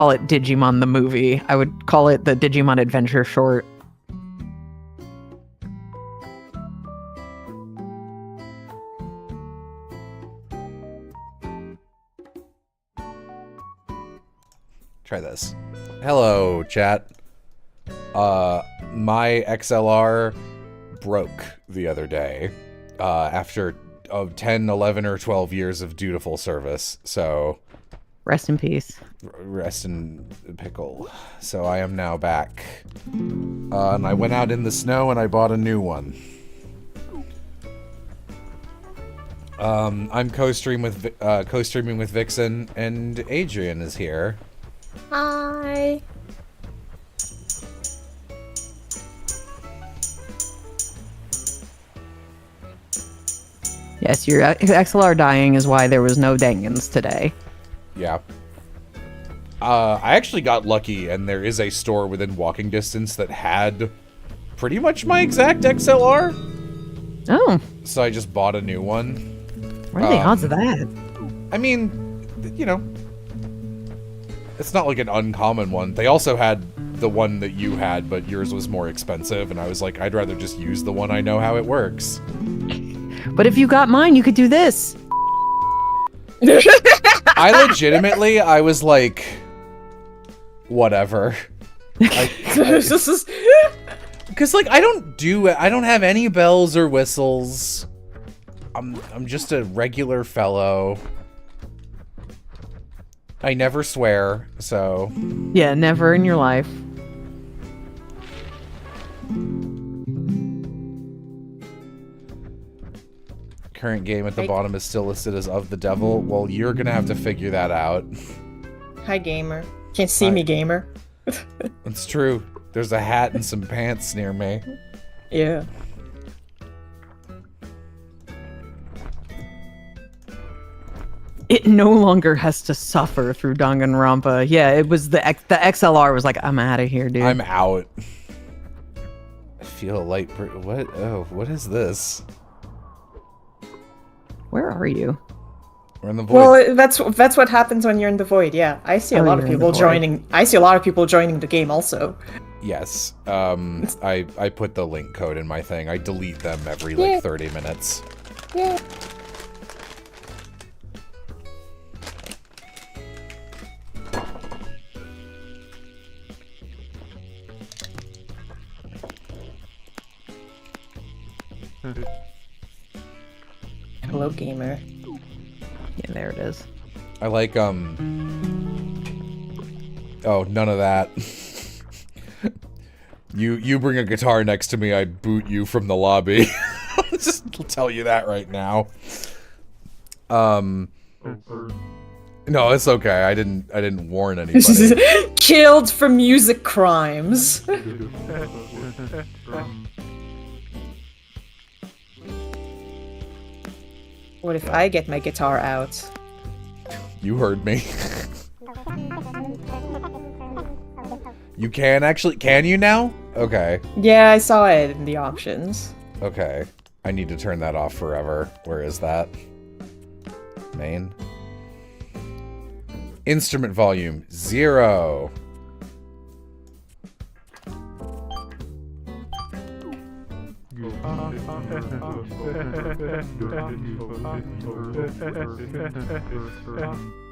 call it Digimon the movie. I would call it the Digimon Adventure short. Try this. Hello, chat. My XLR broke the other day after 10, 11, or 12 years of dutiful service. So Rest in peace. Rest in pickle. So I am now back. And I went out in the snow and I bought a new one. I'm co-streaming with Vixen, and Adrienne is here. Hi. Yes, your XLR dying is why there was no Dangans today. Yeah. I actually got lucky, and there is a store within walking distance that had pretty much my exact XLR. Oh. So I just bought a new one. What are the odds of that? I mean, you know, it's not like an uncommon one. They also had the one that you had, but yours was more expensive, and I was like, I'd rather just use the one I know how it works. But if you got mine, you could do this. I was like, whatever. Because, like, I don't have any bells or whistles. I'm just a regular fellow. I never swear, so... Yeah, never in your life. Current game at the bottom is still listed as of the devil. Well, you're gonna have to figure that out. Hi, gamer. Can't see me, gamer. It's true. There's a hat and some pants near me. Yeah. It no longer has to suffer through Danganronpa. Yeah, it was the XLR was like, I'm out of here, dude. I'm out. I feel a light. What? Oh, what is this? Where are you? We're in the void. Well, that's what happens when you're in the void. Yeah, I see a lot of people joining. I see a lot of people joining the game also. Yes. I put the link code in my thing. I delete them every like 30 minutes. Yeah. Hello, gamer. Yeah, there it is. I like, oh, none of that. You bring a guitar next to me, I boot you from the lobby. I'll just tell you that right now. No, it's okay. I didn't warn anybody. Killed for music crimes. What if I get my guitar out? You heard me. You can actually, can you now? Okay. Yeah, I saw it in the options. Okay. I need to turn that off forever. Where is that? Main. Instrument volume, 0.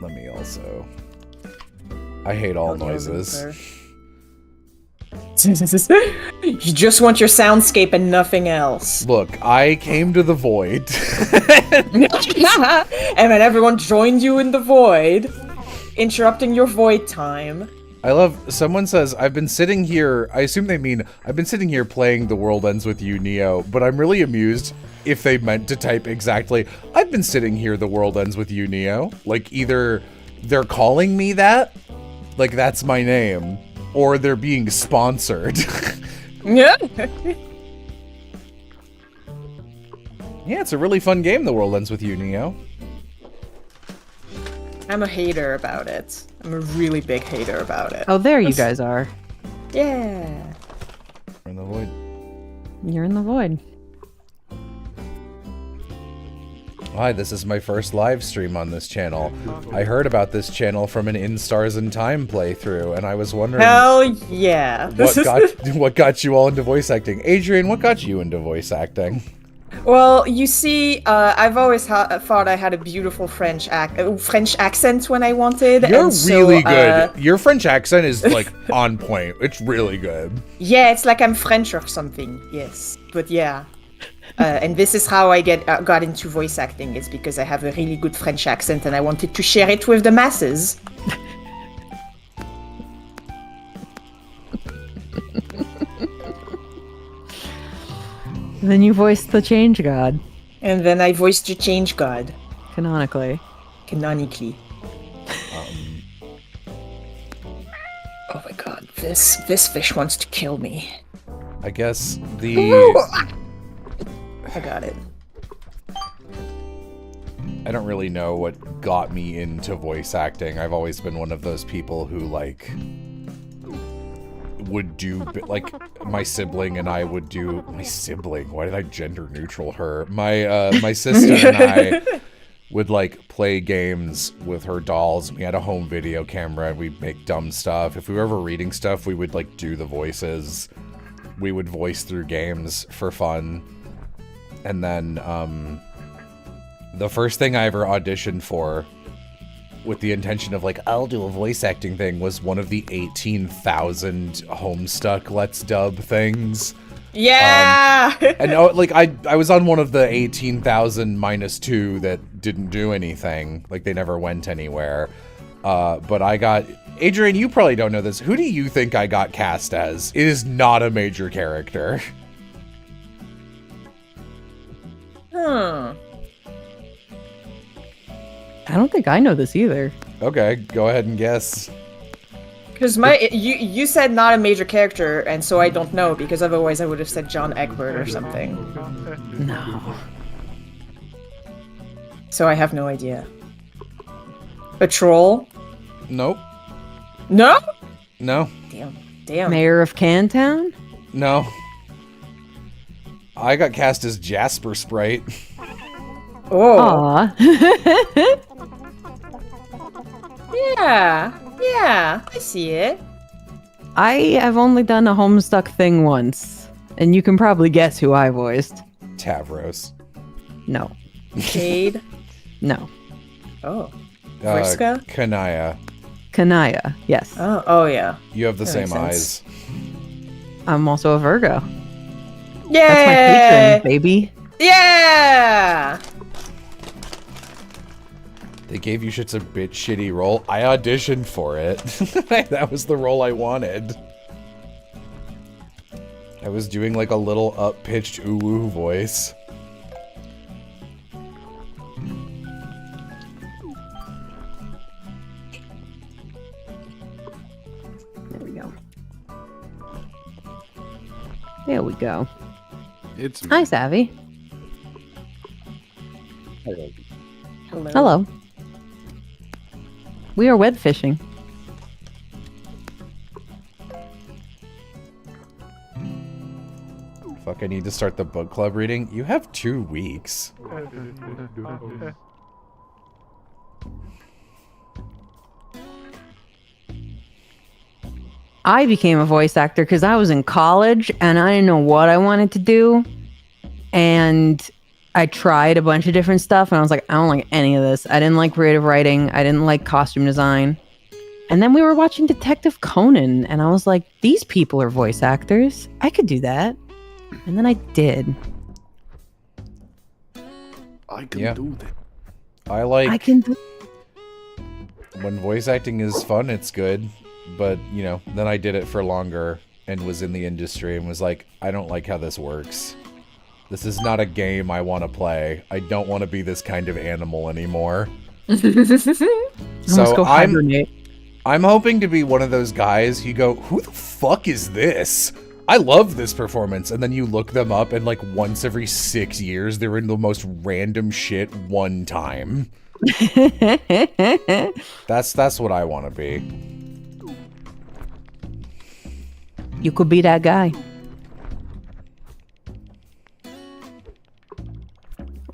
Let me also... I hate all noises. You just want your soundscape and nothing else. Look, I came to the void. And then everyone joined you in the void, interrupting your void time. I love, someone says, I've been sitting here, I assume they mean, I've been sitting here playing The World Ends With You, Neo, but I'm really amused if they meant to type exactly, I've been sitting here, The World Ends With You, Neo. Like, either they're calling me that, like that's my name, or they're being sponsored. Yeah. Yeah, it's a really fun game, The World Ends With You, Neo. I'm a hater about it. I'm a really big hater about it. Oh, there you guys are. Yeah. We're in the void. You're in the void. Hi, this is my first live stream on this channel. I heard about this channel from an In Stars in Time playthrough, and I was wondering... Hell yeah. What got you all into voice acting? Adrienne, what got you into voice acting? Well, you see, I've always thought I had a beautiful French accent when I wanted. You're and so, really good. Your French accent is, like, on point. It's really good. Yeah, it's like I'm French or something, yes. But yeah. And this is how I got into voice acting. It's because I have a really good French accent and I wanted to share it with the masses. Then you voiced the Change God. And then I voiced the Change God. Canonically. Canonically. Oh my god, this fish wants to kill me. I guess the... I got it. I don't really know what got me into voice acting. I've always been one of those people who, like, would do, like, my sibling and I would do... My sibling? Why did I gender neutral her? My sister and I would, like, play games with her dolls. We had a home video camera and we'd make dumb stuff. If we were ever reading stuff, we would, like, do the voices. We would voice through games for fun. And then, the first thing I ever auditioned for, with the intention of, like, I'll do a voice acting thing, was one of the 18,000 Homestuck Let's Dub things. Yeah! And, like, I was on one of the 18,000 minus 2 that didn't do anything. Like, they never went anywhere. But I got... Adrienne, you probably don't know this. Who do you think I got cast as? It is not a major character. Hmm. I don't think I know this either. Okay, go ahead and guess. Because you said not a major character, and so I don't know, because otherwise I would have said John Egbert or something. No. So I have no idea. A troll? Nope. No? No. Damn. Mayor of Cantown? No. I got cast as Jasper Sprite. Oh. Aw. Yeah, I see it. I have only done a Homestuck thing once. And you can probably guess who I voiced. Tavros. No. Cade? No. Oh. Vriska? Kanaya. Kanaya, yes. Oh yeah. You have the That same makes eyes. I'm also a Virgo. Yay! That's my patron, baby. Yeah! They gave you shit's a bit shitty role. I auditioned for it. That was the role I wanted. I was doing like a little up-pitched ooh-woo voice. There we go. There we go. It's me. Hi, Savvy. Hello. Hello. We are web fishing. Fuck, I need to start the book club reading. You have 2 weeks. I became a voice actor because I was in college and I didn't know what I wanted to do. And I tried a bunch of different stuff and I was like, I don't like any of this. I didn't like creative writing. I didn't like costume design. And then we were watching Detective Conan and I was like, these people are voice actors. I could do that. And then I did. I can do that. I can do when voice acting is fun, it's good. But, you know, then I did it for longer and was in the industry and was like, I don't like how this works. This is not a game I want to play. I don't want to be this kind of animal anymore. So I'm hoping to be one of those guys you go, who the fuck is this? I love this performance. And then you look them up and like once every 6 years, they're in the most random shit one time. That's what I want to be. You could be that guy.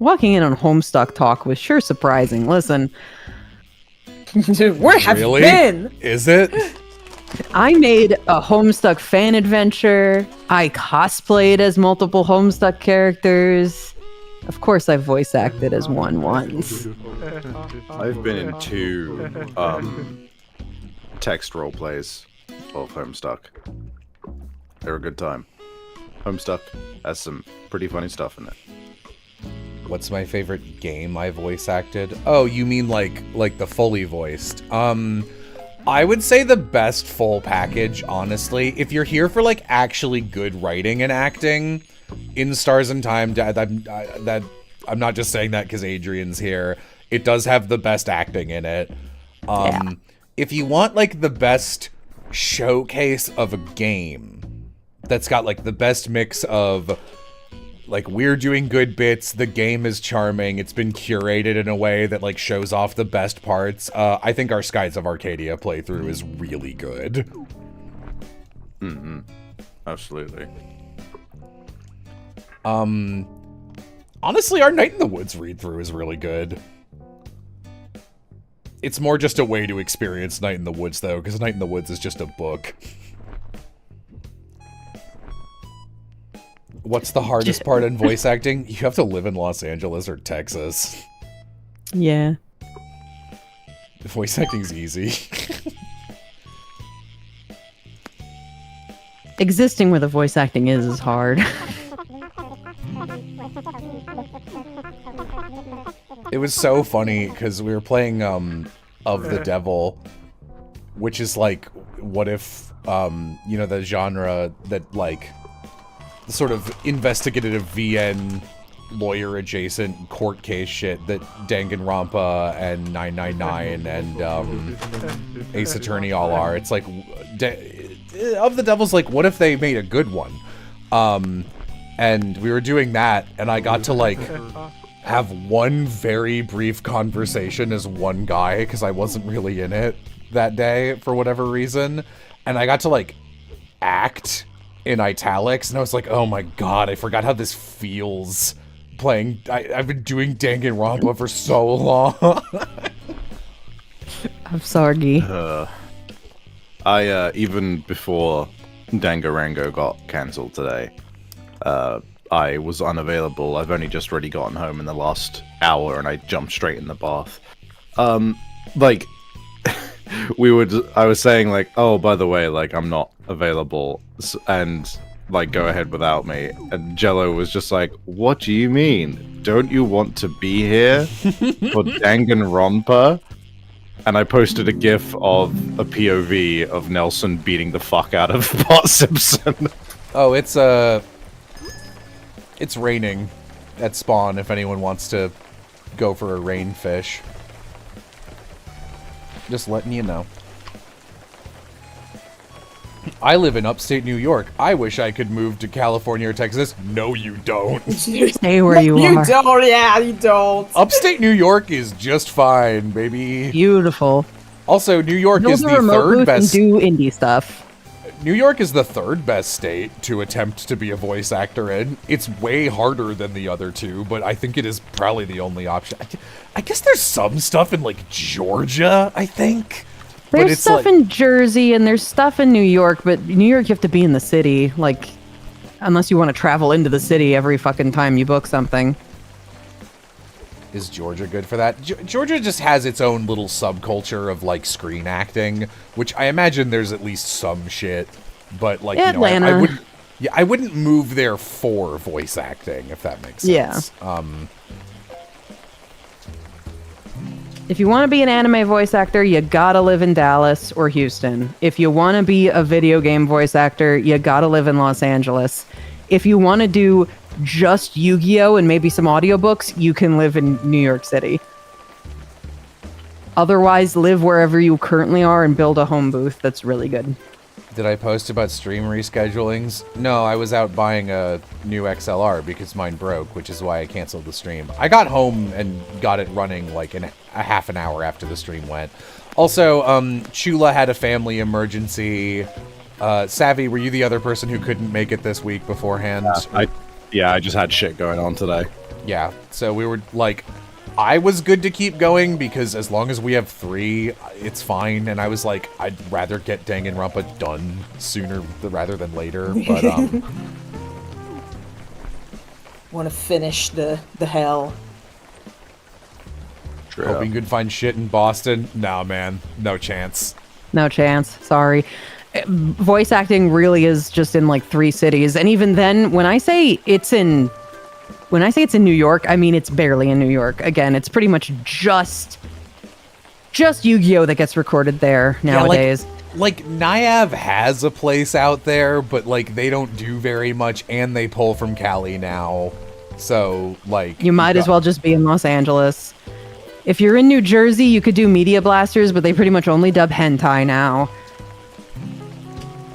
walking in on Homestuck talk was sure surprising. Listen, Where have you been? Is it? I made a Homestuck fan adventure. I cosplayed as multiple Homestuck characters. Of course, I voice acted as one once. I've been in 2 text role plays of Homestuck. They're a good time. Homestuck has some pretty funny stuff in it. What's my favorite game I voice acted? Oh, you mean like the fully voiced? I would say the best full package, honestly. If you're here for like actually good writing and acting, in Stars and Time, I'm not just saying that because Adrienne's here. It does have the best acting in it. If you want like the best showcase of a game that's got like the best mix of like we're doing good bits, the game is charming, it's been curated in a way that like shows off the best parts, I think our Skies of Arcadia playthrough is really good. Mm-hmm. Absolutely. Honestly, our Night in the Woods read-through is really good. It's more just a way to experience Night in the Woods, though, because Night in the Woods is just a book. What's the hardest part in voice acting? You have to live in Los Angeles or Texas. Yeah. Voice acting's easy. Existing where the voice acting is hard. It was so funny because we were playing Of the Devil, which is like, what if you know, the genre that like the sort of investigative VN lawyer adjacent court case shit that Danganronpa and 999 and Ace Attorney all are. It's like Of the Devil's like, what if they made a good one? And we were doing that, and I got to like have one very brief conversation as one guy because I wasn't really in it that day for whatever reason, and I got to like act in italics, and I was like, oh my god, I forgot how this feels playing. I've been doing Danganronpa for so long. I'm sorry. I even before Danganronpa got cancelled today, I was unavailable. I've only just really gotten home in the last hour, and I jumped straight in the bath. Like, I was saying like, oh, by the way, like I'm not available, and like go ahead without me. And Jello was just like, what do you mean? Don't you want to be here for Danganronpa? And I posted a GIF of a POV of Nelson beating the fuck out of Bart Simpson. Oh, it's raining at spawn if anyone wants to go for a rain fish. Just letting you know. I live in upstate New York. I wish I could move to California or Texas. No, you don't. Stay where you are. You don't, yeah, you don't. Upstate New York is just fine, baby. Beautiful. Also, New York Build is a the remote third booth best. and do indie stuff. New York is the third best state to attempt to be a voice actor in. It's way harder than the other two, but I think it is probably the only option. I guess there's some stuff in, like, Georgia, I think. There's it's stuff like, in Jersey and there's stuff in New York, but New York you have to be in the city, like, unless you want to travel into the city every fucking time you book something. Is Georgia good for that? Georgia just has its own little subculture of, like, screen acting, which I imagine there's at least some shit, but, like, Atlanta. you know, I wouldn't move there for voice acting, if that makes sense. Yeah. If you want to be an anime voice actor, you gotta live in Dallas or Houston. If you want to be a video game voice actor, you gotta live in Los Angeles. If you want to do just Yu-Gi-Oh! And maybe some audiobooks, you can live in New York City. Otherwise, live wherever you currently are and build a home booth that's really good. Did I post about stream reschedulings? No, I was out buying a new XLR because mine broke, which is why I canceled the stream. I got home and got it running like a half an hour after the stream went. Also, Chula had a family emergency. Savvy, were you the other person who couldn't make it this week beforehand? I just had shit going on today. Yeah, so we were like, I was good to keep going because as long as we have 3, it's fine. And I was like, I'd rather get Danganronpa done sooner rather than later. But Want to finish the hell. True. hoping you could find shit in Boston. No, man, no chance. No chance. Sorry. Voice acting really is just in like 3 cities, and even then, when I say it's in New York, I mean it's barely in New York. Again, it's pretty much just Yu-Gi-Oh that gets recorded there nowadays. Yeah, like Niav has a place out there, but like they don't do very much, and they pull from Cali now. So like You might as well just be in Los Angeles. If you're in New Jersey, you could do Media Blasters, but they pretty much only dub hentai now.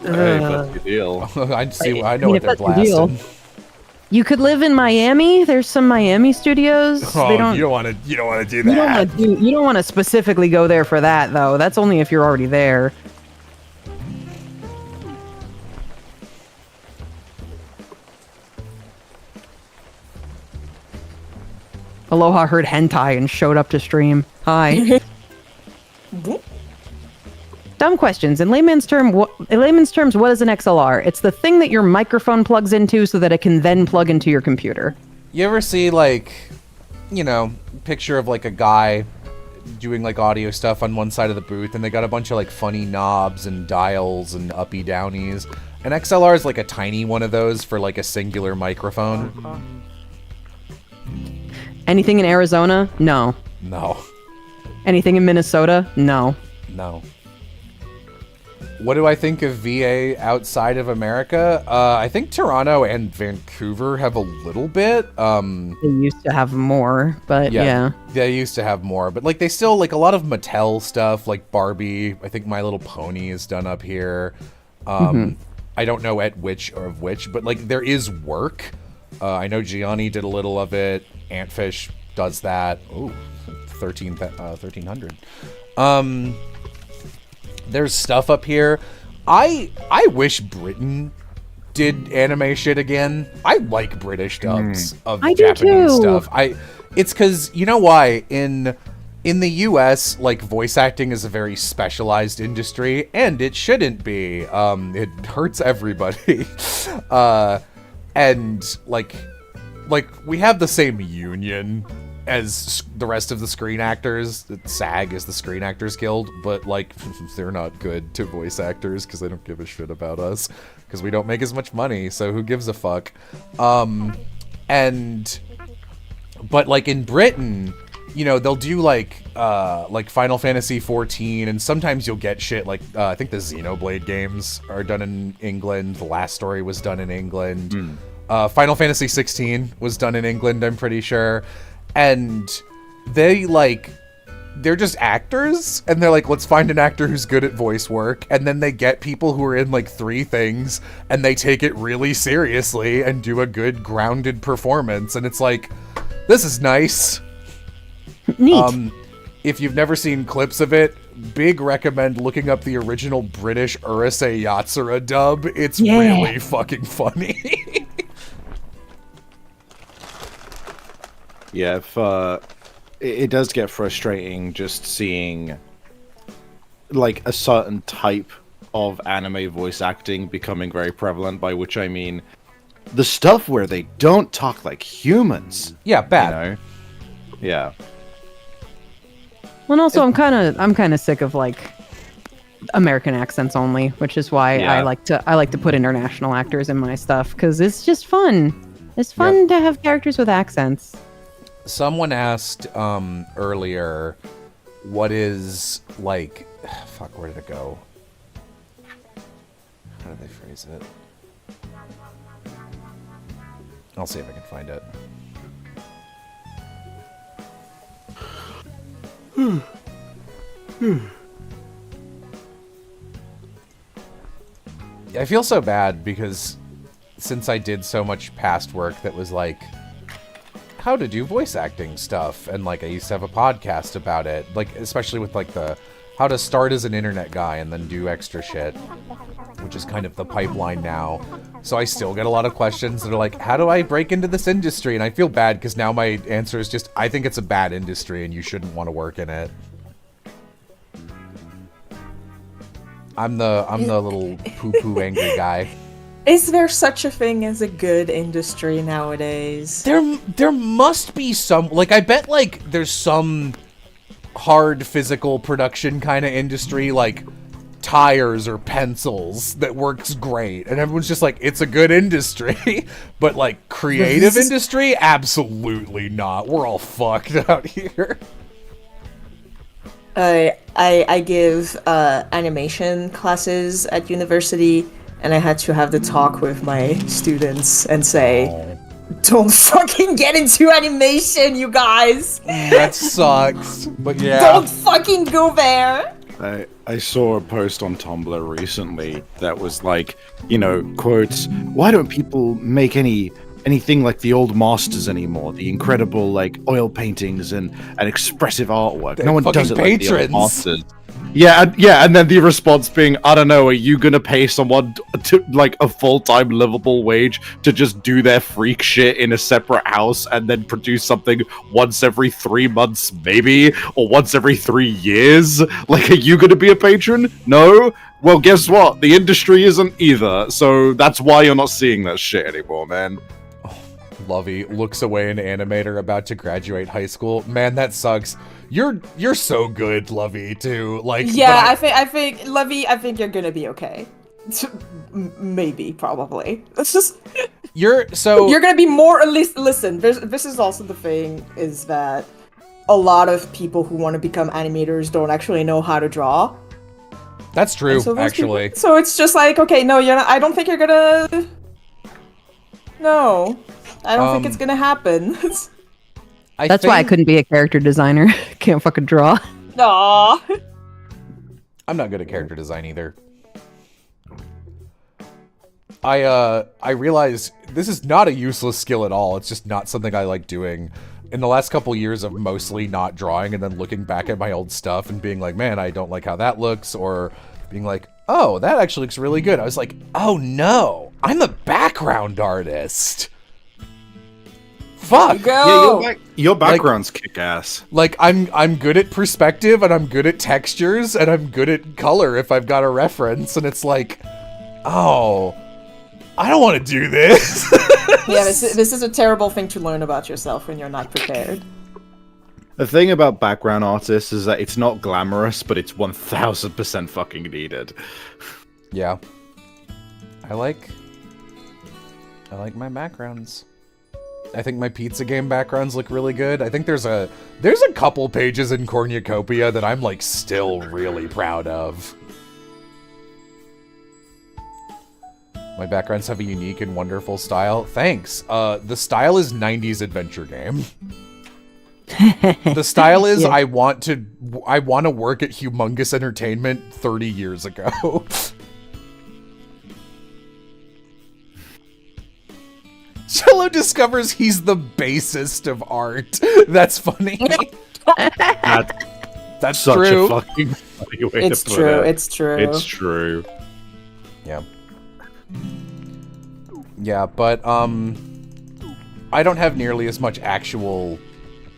Hey, that's the deal. I know what they're if that's the deal. blasting. You could live in Miami. There's some Miami studios. Oh, you don't want to do that. You don't want to specifically go there for that, though. That's only if you're already there. Aloha heard hentai and showed up to stream. Hi. Dumb questions. In layman's terms, what is an XLR? It's the thing that your microphone plugs into so that it can then plug into your computer. You ever see like, picture of like a guy doing like audio stuff on one side of the booth, and they got a bunch of like funny knobs and dials and uppy downies. An XLR is like a tiny one of those for like a singular microphone. Anything in Arizona? No. No. Anything in Minnesota? No. No. What do I think of VA outside of America? I think Toronto and Vancouver have a little bit. They used to have more, but yeah. They used to have more, but like they still like a lot of Mattel stuff, like Barbie. I think My Little Pony is done up here. I don't know at which or of which, but like there is work. I know Gianni did a little of it. Antfish does that. Ooh, 1300. There's stuff up here. I wish Britain did anime shit again. I like British dubs of Japanese stuff. It's because you know why in the US, like voice acting is a very specialized industry, and it shouldn't be. It hurts everybody, and like we have the same union as the rest of the Screen Actors. SAG is the Screen Actors Guild, but like they're not good to voice actors because they don't give a shit about us because we don't make as much money. So who gives a fuck? But like in Britain, they'll do like Final Fantasy 14, and sometimes you'll get shit like I think the Xenoblade games are done in England. The Last Story was done in England. Final Fantasy 16 was done in England, I'm pretty sure. And they're just actors, and they're like, let's find an actor who's good at voice work, and then they get people who are in like 3 things, and they take it really seriously and do a good grounded performance, and it's like, this is nice. Neat. If you've never seen clips of it, big recommend looking up the original British Urusei Yatsura dub. It's really fucking funny. Yeah, if it does get frustrating just seeing like a certain type of anime voice acting becoming very prevalent, by which I mean the stuff where they don't talk like humans. Yeah, bad. Yeah. Well, and also I'm kind of sick of like American accents only, which is why I like to put international actors in my stuff because it's just fun. It's fun to have characters with accents. Someone asked earlier, what is like, fuck, where did it go? How did they phrase it? I'll see if I can find it. I feel so bad because since I did so much past work that was like how to do voice acting stuff, and like I used to have a podcast about it, like especially with like the how to start as an internet guy and then do extra shit, which is kind of the pipeline now. So I still get a lot of questions that are like, how do I break into this industry? And I feel bad because now my answer is just, I think it's a bad industry and you shouldn't want to work in it. I'm the little poo-poo angry guy. Is there such a thing as a good industry nowadays? There must be some, like, I bet, like, there's some hard physical production kind of industry, like tires or pencils, that works great. And everyone's just like, it's a good industry. But, like, creative industry? Absolutely not. We're all fucked out here. I give animation classes at university, and I had to have the talk with my students and say, don't fucking get into animation, you guys! That sucks, but yeah. Don't fucking go there! I saw a post on Tumblr recently that was like, you know, quotes, why don't people make anything like the old masters anymore? The incredible, like, oil paintings and expressive artwork. They're no one does it like the patrons. old masters. Yeah, and then the response being, I don't know, are you gonna pay someone to, like, a full-time livable wage to just do their freak shit in a separate house and then produce something once every 3 months, maybe? Or once every 3 years? Like, are you gonna be a patron? No? Well, guess what? The industry isn't either, so that's why you're not seeing that shit anymore, man. Lovey looks away, an animator about to graduate high school. Man, that sucks. You're so good, Lovey, too. Like, yeah, I think Lovey, I think you're gonna be okay. Maybe, probably. It's just you're gonna be more. At least, listen. This is also the thing, is that a lot of people who want to become animators don't actually know how to draw. That's true, actually. People, so it's just like, okay, no, you're not. I don't think you're gonna. No, I don't think it's gonna happen. That's why I couldn't be a character designer. Can't fucking draw. Aww. I'm not good at character design either. I realize this is not a useless skill at all. It's just not something I like doing. In the last couple years of mostly not drawing and then looking back at my old stuff and being like, man, I don't like how that looks, or being like, oh, that actually looks really good. I was like, oh no, I'm a background artist. Fuck. Yeah, your background's kick-ass. Like, I'm good at perspective, and I'm good at textures, and I'm good at color if I've got a reference, and it's like, oh, I don't want to do this. Yeah, this is a terrible thing to learn about yourself when you're not prepared. The thing about background artists is that it's not glamorous, but it's 1000% fucking needed. Yeah. I like my backgrounds. I think my pizza game backgrounds look really good. I think there's a couple pages in Cornucopia that I'm, like, still really proud of. My backgrounds have a unique and wonderful style. Thanks. The style is 90s adventure game. The style is, yeah. I want to work at Humongous Entertainment 30 years ago. Cello discovers he's the basest of art. That's funny. That's such true. A fucking funny way it's to put true. it. It's true. It's true. Yeah. Yeah, but I don't have nearly as much actual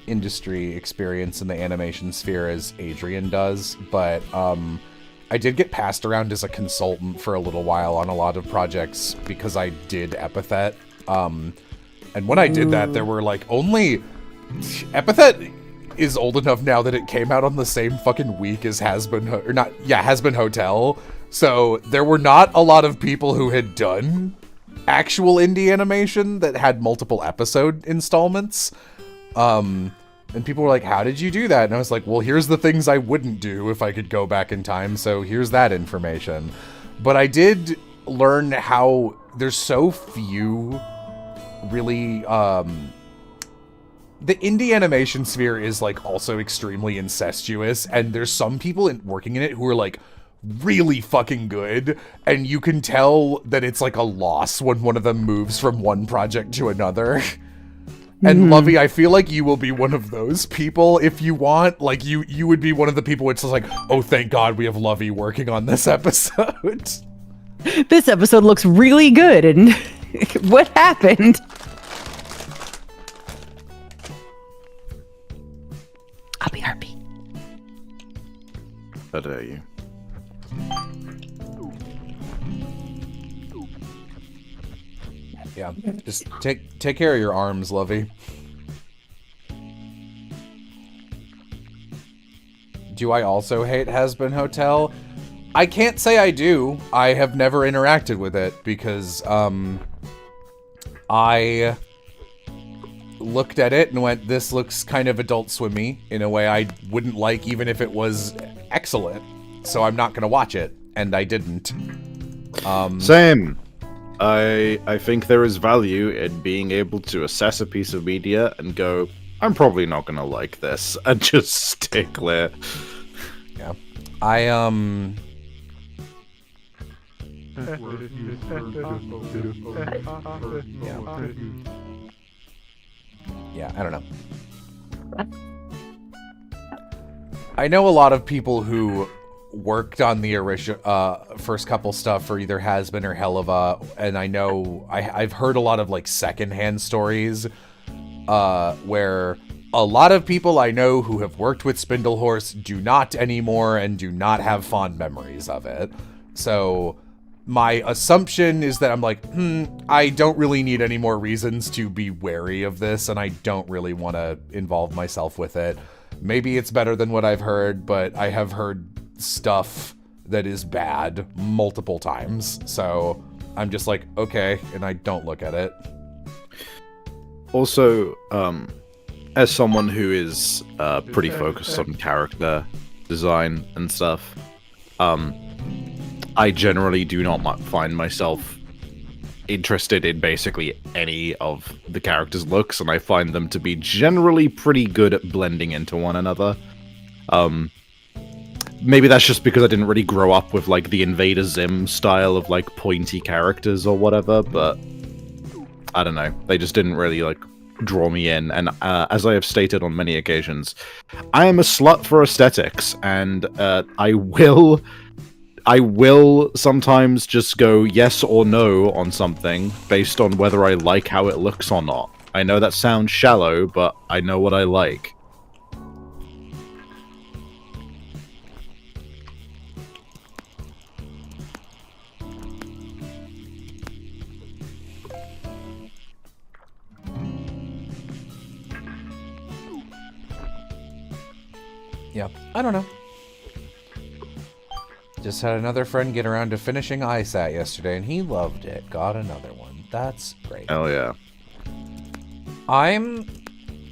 industry experience in the animation sphere as Adrienne does, but I did get passed around as a consultant for a little while on a lot of projects because I did Epithet. And when I did that, there were, like, only... Epithet is old enough now that it came out on the same fucking week as Has-Been Hotel. So there were not a lot of people who had done actual indie animation that had multiple episode installments. And people were like, how did you do that? And I was like, well, here's the things I wouldn't do if I could go back in time, so here's that information. But I did learn how there's so few really, the indie animation sphere is, like, also extremely incestuous, and there's some people working in it who are, like, really fucking good, and you can tell that it's, like, a loss when one of them moves from one project to another. And Lovey, I feel like you will be one of those people if you want. Like, you would be one of the people which is like, oh, thank God we have Lovey working on this episode. This episode looks really good, and what happened? I'll be Harpy. How dare you? Yeah, just take care of your arms, Lovey. Do I also hate Has-Been Hotel? I can't say I do. I have never interacted with it because I looked at it and went, this looks kind of Adult Swimmy in a way I wouldn't like even if it was excellent. So I'm not going to watch it, and I didn't. Same. I think there is value in being able to assess a piece of media and go, I'm probably not gonna like this, and just stay clear. Yeah. Yeah, I don't know. I know a lot of people who worked on the first couple stuff for either Has-Been or Helluva, and I know I've heard a lot of like secondhand stories where a lot of people I know who have worked with Spindlehorse do not anymore and do not have fond memories of it. So my assumption is that I'm like, I don't really need any more reasons to be wary of this, and I don't really want to involve myself with it. Maybe it's better than what I've heard, but I have heard stuff that is bad multiple times. So I'm just like, okay, and I don't look at it. Also, as someone who is pretty focused on character design and stuff, I generally do not find myself interested in basically any of the characters' looks, and I find them to be generally pretty good at blending into one another. Maybe that's just because I didn't really grow up with like the Invader Zim style of like pointy characters or whatever, but I don't know. They just didn't really like draw me in, and as I have stated on many occasions, I am a slut for aesthetics, and I will sometimes just go yes or no on something based on whether I like how it looks or not. I know that sounds shallow, but I know what I like. Yeah, I don't know. Just had another friend get around to finishing ISAT yesterday, and he loved it. Got another one. That's great. Hell yeah. I'm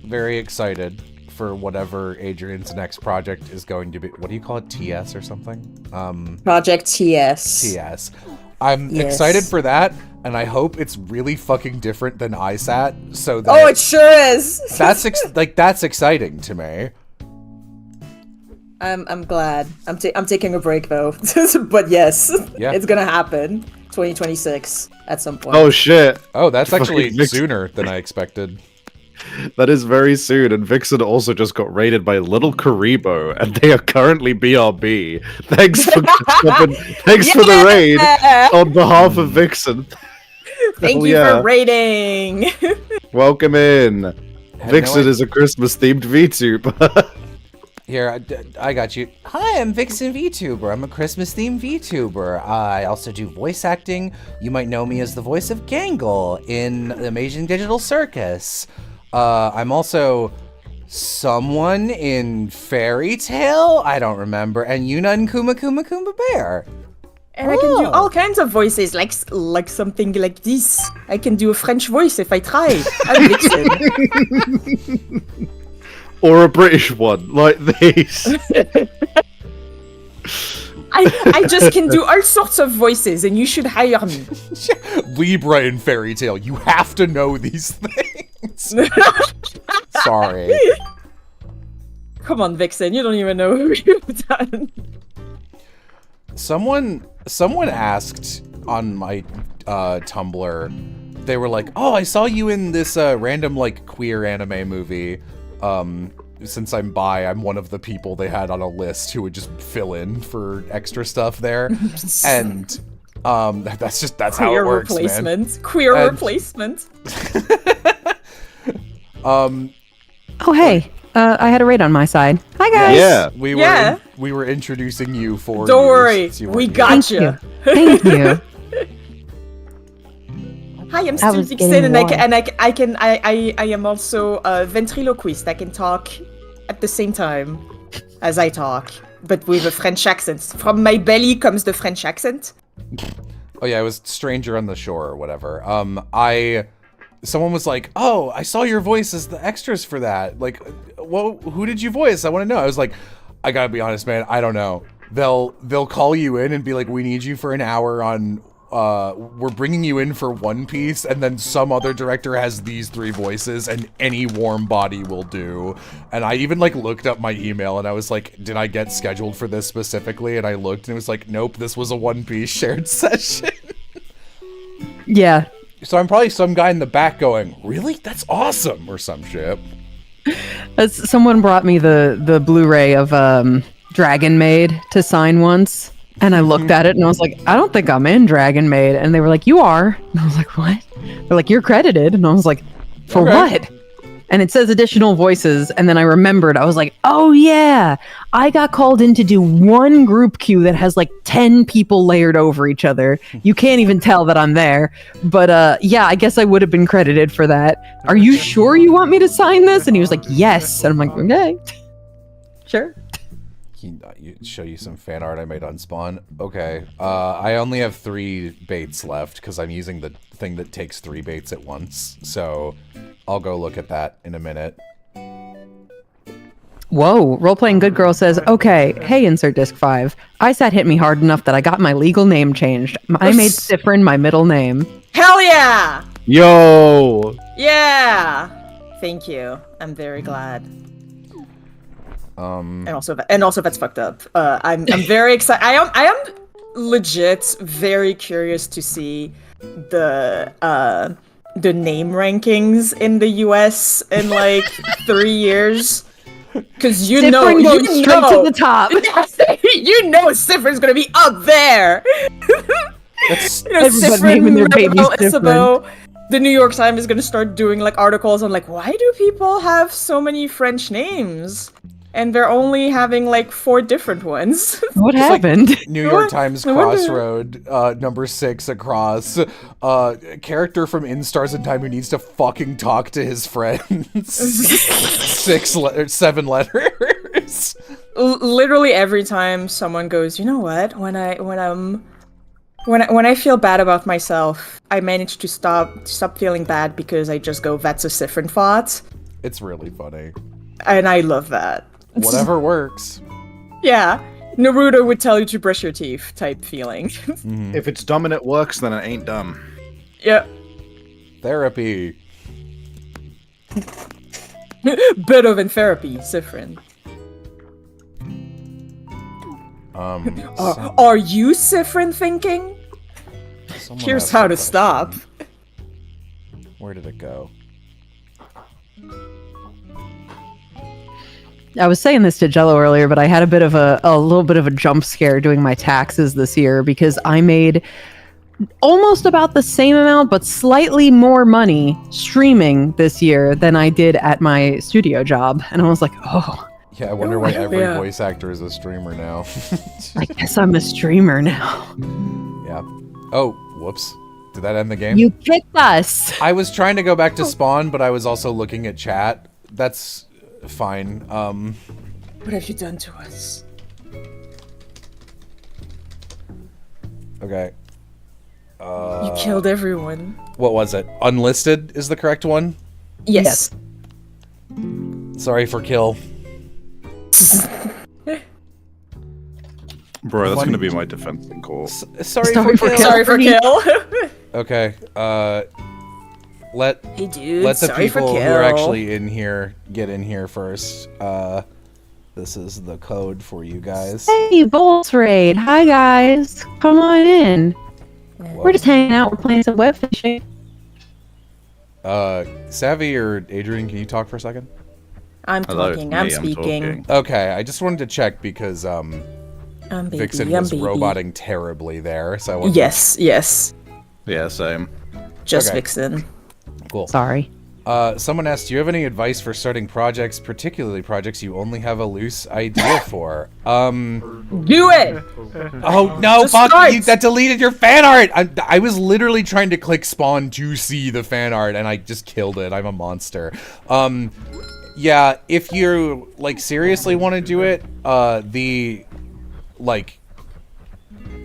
very excited for whatever Adrian's next project is going to be. What do you call it? TS or something? Project TS. TS. I'm excited for that, and I hope it's really fucking different than ISAT. So that it sure is. That's that's exciting to me. I'm glad. I'm taking a break though, but yes, it's gonna happen. 2026 at some point. Oh shit! Oh, that's actually sooner than I expected. That is very soon, and Vixen also just got raided by Little Karibo, and they are currently BRB. Thanks for for the raid on behalf of Vixen. Thank you for raiding. Welcome in. Vixen is a Christmas-themed VTuber. Here, I got you. Hi, I'm Vixen VTuber. I'm a Christmas-themed VTuber. I also do voice acting. You might know me as the voice of Gangle in The Amazing Digital Circus. I'm also someone in Fairy Tale. I don't remember. And Yuna and Kuma Kuma Kuma Bear. And I can do all kinds of voices, like something like this. I can do a French voice if I try. I'm Vixen. Or a British one, like this. I just can do all sorts of voices, and you should hire me. Libra in Fairy Tale. You have to know these things. Sorry. Come on, Vixen. You don't even know who you've done. Someone asked on my Tumblr. They were like, "Oh, I saw you in this random like queer anime movie." Since I'm bi, I'm one of the people they had on a list who would just fill in for extra stuff there. And That's how it works, replacement. man. Queer replacement. Oh, hey. I had a raid on my side. Hi, guys. Yeah. We were introducing you for. Don't worry, so we weren't got here. you. Thank you. Hi, I'm I Steve was Vixen, getting and warm. I am also a ventriloquist. I can talk at the same time as I talk, but with a French accent. From my belly comes the French accent. Oh yeah, it was Stranger on the Shore or whatever. Someone was like, "Oh, I saw your voice as the extras for that. Like, who did you voice? I want to know." I was like, "I gotta be honest, man. I don't know. They'll call you in and be like, we need you for an hour on. We're bringing you in for One Piece, and then some other director has these 3 voices, and any warm body will do." And I even like looked up my email, and I was like, "Did I get scheduled for this specifically?" And I looked, and it was like, "Nope, this was a One Piece shared session." Yeah. So I'm probably some guy in the back going, "Really? That's awesome," or some shit. Someone brought me the Blu-ray of Dragon Maid to sign once, and I looked at it and I was like, I don't think I'm in Dragon Maid. And they were like, "You are." And I was like, "What?" They're like, "You're credited." And I was like, "For what?" And it says additional voices, and then I remembered. I was like, "Oh yeah, I got called in to do one group queue that has like 10 people layered over each other. You can't even tell that I'm there." But yeah, I guess I would have been credited for that. "Are you sure you want me to sign this?" And he was like, "Yes." And I'm like, "Okay, sure." Show you some fan art I made on Spawn. Okay, I only have 3 baits left because I'm using the thing that takes 3 baits at once. So I'll go look at that in a minute. Whoa, role-playing good girl says, "Okay, hey, insert disc 5. ISAT hit me hard enough that I got my legal name changed. I made Sifrin my middle name." Hell yeah! Yo! Yeah! Thank you. I'm very glad. And also that's fucked up. I'm very excited. I am legit very curious to see the name rankings in the US in like 3 years. Because you know Straight to the top. you know Sifrin's gonna be up there. Everybody naming their babies Isabeau. The New York Times is gonna start doing like articles on like, why do people have so many French names? And they're only having like 4 different ones. What happened? Like New York Times Crossroad, number 6 across. Character from In Stars in Time who needs to fucking talk to his friends. 7 letters. Literally every time someone goes, "You know what? When I feel bad about myself, I manage to stop feeling bad because I just go, that's a Sifrin thought." It's really funny. And I love that. Whatever works. Yeah. Naruto would tell you to brush your teeth type feeling. If it's dumb and it works, then it ain't dumb. Yep. Therapy. Better than therapy, Sifrin. Are you Sifrin thinking? Here's how to stop. Where did it go? I was saying this to Jello earlier, but I had a little bit of a jump scare doing my taxes this year because I made almost about the same amount, but slightly more money streaming this year than I did at my studio job. And I was like, oh. Yeah, I wonder why every voice actor is a streamer now. I guess I'm a streamer now. Yeah. Oh, whoops. Did that end the game? You kicked us. I was trying to go back to spawn, but I was also looking at chat. That's fine. What have you done to us? Okay. You killed everyone. What was it? Unlisted is the correct one? Yes. Sorry for kill. Bro, that's gonna be my defense in court. Sorry for kill. Sorry for kill. Okay. Let hey dude, let the sorry people for who kill. are actually in here get in here first. This is the code for you guys. Hey, Bolts Raid. Hi, guys. Come on in. We're just hanging out. We're playing some web fishing. Savvy or Adrienne, can you talk for a second? I'm Hello, talking. me, I'm I'm speaking. talking. Okay, I just wanted to check because Vixen was roboting terribly there, so I wasn't... Yes. Yeah, same. Just Okay. Vixen. Cool. Sorry. Someone asked, do you have any advice for starting projects, particularly projects you only have a loose idea for? Do it! Oh, no, Just fuck, start! that deleted your fan art! I was literally trying to click spawn to see the fan art, and I just killed it. I'm a monster. Yeah, if you, like, seriously want to do it,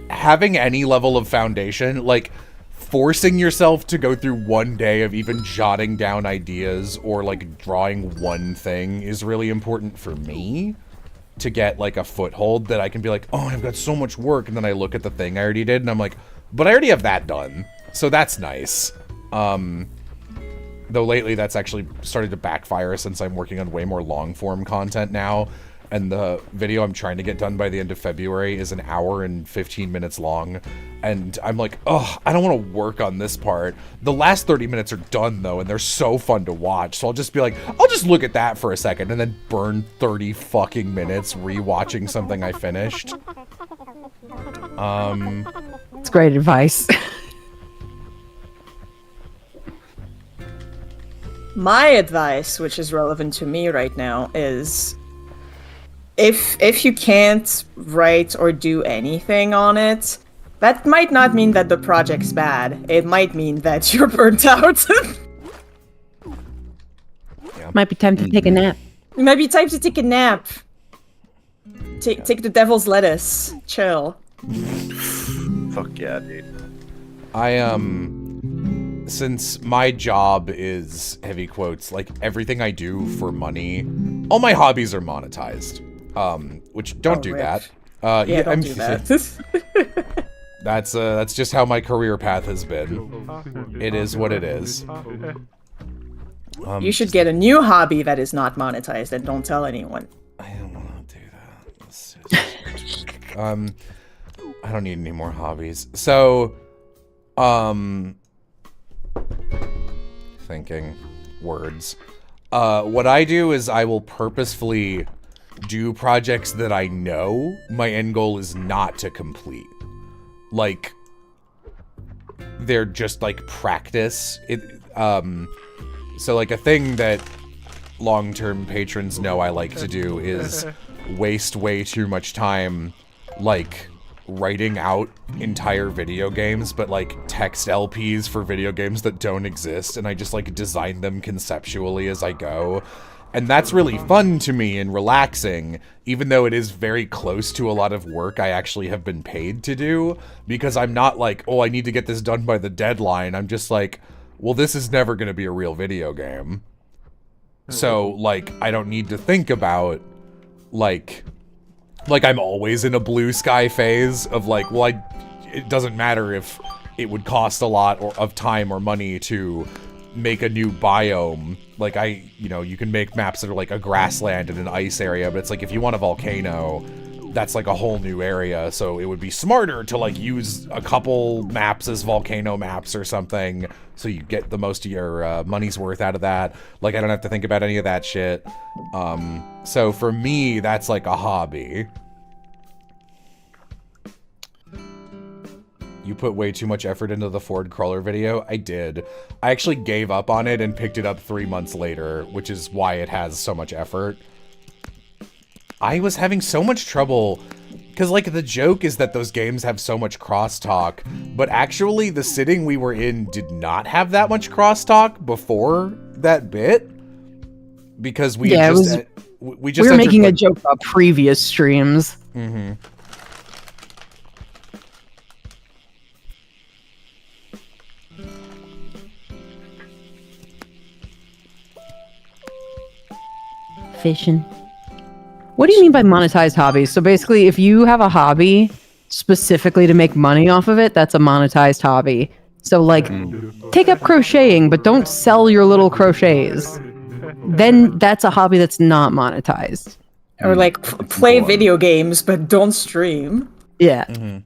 having any level of foundation, like, forcing yourself to go through one day of even jotting down ideas or, like, drawing one thing is really important for me to get, like, a foothold that I can be like, oh, I've got so much work, and then I look at the thing I already did, and I'm like, but I already have that done, so that's nice. Though lately that's actually started to backfire since I'm working on way more long-form content now, and the video I'm trying to get done by the end of February is an hour and 15 minutes long, and I'm like, oh, I don't want to work on this part. The last 30 minutes are done, though, and they're so fun to watch, so I'll just be like, I'll just look at that for a second, and then burn 30 fucking minutes rewatching something I finished. It's great advice. My advice, which is relevant to me right now, is if you can't write or do anything on it, that might not mean that the project's bad. It might mean that you're burnt out. Might be time to take a nap. It might be time to take a nap. Take the devil's lettuce. Chill. Fuck yeah, dude. Since my job is, heavy quotes, like, everything I do for money, all my hobbies are monetized. Which, don't do that. Yeah, don't do that. That's just how my career path has been. It is what it is. You should get a new hobby that is not monetized and don't tell anyone. I don't want to do that. I don't need any more hobbies. So, thinking words. What I do is I will purposefully do projects that I know my end goal is not to complete. Like, they're just like practice. So like a thing that long-term patrons know I like to do is waste way too much time, like, writing out entire video games, but like text LPs for video games that don't exist, and I just like design them conceptually as I go. And that's really fun to me and relaxing, even though it is very close to a lot of work I actually have been paid to do, because I'm not like, oh, I need to get this done by the deadline. I'm just like, well, this is never going to be a real video game. So, like, I don't need to think about, like I'm always in a blue sky phase of like, well, it doesn't matter if it would cost a lot of time or money to make a new biome. Like, you can make maps that are like a grassland and an ice area, but it's like, if you want a volcano, that's like a whole new area, so it would be smarter to like use a couple maps as volcano maps or something, so you get the most of your money's worth out of that. Like, I don't have to think about any of that shit. So for me, that's like a hobby. You put way too much effort into the Ford crawler video. I did. I actually gave up on it and picked it up 3 months later, which is why it has so much effort. I was having so much trouble, because, like, the joke is that those games have so much crosstalk, but actually the sitting we were in did not have that much crosstalk before that bit, because we we were making a joke about previous streams. Mm-hmm. Fishing. What do you mean by monetized hobbies? So basically, if you have a hobby specifically to make money off of it, that's a monetized hobby. So, like, take up crocheting, but don't sell your little crochets. Then that's a hobby that's not monetized. Or, like, play video games, but don't stream. Yeah. Mm-hmm.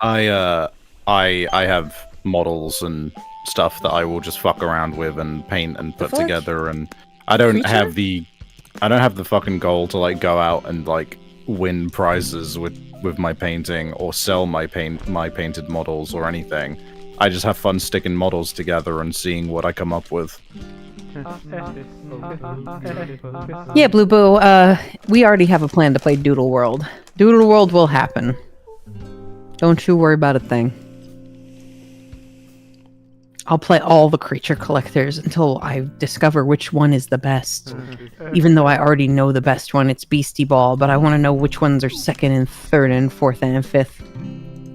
I have models and stuff that I will just fuck around with and paint and put together, and I don't have the fucking goal to like go out and like win prizes with with my painting or sell my painted models or anything. I just have fun sticking models together and seeing what I come up with. Yeah, Blue Boo, we already have a plan to play Doodle World. Doodle World will happen. Don't you worry about a thing. I'll play all the creature collectors until I discover which one is the best. Even though I already know the best one, it's Beastie Ball, but I want to know which ones are second and third and fourth and fifth.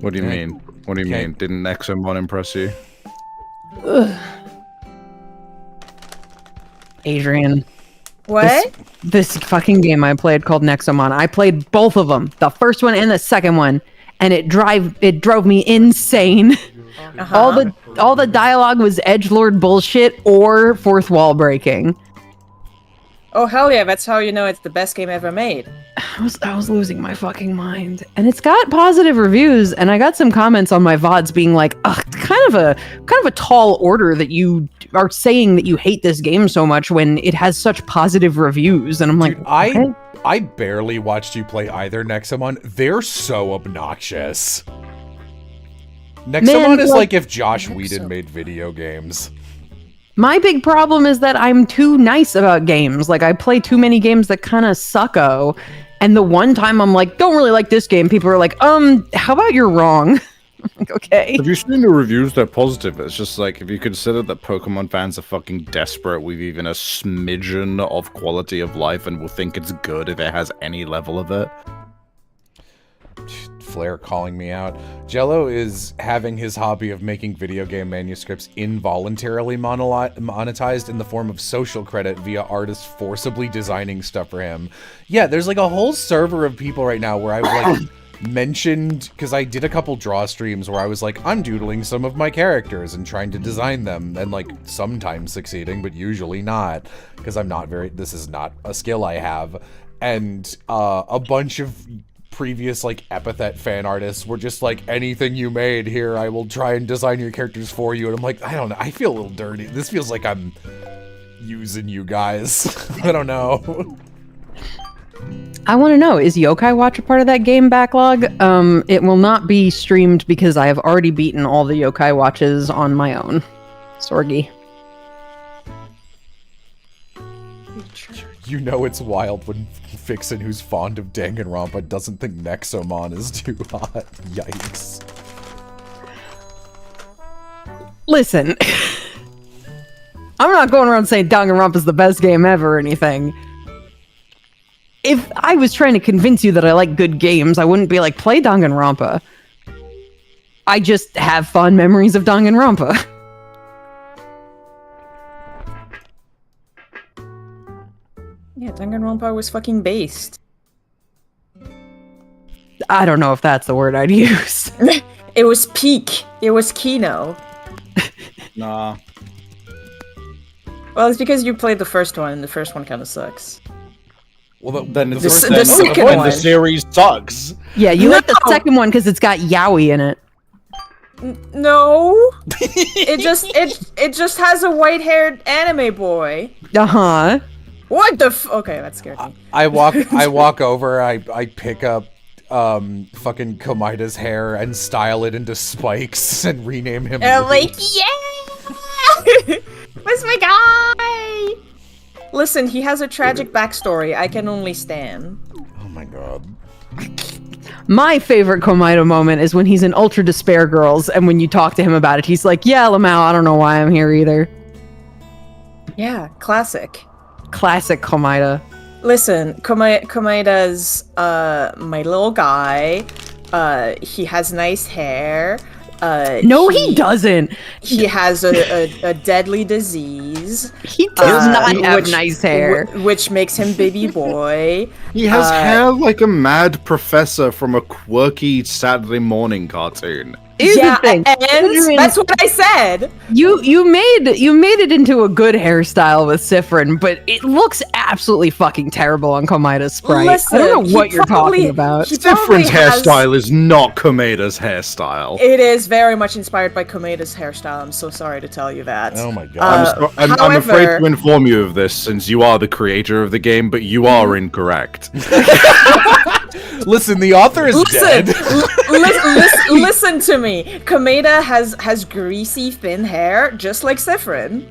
What do you mean? What do you mean? Didn't Nexomon impress you? Ugh. Adrienne. What? This fucking game I played called Nexomon. I played both of them, the first one and the second one, and it drove me insane. All the dialogue was edgelord bullshit or fourth wall breaking. Oh hell yeah, that's how you know it's the best game ever made. I was losing my fucking mind. And it's got positive reviews, and I got some comments on my VODs being like, ugh, kind of a tall order that you are saying that you hate this game so much when it has such positive reviews. And I'm like, dude, I barely watched you play either Nexomon. They're so obnoxious. Nexomon is like if Josh Whedon made video games. My big problem is that I'm too nice about games. Like, I play too many games that kind of sucko. And the one time I'm like, don't really like this game, people are like, how about you're wrong? I'm like, okay. Have you seen the reviews? They're positive. It's just like, if you consider that Pokemon fans are fucking desperate with even a smidgen of quality of life and will think it's good if it has any level of it. Flair calling me out. Jello is having his hobby of making video game manuscripts involuntarily monetized in the form of social credit via artists forcibly designing stuff for him. Yeah, there's like a whole server of people right now where I've like mentioned, because I did a couple draw streams where I was like, I'm doodling some of my characters and trying to design them, and like sometimes succeeding, but usually not, because this is not a skill I have. And a bunch of previous like epithet fan artists were just like, anything you made here, I will try and design your characters for you. And I'm like, I don't know, I feel a little dirty. This feels like I'm using you guys. I don't know. I want to know, is Yokai Watch a part of that game backlog? It will not be streamed because I have already beaten all the Yokai Watches on my own. Sorgi. You know it's wild when Vixen, who's fond of Danganronpa, doesn't think Nexomon is too hot. Yikes. Listen, I'm not going around saying Danganronpa is the best game ever or anything. If I was trying to convince you that I like good games, I wouldn't be like, play Danganronpa. I just have fond memories of Danganronpa. Yeah, Danganronpa was fucking based. I don't know if that's the word I'd use. It was peak. It was Kino. Nah. Well, it's because you played the first one, and the first one kind of sucks. Well, Then the second one. The series sucks. Yeah, you like the second one because it's got yaoi in it. No. it just has a white-haired anime boy. Uh-huh. What the okay, that scared me. I walk over, I pick up fucking Komaida's hair and style it into spikes and rename him. Like, yeah! Where's my guy? Listen, he has a tragic backstory. I can only stand. Oh my god. My favorite Komaida moment is when he's in Ultra Despair Girls, and when you talk to him about it, he's like, yeah, Lamau, I don't know why I'm here either. Yeah, classic. Classic Komaida. Listen, Komaida's my little guy. He has nice hair. No, he doesn't. He has a deadly disease. He does not have nice hair. Which makes him baby boy. He has hair like a mad professor from a quirky Saturday morning cartoon. Here's yeah, the thing. And that's what I said. You made it into a good hairstyle with Sifrin, but it looks absolutely fucking terrible on Komaida's sprite. Listen, I don't know what you're talking about. Sifrin's hairstyle is not Komaida's hairstyle. It is very much inspired by Komaida's hairstyle. I'm so sorry to tell you that. Oh my god. I'm afraid to inform you of this, since you are the creator of the game, but you are incorrect. Listen, the author is dead. Listen to me. Komeda has greasy, thin hair, just like Sifrin.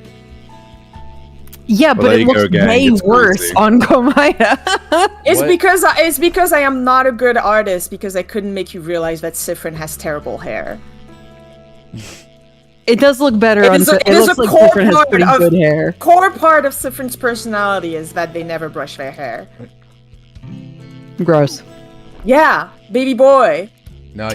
Yeah, Well, but there it you go looks again, way it's worse greasy. on Komeda. It's because I am not a good artist because I couldn't make you realize that Sifrin has terrible hair. It does look better It on. is a- It it is looks a like core Sifrin has part pretty of- good hair. Core part of Sifrin's personality is that they never brush their hair. Gross. Yeah, baby boy. No,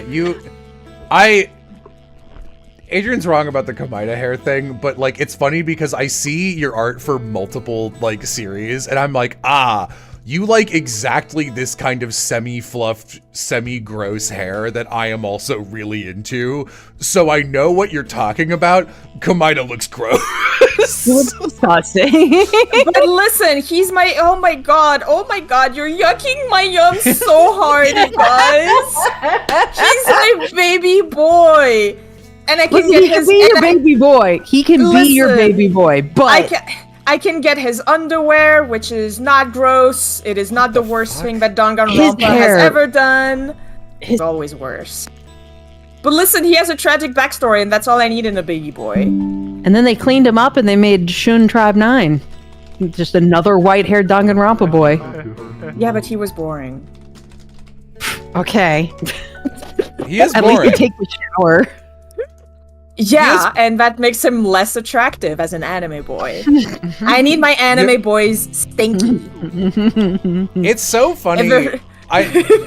Adrian's wrong about the Komeda hair thing, but like it's funny because I see your art for multiple like series and I'm like, you like exactly this kind of semi-fluffed, semi-gross hair that I am also really into. So I know what you're talking about. Komeda looks gross. It looks disgusting. But listen, he's my oh my god, you're yucking my yum so hard, you guys. He's my baby boy. And I can Listen, get he can his be your baby boy. He can be your Listen, baby boy, but I can get his underwear, which is not gross. It is not the worst thing that Danganronpa hair. has ever done. It's always worse. But listen, he has a tragic backstory, and that's all I need in a baby boy. and then they cleaned him up and they made Shun Tribe 9. Just another white-haired Danganronpa boy. Yeah, but he was boring. Okay. He is At boring. least he take the shower. Yeah, and that makes him less attractive as an anime boy. I need my anime boys stinky. It's so funny. Ever-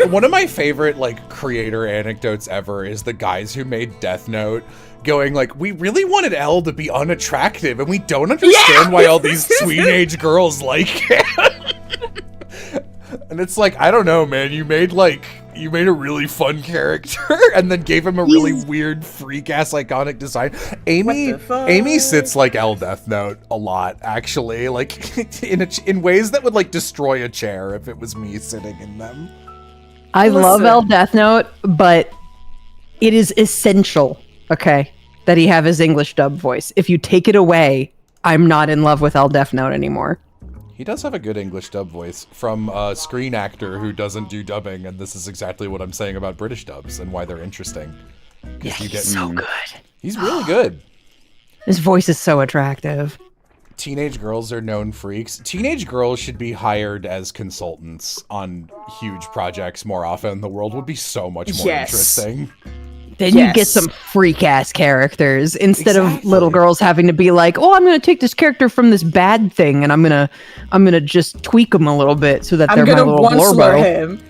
One of my favorite like creator anecdotes ever is the guys who made Death Note going like, we really wanted L to be unattractive and we don't understand why all these teenage girls like him. And it's like, I don't know, man, you made a really fun character and then gave him a really weird freak ass iconic design. Amy sits like L Death Note a lot, actually, like in ways that would like destroy a chair if it was me sitting in them. I love El Death Note, but it is essential, okay, that he have his English dub voice. If you take it away, I'm not in love with El Death Note anymore. He does have a good English dub voice from a screen actor who doesn't do dubbing, and this is exactly what I'm saying about British dubs and why they're interesting. Yeah, he's so good. He's really good. His voice is so attractive. Teenage girls are known freaks. Teenage girls should be hired as consultants on huge projects more often. The world would be so much more interesting. Then you get some freak ass characters instead of Exactly. little girls having to be like, "Oh, I'm going to take this character from this bad thing and I'm going to just tweak them a little bit so that I'm they're my gonna little one-slur Blorbo." him.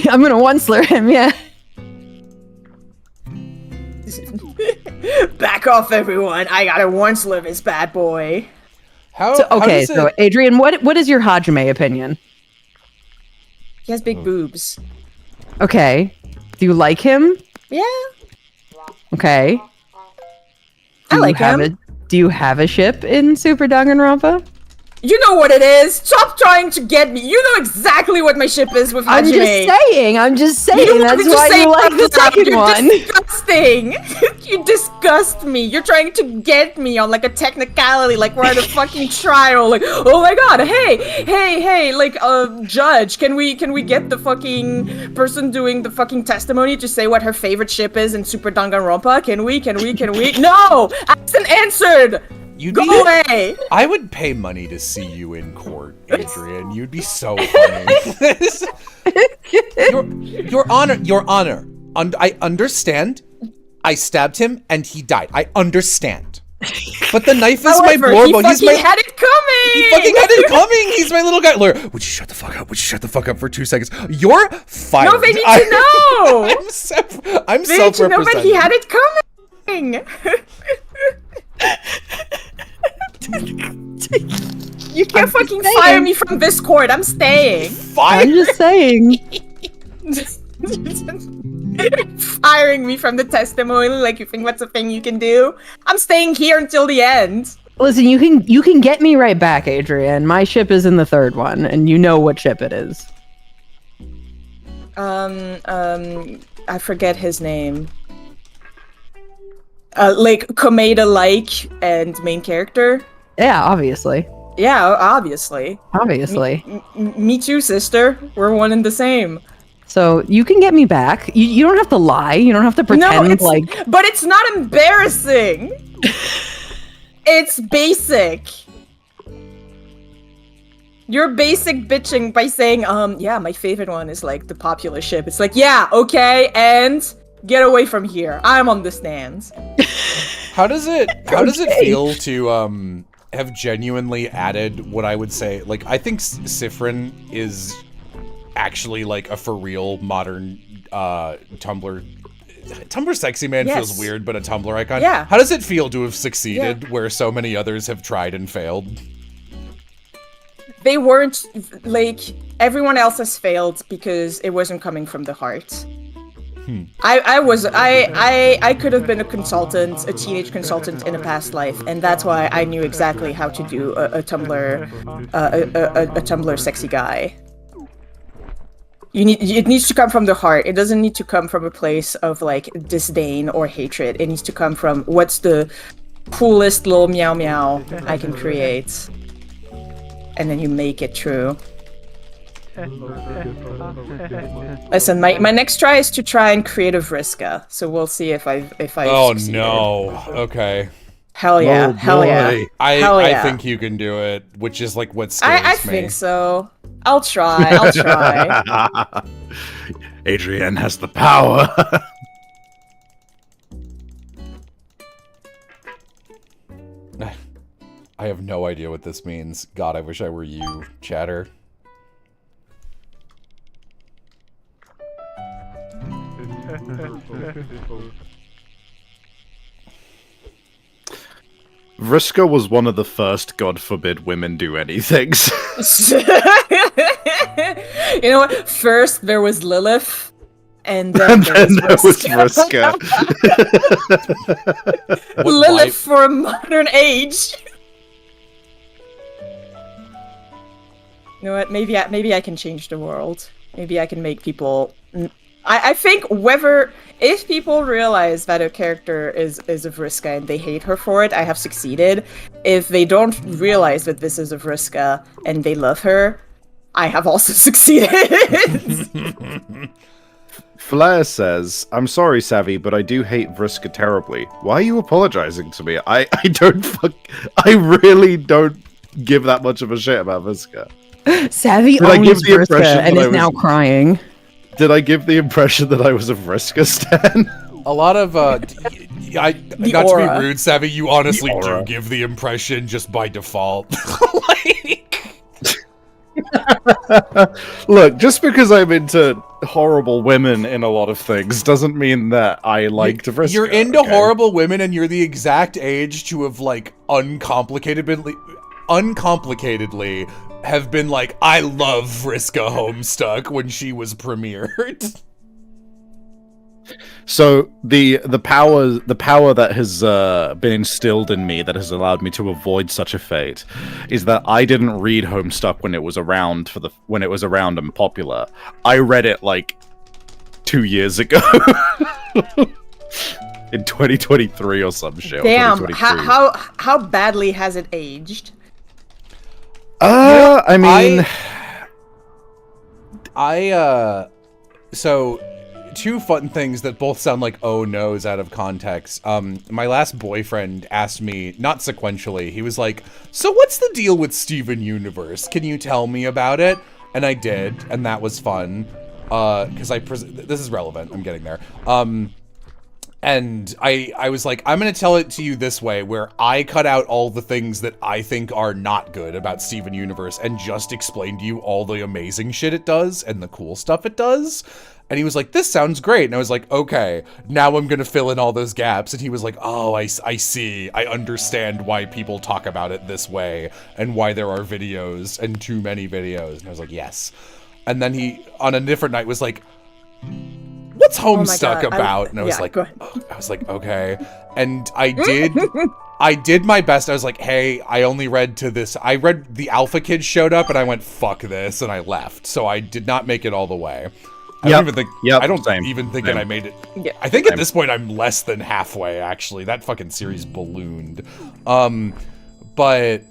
I'm going to one-slur him, yeah. Back off, everyone. I gotta one-slur this bad boy. So Adrian, what is your Hajime opinion? He has big boobs. Okay. Do you like him? Yeah. Okay. I like him. Do you have a ship in Super Danganronpa? You know what it is. Stop trying to get me. You know exactly what my ship is with Hajime. I'm just saying. You don't That's have to why say you like it the out loud. second You're one. disgusting. You disgust me. You're trying to get me on like a technicality, like we're at a fucking trial. Like, oh my god, hey, like, judge, can we get the fucking person doing the fucking testimony to say what her favorite ship is in Super Danganronpa? Can we? No, asked and answered. Go away! I would pay money to see you in court, Adrian. You'd be so funny. Your Honor. I understand. I stabbed him and he died. I understand. But the knife is my Blorbo. He had it coming! He fucking had it coming! He's my little guy. Lawyer, would you shut the fuck up? Would you shut the fuck up for 2 seconds? You're fired. No, they need to know! I'm They need to know that self-representing. he had it coming! You can't fucking fire me from this court. I'm staying. I'm just saying. Firing me from the testimony like you think that's a thing you can do? I'm staying here until the end. Listen, you can get me right back, Adrian. My ship is in the third one, and you know what ship it is. I forget his name. Like Komeda-like and main character. Yeah, obviously. Yeah, obviously. Obviously. Me too, sister. We're one and the same. So you can get me back. You don't have to lie. You don't have to pretend But it's not embarrassing. It's basic. You're basic bitching by saying, yeah, my favorite one is like the popular ship. It's like, yeah, okay, and get away from here. I'm on the stands. How does it feel to have genuinely added what I would say, like, I think Sifrin is actually like a for real modern Tumblr sexy man. Feels weird, but a Tumblr icon. Yeah. How does it feel to have succeeded where so many others have tried and failed? They weren't, like, everyone else has failed because it wasn't coming from the heart. I could have been a consultant, a teenage consultant in a past life, and that's why I knew exactly how to do a Tumblr sexy guy. It needs to come from the heart. It doesn't need to come from a place of like disdain or hatred. It needs to come from what's the coolest little meow meow I can create. And then you make it true. Listen, my next try is to try and create a Vriska. So we'll see if I Oh succeeded. no. Okay. Hell yeah. Oh, Hell yeah. boy. Hell yeah. I think you can do it, which is like what scares I me. think so. I'll try. I'll try. Adrienne has the power. I have no idea what this means. God, I wish I were you, chatter. Vriska was one of the first God forbid women do anythings. You know what? First there was Lilith, and then there was Vriska. Lilith for a modern age. You know what? Maybe I can change the world. Maybe I can make people. I think if people realize that a character is a Vriska and they hate her for it, I have succeeded. If they don't realize that this is a Vriska and they love her, I have also succeeded. Flair says, "I'm sorry, Savvy, but I do hate Vriska terribly. Why are you apologizing to me? I really don't give that much of a shit about Vriska." Savvy owns Vriska and is now crying. Did I give the impression that I was a Vriska stan? A lot of, not to be rude, Savvy, you honestly do give the impression just by default. Look, just because I'm into horrible women in a lot of things doesn't mean that I like Vriska. You're into horrible women and you're the exact age to have, like, uncomplicatedly have been like, I love Vriska Homestuck when she was premiered. So the power that has been instilled in me that has allowed me to avoid such a fate is that I didn't read Homestuck when it was around and popular. I read it like 2 years ago. In 2023 or some shit. Damn, how badly has it aged? I mean, so two fun things that both sound like oh no's out of context. My last boyfriend asked me, not sequentially, he was like, so what's the deal with Steven Universe? Can you tell me about it? And I did, and that was fun. Because this is relevant, I'm getting there. And I was like, I'm going to tell it to you this way, where I cut out all the things that I think are not good about Steven Universe and just explain to you all the amazing shit it does and the cool stuff it does. And he was like, this sounds great. And I was like, okay, now I'm going to fill in all those gaps. And he was like, oh, I see. I understand why people talk about it this way and why there are videos and too many videos. And I was like, yes. And then he, on a different night, was like, what's Homestuck about? And I was like, okay. And I did my best. I was like, hey, I only read to this. I read the Alpha Kids showed up and I went, fuck this. And I left. So I did not make it all the way. I don't even think I made it. Yeah. I think at this point I'm less than halfway, actually. That fucking series ballooned. But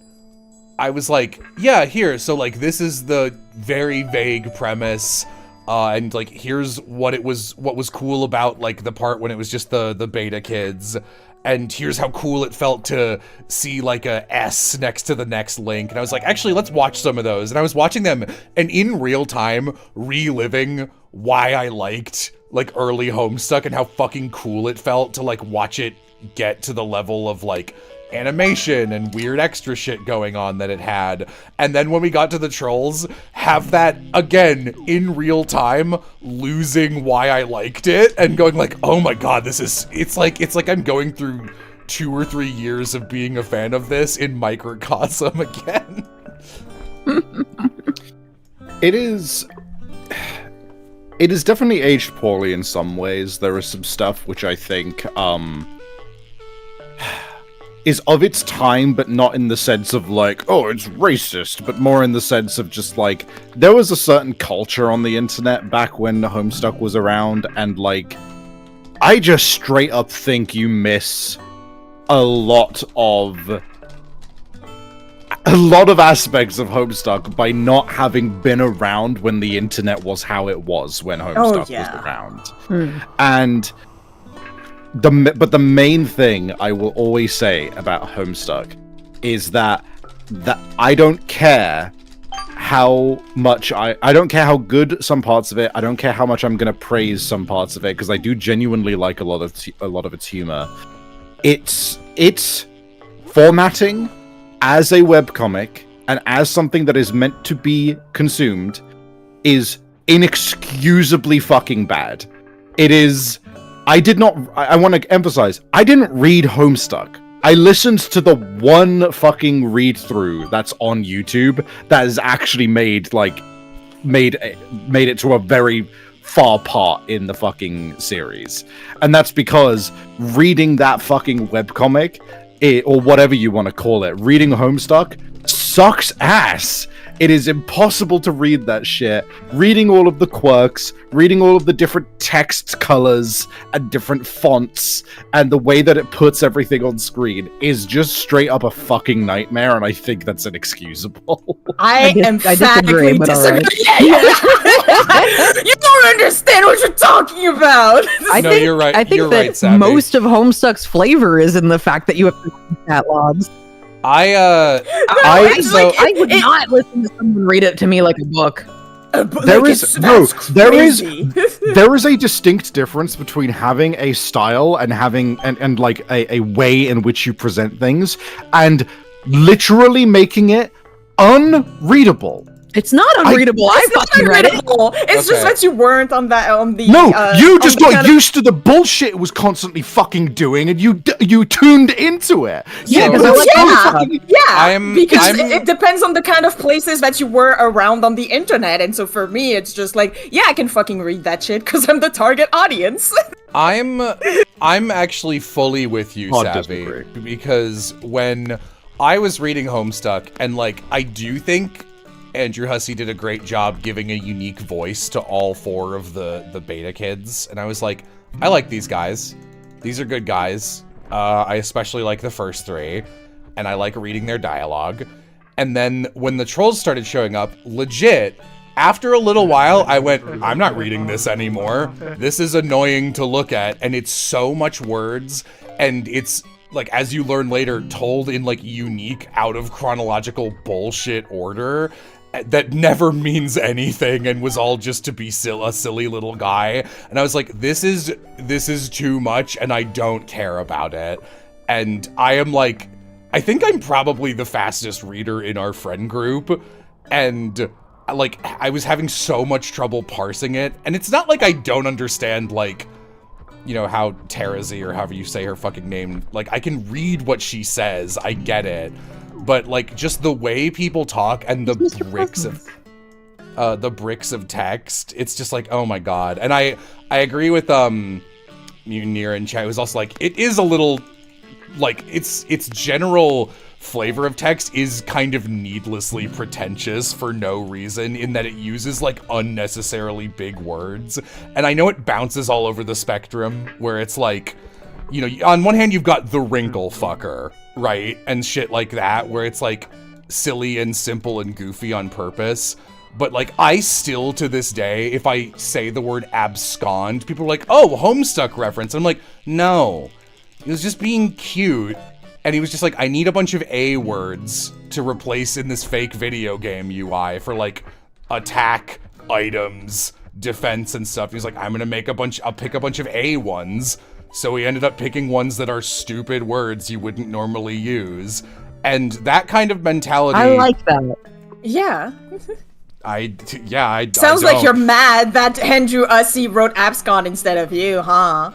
I was like, yeah, here. So like, this is the very vague premise. and like here's what was cool about like the part when it was just the beta kids, and here's how cool it felt to see like a S next to the next link. And I was like, actually, let's watch some of those. And I was watching them, and in real time reliving why I liked like early Homestuck and how fucking cool it felt to like watch it get to the level of like animation and weird extra shit going on that it had. And then when we got to the trolls, have that again in real time, losing why I liked it and going like, oh my god, it's like I'm going through 2 or 3 years of being a fan of this in microcosm again. It is definitely aged poorly in some ways. There is some stuff which I think is of its time, but not in the sense of like, oh, it's racist, but more in the sense of just like, there was a certain culture on the internet back when Homestuck was around, and like, I just straight up think you miss a lot of aspects of Homestuck by not having been around when the internet was how it was when Homestuck was around. And but the main thing I will always say about Homestuck is that I don't care how much I don't care how good some parts of it. I don't care how much I'm gonna praise some parts of it, because I do genuinely like a lot of its humor. It's formatting as a webcomic and as something that is meant to be consumed is inexcusably fucking bad. It is. I want to emphasize, I didn't read Homestuck. I listened to the one fucking read through that's on YouTube that has actually made it to a very far part in the fucking series. And that's because reading that fucking webcomic, or whatever you want to call it, reading Homestuck sucks ass. It is impossible to read that shit. Reading all of the quirks, reading all of the different text colors and different fonts, and the way that it puts everything on screen is just straight up a fucking nightmare, and I think that's inexcusable. I disagree, but all right. You don't understand what you're talking about. You're right. I think that most of Homestuck's flavor is in the fact that you have to read catalogs. I would not listen to someone read it to me like a book. There is a distinct difference between having a style and having and like a way in which you present things, and literally making it unreadable. It's not unreadable. I fucking read it. It's just that you weren't on that you just got used to the bullshit it was constantly fucking doing, and you tuned into it. Because it depends on the kind of places that you were around on the internet, and so for me, it's just like, yeah, I can fucking read that shit because I'm the target audience. I'm actually fully with you, Savvy, because when I was reading Homestuck, and like, I do think Andrew Hussey did a great job giving a unique voice to all 4 of the beta kids, and I was like, I like these guys. These are good guys. I especially like the first 3, and I like reading their dialogue. And then when the trolls started showing up, legit, after a little while, I went, I'm not reading this anymore. This is annoying to look at, and it's so much words, and it's, like, as you learn later, told in, like, unique, out of chronological bullshit order that never means anything and was all just to be a silly little guy. And I was like, this is too much, and I don't care about it. And I am like, I think I'm probably the fastest reader in our friend group, and like, I was having so much trouble parsing it. And it's not like I don't understand, like, you know, how Tarazi, or however you say her fucking name, like, I can read what she says, I get it. But like, just the way people talk and the bricks of text, it's just like, oh my god. And I agree with Munir and Chad, who's also like, it is a little, like, its general flavor of text is kind of needlessly pretentious for no reason, in that it uses like unnecessarily big words. And I know it bounces all over the spectrum, where it's like, you know, on one hand you've got the wrinkle fucker, right? And shit like that, where it's like silly and simple and goofy on purpose. but like I still to this day, if I say the word abscond, people are like, oh, Homestuck reference. I'm like, no, he was just being cute. And he was just like, I need a bunch of A words to replace in this fake video game UI for like attack, items, defense and stuff. He's like, I'll pick a bunch of A ones. So he ended up picking ones that are stupid words you wouldn't normally use. And that kind of mentality. I like that. Yeah. Sounds like you're mad that Andrew Ussie wrote abscond instead of you, huh?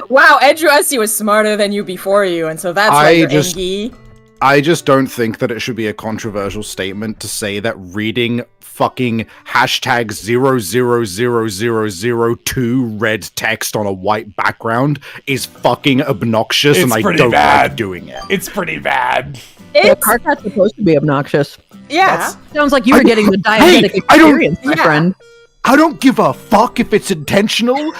Wow, Andrew Ussie was smarter than you before you, and so that's why you're angry. I just don't think that it should be a controversial statement to say that reading fucking hashtag 00002 red text on a white background is fucking obnoxious, and I don't like doing it. It's pretty bad. The Karkat's supposed to be obnoxious. Yeah. Sounds like you were getting the diabetic experience, my friend. I don't give a fuck if it's intentional.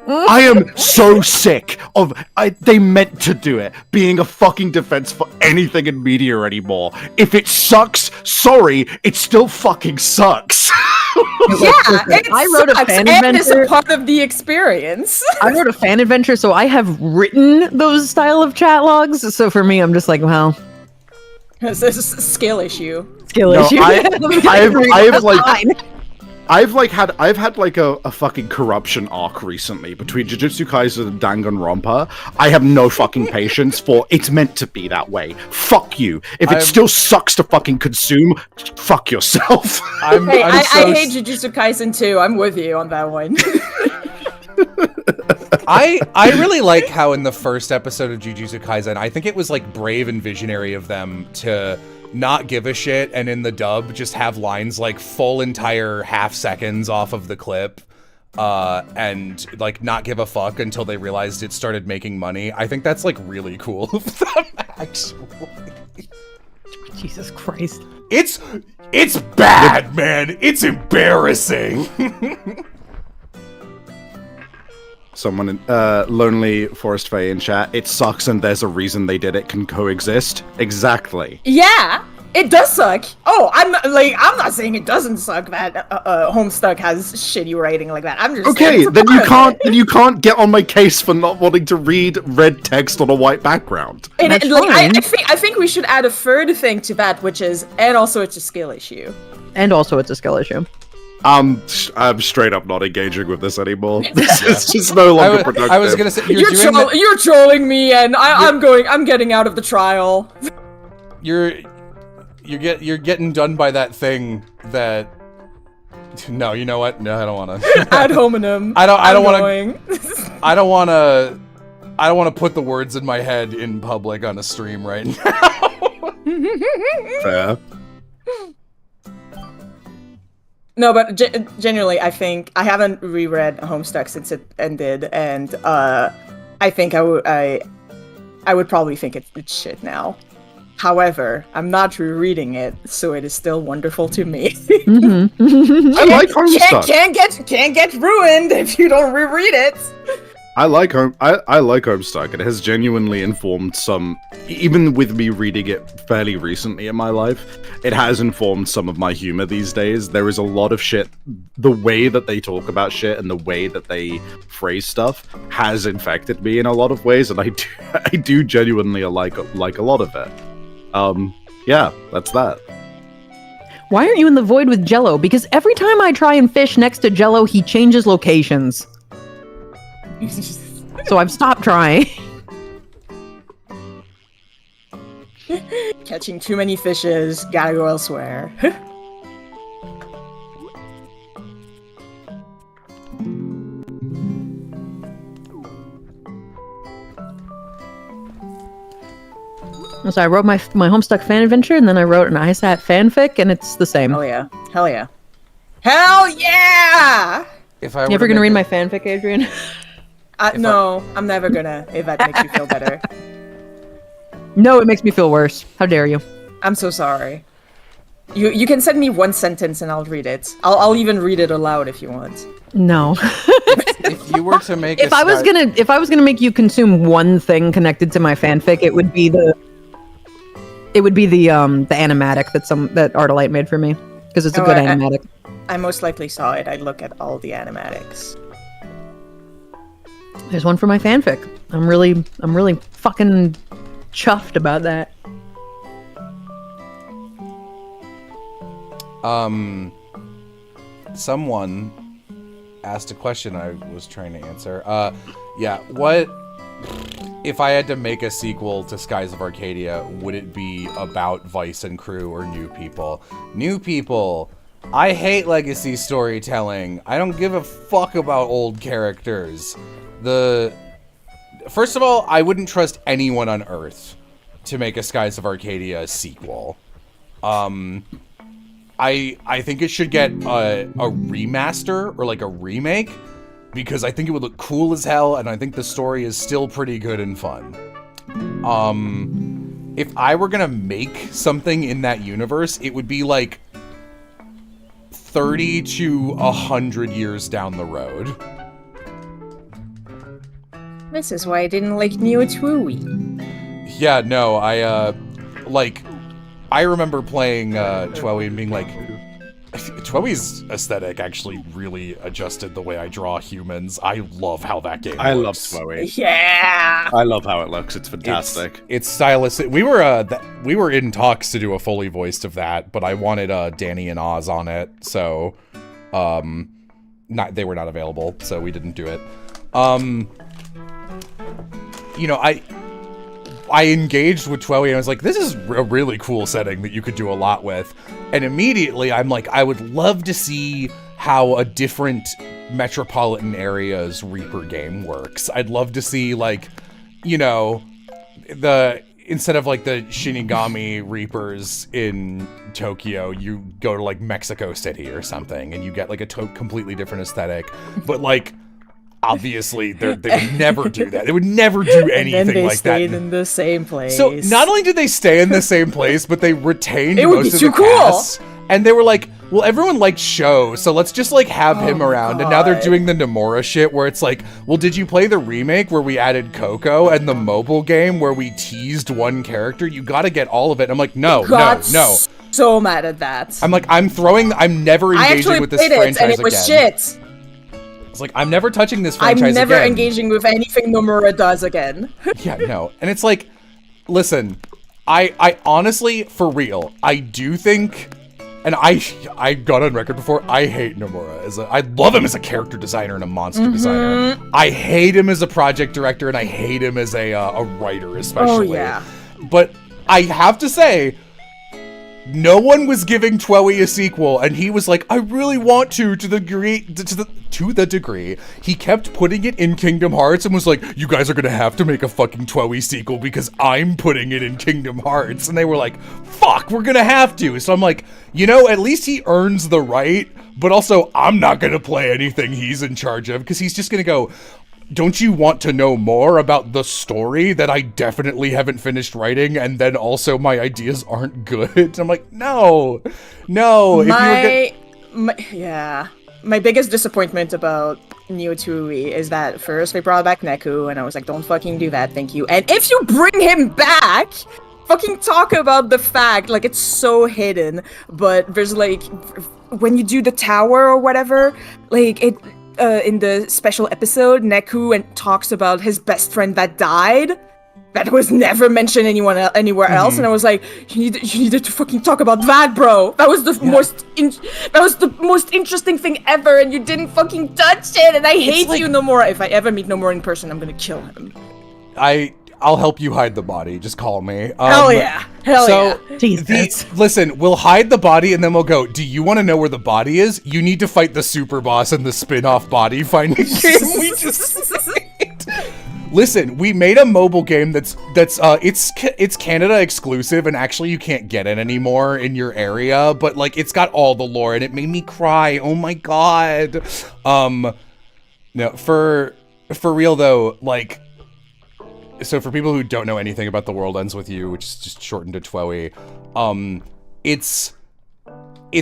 I am so sick of they meant to do it being a fucking defense for anything in media anymore. If it sucks, sorry, it still fucking sucks. I wrote a fan adventure. And it's a part of the experience. I wrote a fan adventure, so I have written those style of chat logs. So for me, I'm just like, well, it's a skill issue. Issue. I've had like a fucking corruption arc recently between Jujutsu Kaisen and Danganronpa. I have no fucking patience for it's meant to be that way. Fuck you. If it still sucks to fucking consume, fuck yourself. I hate Jujutsu Kaisen too. I'm with you on that one. I really like how in the first episode of Jujutsu Kaisen, I think it was like brave and visionary of them to not give a shit, and in the dub just have lines like full entire half seconds off of the clip, and like not give a fuck until they realized it started making money. I think that's like really cool of them, actually. Jesus Christ. It's bad, man. It's embarrassing. Someone Lonely Forest Fae in chat. It sucks and there's a reason they did it can coexist. Exactly. Yeah, it does suck. Oh, I'm not saying it doesn't suck that Homestuck has shitty writing like that. I'm just saying then you can't get on my case for not wanting to read red text on a white background. I think we should add a third thing to that, which is and also it's a skill issue. I'm straight up not engaging with this anymore. It's just no longer productive. I was gonna say you're trolling me, and I'm getting out of the trial. You're getting done by that thing that. No, you know what? No, I don't want to. Ad hominem. I don't want to. I don't want to put the words in my head in public on a stream right now. Fair. No, but genuinely, I think I haven't reread Homestuck since it ended, and I think I would probably think it's shit now. However, I'm not rereading it, so it is still wonderful to me. I like Homestuck. Can't get ruined if you don't reread it. I like Homestuck. It has genuinely informed some, even with me reading it fairly recently in my life, it has informed some of my humor these days. There is a lot of shit, the way that they talk about shit and the way that they phrase stuff has infected me in a lot of ways, and I do genuinely like a lot of it. Yeah, that's that. Why aren't you in the void with Jello? Because every time I try and fish next to Jello, he changes locations. So I've stopped trying. Catching too many fishes, gotta go elsewhere. So I wrote my Homestuck fan adventure, and then I wrote an ISAT fanfic, and it's the same. Hell yeah. Hell yeah. Hell yeah! You ever gonna read my fanfic, Adrienne? No, I'm never gonna, if that makes you feel better. No, it makes me feel worse. How dare you? I'm so sorry. You can send me one sentence and I'll read it. I'll even read it aloud if you want. No. If you were to make if I was gonna make you consume one thing connected to my fanfic, it would be It would be the animatic that Artolite made for me because it's a good animatic. I most likely saw it. I look at all the animatics. There's one for my fanfic. I'm really fucking chuffed about that. Someone asked a question I was trying to answer. Yeah, what if I had to make a sequel to Skies of Arcadia, would it be about Vice and crew or new people? New people. I hate legacy storytelling. I don't give a fuck about old characters. First of all, I wouldn't trust anyone on Earth to make a Skies of Arcadia sequel. I think it should get a remaster or like a remake because I think it would look cool as hell and I think the story is still pretty good and fun. If I were gonna make something in that universe, it would be like 30 to 100 years down the road. This is why I didn't like Neo Twooey. Yeah, no, I remember playing Twelly and being like, Twelly's aesthetic actually really adjusted the way I draw humans. I love how that game I looks. love Twelly. Yeah! I love how it looks. It's fantastic. It's stylistic. We were in talks to do a fully voiced of that, but I wanted Danny and Oz on it, so they were not available, so we didn't do it. You know, I engaged with Twelly and I was like, this is a really cool setting that you could do a lot with. And immediately I'm like, I would love to see how a different metropolitan area's Reaper game works. I'd love to see, like, you know, instead of like the Shinigami Reapers in Tokyo, you go to like Mexico City or something and you get like a completely different aesthetic. But like, obviously, they would never do that. They would never do anything like that. And then they stayed in the same place. So not only did they stay in the same place, but they retained most of the cool. cast. And they were like, well, everyone liked Sho, so let's just like have him around. And now they're doing the Nomura shit where it's like, well, did you play the remake where we added Coco and the mobile game where we teased one character? You got to get all of it. I'm like, no. So mad at that. I'm like, I'm never engaging with this franchise and it was again. Shit. It's like, I'm never touching this franchise again. I'm never engaging with anything Nomura does again. Yeah, no. And it's like, listen, I honestly, for real, I do think, and I got on record before, I hate Nomura. I love him as a character designer and a monster designer. I hate him as a project director, and I hate him as a writer, especially. Oh, yeah. But I have to say, no one was giving Twelly a sequel, and he was like, I really want to the degree he kept putting it in Kingdom Hearts and was like, you guys are gonna have to make a fucking Twelly sequel because I'm putting it in Kingdom Hearts. And they were like, fuck, we're gonna have to. So I'm like, you know, at least he earns the right, but also I'm not gonna play anything he's in charge of because he's just gonna go, don't you want to know more about the story that I definitely haven't finished writing, and then also my ideas aren't good? I'm like, no. My biggest disappointment about Neo 2E is that first they brought back Neku, and I was like, don't fucking do that, thank you. And if you bring him back, fucking talk about the fact, like, it's so hidden, but there's like, when you do the tower or whatever, like, it... in the special episode, Neku talks about his best friend that died. That was never mentioned anywhere else, and I was like, you needed to fucking talk about that, bro. That was the most interesting thing ever, and you didn't fucking touch it. And I hate you, Nomura. If I ever meet Nomura in person, I'm gonna kill him. I'll help you hide the body. Just call me. Hell yeah. Listen, we'll hide the body and then we'll go, do you want to know where the body is? You need to fight the super boss in the spin-off body finding game we just made. Listen, we made a mobile game that's it's Canada exclusive and actually you can't get it anymore in your area, but like it's got all the lore and it made me cry. Oh my god. No, for real though, like, so for people who don't know anything about The World Ends With You, which is just shortened to Twelly, it's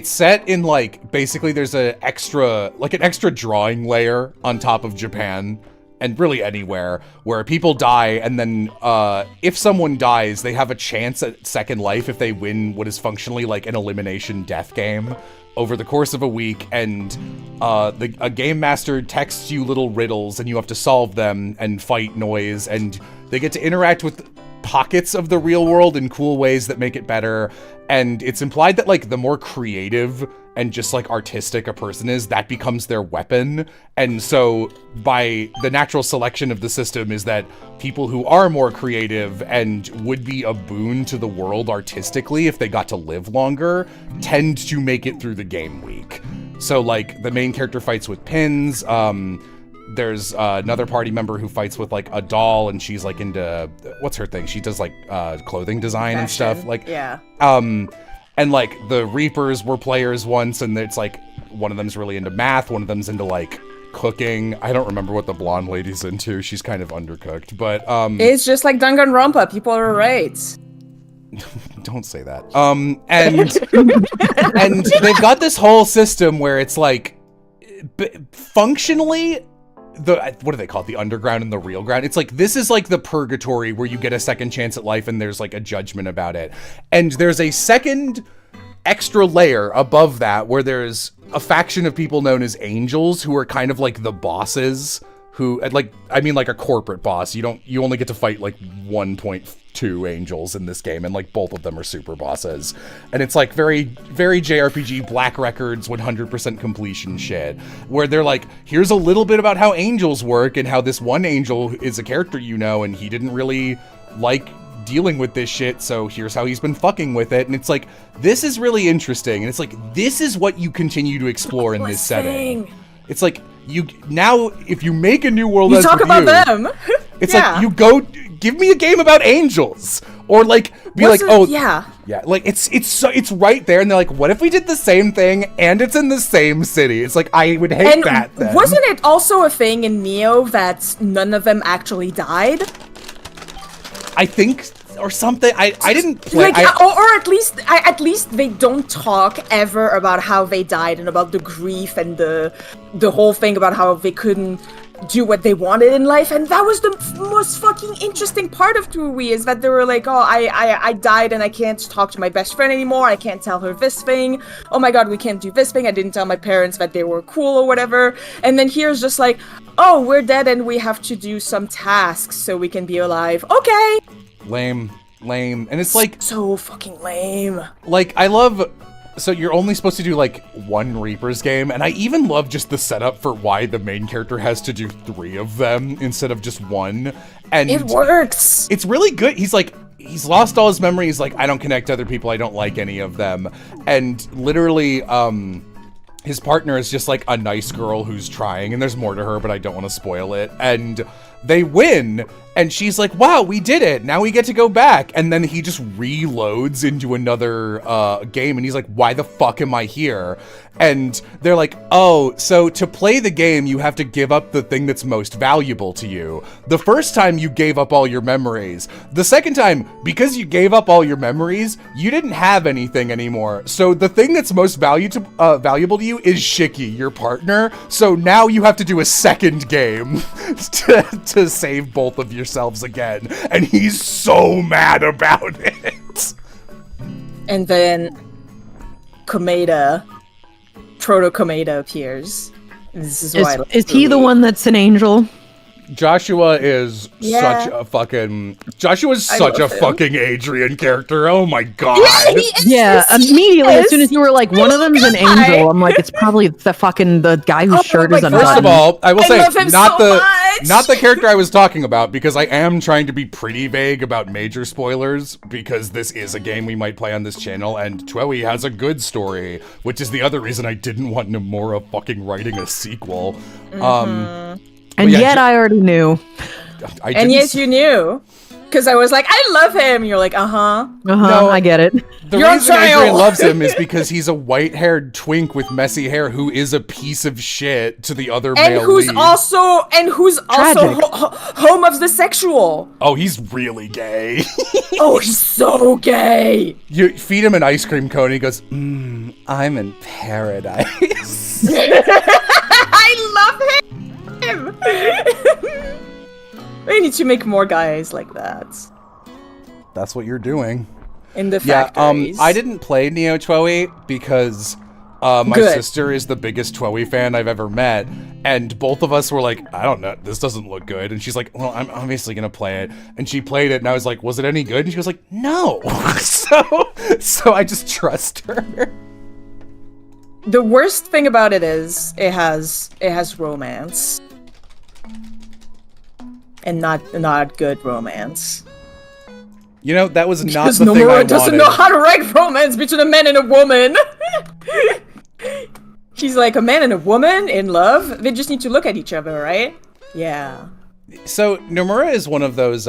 set in like, basically there's an extra drawing layer on top of Japan and really anywhere, where people die, and then if someone dies, they have a chance at second life if they win what is functionally like an elimination death game over the course of a week, and a game master texts you little riddles, and you have to solve them and fight noise, and they get to interact with pockets of the real world in cool ways that make it better. And it's implied that like the more creative and just like artistic a person is, that becomes their weapon. And so by the natural selection of the system is that people who are more creative and would be a boon to the world artistically if they got to live longer tend to make it through the game week. So like the main character fights with pins. There's another party member who fights with like a doll, and she's like into, what's her thing? She does like clothing design and stuff. Like, yeah. And like the Reapers were players once, and it's like one of them's really into math, one of them's into like cooking. I don't remember what the blonde lady's into. She's kind of undercooked, but it's just like Danganronpa. People are right. Don't say that. And they've got this whole system where it's like functionally, what do they call it? The underground and the real ground. It's like, this is like the purgatory where you get a second chance at life and there's like a judgment about it. And there's a second extra layer above that where there's a faction of people known as angels who are kind of like the bosses who, like, I mean like a corporate boss. You only get to fight like 1.2 angels in this game, and like both of them are super bosses. And it's like very, very JRPG Black Records 100% completion shit, where they're like, here's a little bit about how angels work and how this one angel is a character you know, and he didn't really like dealing with this shit, so here's how he's been fucking with it. And it's like, this is really interesting, and it's like, this is what you continue to explore in this setting. It's like, now if you make a new world, you talk about them. It's like, you go give me a game about angels, or like be like, oh yeah, like it's right there. And they're like, what if we did the same thing and it's in the same city? It's like, I would hate that then. Wasn't it also a thing in Neo that none of them actually died? I think, or something. I didn't play. Like, or at least they don't talk ever about how they died and about the grief and the whole thing about how they couldn't do what they wanted in life. And that was the most fucking interesting part of 2 is that they were like, oh, I died and I can't talk to my best friend anymore. I can't tell her this thing. Oh my god, we can't do this thing. I didn't tell my parents that they were cool or whatever. And then here's just like, oh, we're dead and we have to do some tasks so we can be alive. Okay. Lame. And it's like, so fucking lame. Like, I love, so you're only supposed to do like one Reapers game, and I even love just the setup for why the main character has to do 3 of them instead of just one. And it works. It's really good. He's like, he's lost all his memory. He's like, I don't connect to other people. I don't like any of them. And literally, his partner is just like a nice girl who's trying, and there's more to her, but I don't want to spoil it. And they win, and she's like, wow, we did it. Now we get to go back. And then he just reloads into another game, and he's like, why the fuck am I here? And they're like, oh, so to play the game, you have to give up the thing that's most valuable to you. The first time you gave up all your memories. The second time, because you gave up all your memories, you didn't have anything anymore. So the thing that's most valuable to you is Shiki, your partner. So now you have to do a second game to save both of yourselves again. And he's so mad about it. And then Proto-Komeda appears. This is why is he the one that's an angel? Joshua is such a fucking fucking Adrienne character. Oh my god. Yeah, immediately as soon as you were like, one of them's an angel, I'm like, it's probably the guy whose shirt is unbuttoned. First of all, I will say, not the character I was talking about, because I am trying to be pretty vague about major spoilers, because this is a game we might play on this channel, and Twelly has a good story, which is the other reason I didn't want Nomura fucking writing a sequel. And yet I already knew. And yes, you knew. Because I was like, I love him. You're like, uh-huh. No, I get it. The reason Adrienne loves him is because he's a white-haired twink with messy hair who is a piece of shit to the other male who's lead. Also home of the sexual. Oh, he's really gay. Oh, he's so gay. You feed him an ice cream cone, he goes, I'm in paradise. I love him. time! We need to make more guys like that. That's what you're doing. In the factories. I didn't play Neo 208 because my sister is the biggest 208 fan I've ever met, and both of us were like, I don't know, this doesn't look good. And she's like, well, I'm obviously gonna play it. And she played it, and I was like, was it any good? And she was like, no. so I just trust her. The worst thing about it is it has romance. And not good romance. You know, that was not because the thing I wanted. doesn't know how to write romance between a man and a woman. She's like, a man and a woman in love? They just need to look at each other, right? Yeah. So Nomura is one of those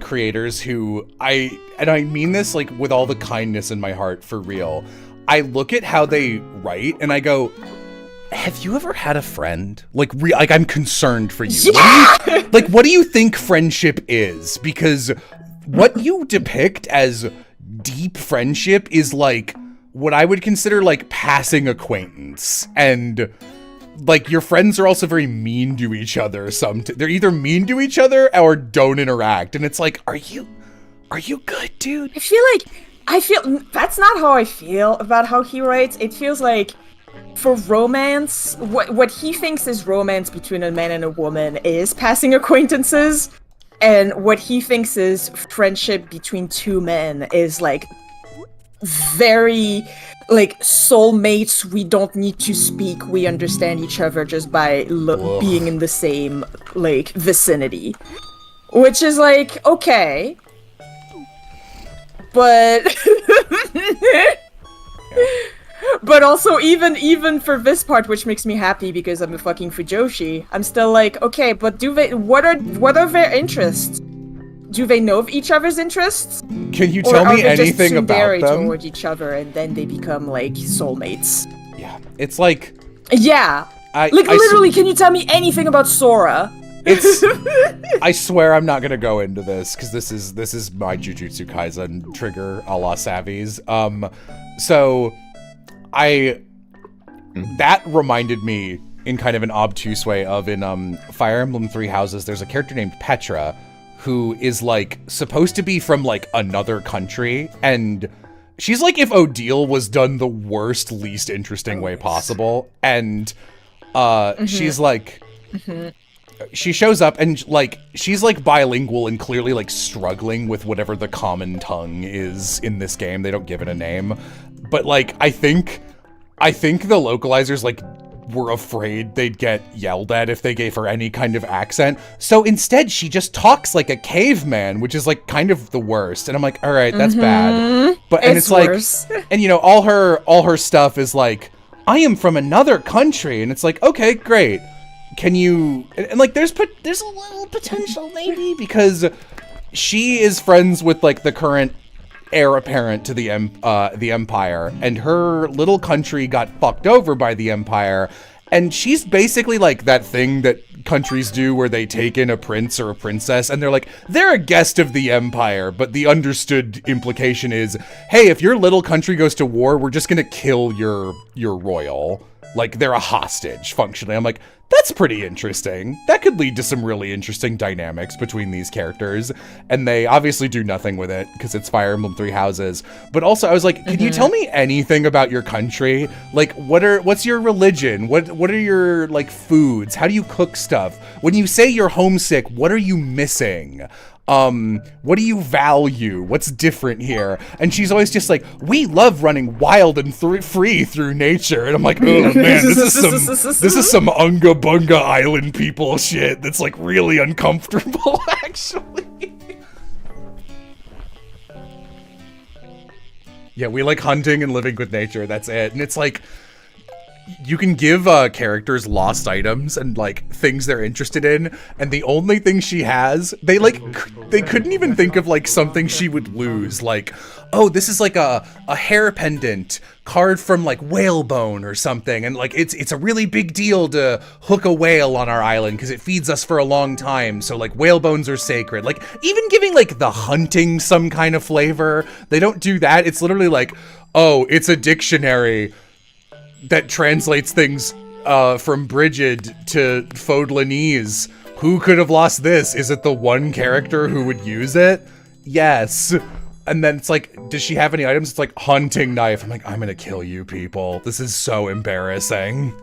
creators who I mean this like with all the kindness in my heart, for real. I look at how they write and I go, have you ever had a friend? Like I'm concerned for you. Yeah! What do you think friendship is? Because what you depict as deep friendship is like what I would consider like passing acquaintance. And like your friends are also very mean to each other. They're either mean to each other or don't interact. And it's like, are you good, dude? I feel that's not how I feel about how he writes. It feels like for romance, what he thinks is romance between a man and a woman is passing acquaintances. And what he thinks is friendship between two men is like very like soulmates. We don't need to speak. We understand each other just by being in the same like vicinity, which is like okay, but but also even for this part, which makes me happy because I'm a fucking Fujoshi, I'm still like, okay, but what are their interests? Do they know of each other's interests? Can you tell me anything about them? Towards each other and then they become like soulmates. Yeah, it's like yeah. Literally, can you tell me anything about Sora? I swear I'm not gonna go into this because this is my Jujutsu Kaisen trigger a la Savvy's. So that reminded me in kind of an obtuse way of in Fire Emblem Three Houses. There's a character named Petra who is like supposed to be from like another country, and she's like if Odile was done the worst, least interesting way possible, and she's like. She shows up and like she's like bilingual and clearly like struggling with whatever the common tongue is in this game. They don't give it a name, but like I think the localizers like were afraid they'd get yelled at if they gave her any kind of accent. So instead she just talks like a caveman, which is like kind of the worst. And I'm like, all right, that's bad. But and it's worse. Like, and you know, all her stuff is like, I am from another country, and it's like, okay, great. Can you, and like there's a little potential maybe because she is friends with like the current heir apparent to the Empire, and her little country got fucked over by the Empire, and she's basically like that thing that countries do where they take in a prince or a princess and they're like, they're a guest of the Empire, but the understood implication is, hey, if your little country goes to war, we're just gonna kill your royal. Like they're a hostage functionally. I'm like, that's pretty interesting. That could lead to some really interesting dynamics between these characters. And they obviously do nothing with it because it's Fire Emblem Three Houses. But also I was like, can you tell me anything about your country? Like what's your religion? What are your like foods? How do you cook stuff? When you say you're homesick, what are you missing? What do you value? What's different here? And she's always just like, we love running wild and free through nature. And I'm like, oh man, this is some Unga Bunga Island people shit that's like really uncomfortable, actually. Yeah, we like hunting and living with nature. That's it. And it's like, you can give characters lost items and like things they're interested in, and the only thing she has, they couldn't even think of like something she would lose. Like, oh, this is like a hair pendant carved from like whalebone or something, and like it's a really big deal to hook a whale on our island because it feeds us for a long time. So like whalebones are sacred. Like even giving like the hunting some kind of flavor, they don't do that. It's literally like, oh, it's a dictionary that translates things from Brigid to Faudelanese. Who could have lost this? Is it the one character who would use it? Yes. And then it's like, does she have any items? It's like hunting knife. I'm like, I'm gonna kill you people. This is so embarrassing.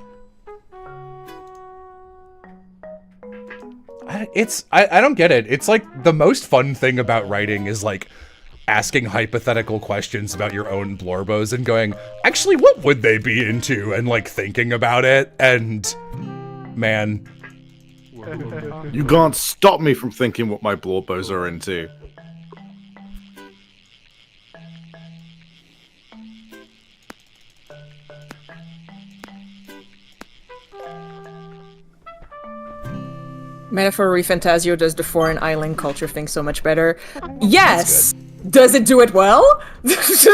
I don't get it. It's like the most fun thing about writing is like asking hypothetical questions about your own Blorbos and going, actually, what would they be into? And like thinking about it. And man. You can't stop me from thinking what my Blorbos are into. Metaphor Fantasio does the foreign island culture thing so much better. Yes! Does it do it well? Because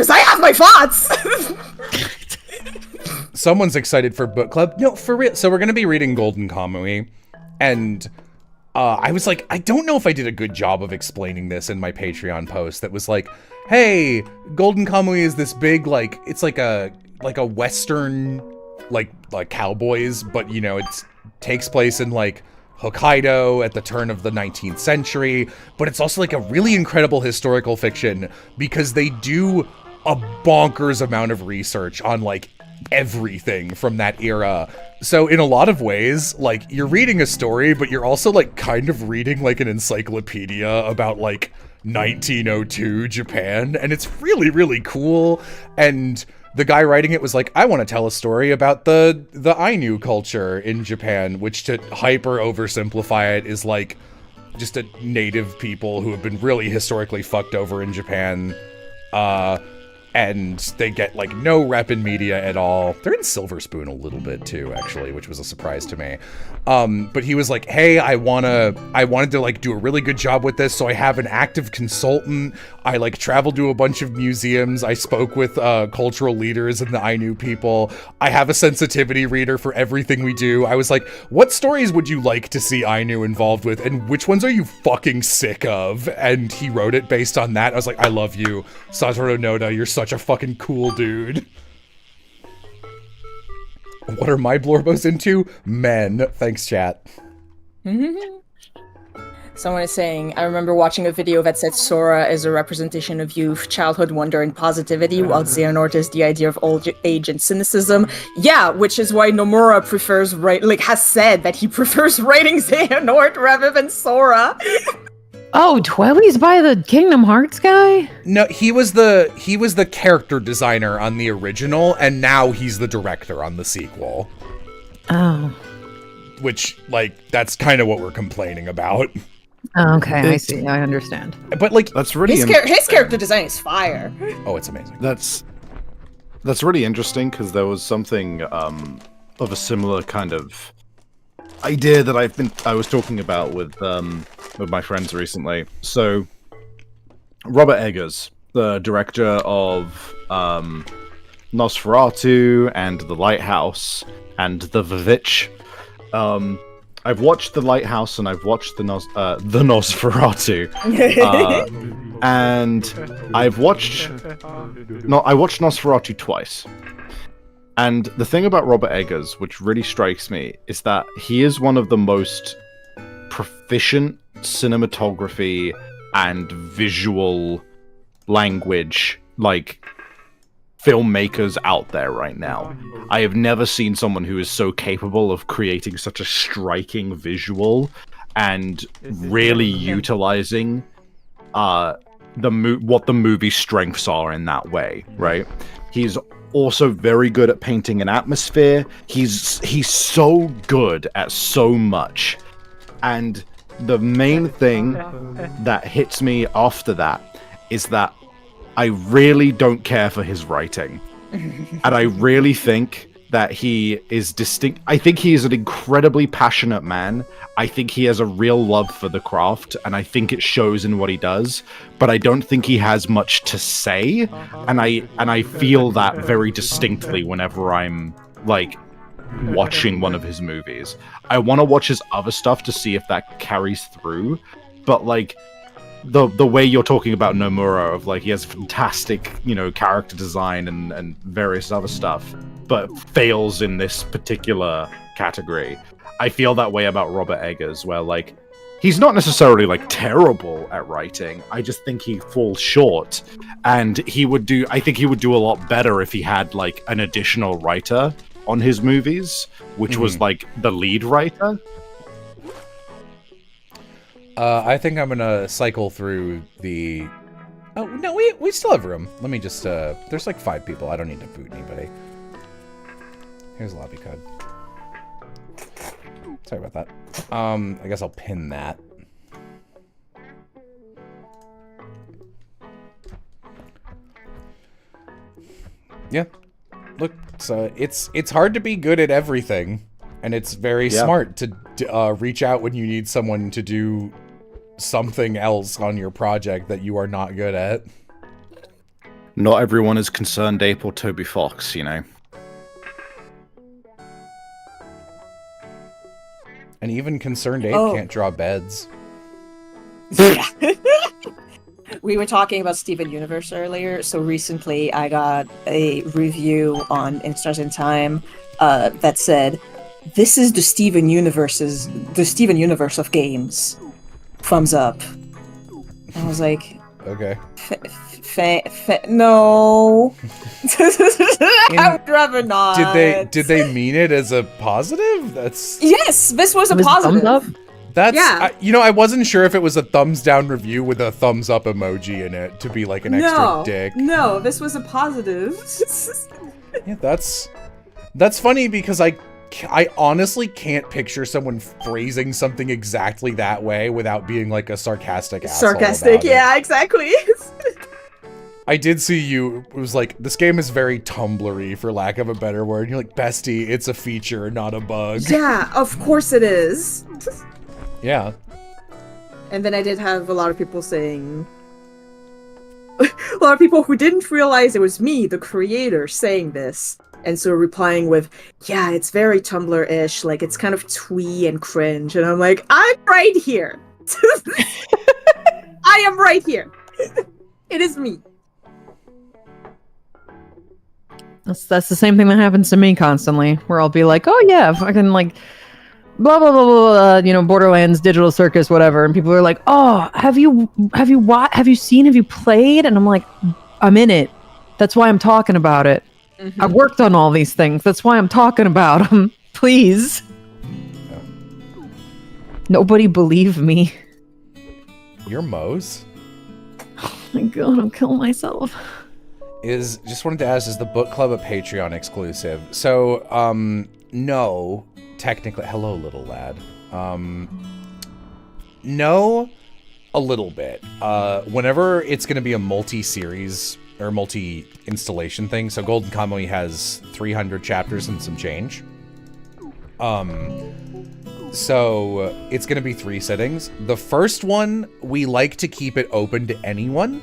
I have my thoughts! Someone's excited for book club. No, for real. So we're going to be reading Golden Kamui. And I was like, I don't know if I did a good job of explaining this in my Patreon post that was like, hey, Golden Kamui is this big, like, it's like a Western, like cowboys, but, you know, it's takes place in like Hokkaido at the turn of the 19th century, but it's also like a really incredible historical fiction because they do a bonkers amount of research on like everything from that era. So in a lot of ways, like you're reading a story, but you're also like kind of reading like an encyclopedia about like 1902 Japan, and it's really, really cool. And the guy writing it was like, I want to tell a story about the Ainu culture in Japan, which to hyper oversimplify it is like just a native people who have been really historically fucked over in Japan. And they get like no rep in media at all. They're in Silver Spoon a little bit too, actually, which was a surprise to me. But he was like, hey, I wanted to like do a really good job with this. So I have an active consultant. I like traveled to a bunch of museums. I spoke with cultural leaders and the Ainu people. I have a sensitivity reader for everything we do. I was like, what stories would you like to see Ainu involved with? And which ones are you fucking sick of? And he wrote it based on that. I was like, I love you, Satoru Noda. You're such a fucking cool dude. What are my Blorbos into? Men. Thanks, chat. Someone is saying, I remember watching a video that said Sora is a representation of youth, childhood wonder, and positivity, while Xehanort is the idea of old age and cynicism. Yeah, which is why Nomura prefers has said that he prefers writing Xehanort rather than Sora. Oh, Twelly's by the Kingdom Hearts guy? No, he was the character designer on the original, and now he's the director on the sequel. Oh. Which, like, that's kind of what we're complaining about. Oh, okay, I see. I understand. But like, that's really his character design is fire. Oh, it's amazing. That's really interesting because there was something of a similar kind of idea that I was talking about with my friends recently. So Robert Eggers, the director of Nosferatu and The Lighthouse and The Vivitch. I've watched The Lighthouse and I've watched the Nosferatu, and I watched Nosferatu twice. And the thing about Robert Eggers, which really strikes me, is that he is one of the most proficient cinematography and visual language, like, filmmakers out there right now. I have never seen someone who is so capable of creating such a striking visual and really utilizing what the movie's strengths are in that way, right? He's also very good at painting an atmosphere. He's so good at so much. And the main thing that hits me after that is that I really don't care for his writing. And I really think that he is distinct. I think he is an incredibly passionate man. I think he has a real love for the craft, and I think it shows in what he does. But I don't think he has much to say, and I feel that very distinctly whenever I'm like watching one of his movies. I want to watch his other stuff to see if that carries through, but like the way you're talking about Nomura, of like he has fantastic, character design and various other stuff, but fails in this particular category. I feel that way about Robert Eggers, where like he's not necessarily like terrible at writing. I just think he falls short, and I think he would do a lot better if he had like an additional writer on his movies, which was like the lead writer. I think I'm gonna cycle through the... Oh, no, we still have room. Let me just, there's like 5 people. I don't need to boot anybody. Here's lobby code. Sorry about that. I guess I'll pin that. Yeah. Look, so it's hard to be good at everything, and it's very smart to reach out when you need someone to do something else on your project that you are not good at. Not everyone is Concerned Ape or Toby Fox, And even Concerned Ape can't draw beds. We were talking about Steven Universe earlier, so recently I got a review on In Stars in Time that said, "This is the Steven Universe of games. Thumbs up." I was like, okay. No. I would rather not. Did they mean it as a positive? Yes, this was a positive. Thumbs up? That's I wasn't sure if it was a thumbs down review with a thumbs up emoji in it to be like an extra dick. No, this was a positive. Yeah, that's funny because I honestly can't picture someone phrasing something exactly that way without being like a sarcastic asshole. Sarcastic, yeah, exactly. I did see you. It was like, this game is very Tumblr-y, for lack of a better word. And you're like, bestie, it's a feature, not a bug. Yeah, of course it is. Yeah. And then I did have a lot of people saying... a lot of people who didn't realize it was me, the creator, saying this. And so replying with, yeah, it's very Tumblr-ish, like it's kind of twee and cringe. And I'm like, I'm right here. I am right here. It is me. That's the same thing that happens to me constantly, where I'll be like, oh yeah, fucking like, blah blah blah blah, Borderlands, Digital Circus, whatever, and people are like, oh, have you seen, have you played? And I'm like, I'm in it. That's why I'm talking about it. Mm-hmm. I've worked on all these things. That's why I'm talking about them. Please. Yeah. Nobody believe me. You're Moe's? Oh my god, I'll kill myself. Just wanted to ask, is the book club a Patreon exclusive? So, no, technically. Hello, little lad. No, a little bit. Whenever it's going to be a multi-series or multi-installation thing, so Golden Kamuy has 300 chapters and some change. So it's going to be 3 sittings. The first one, we like to keep it open to anyone,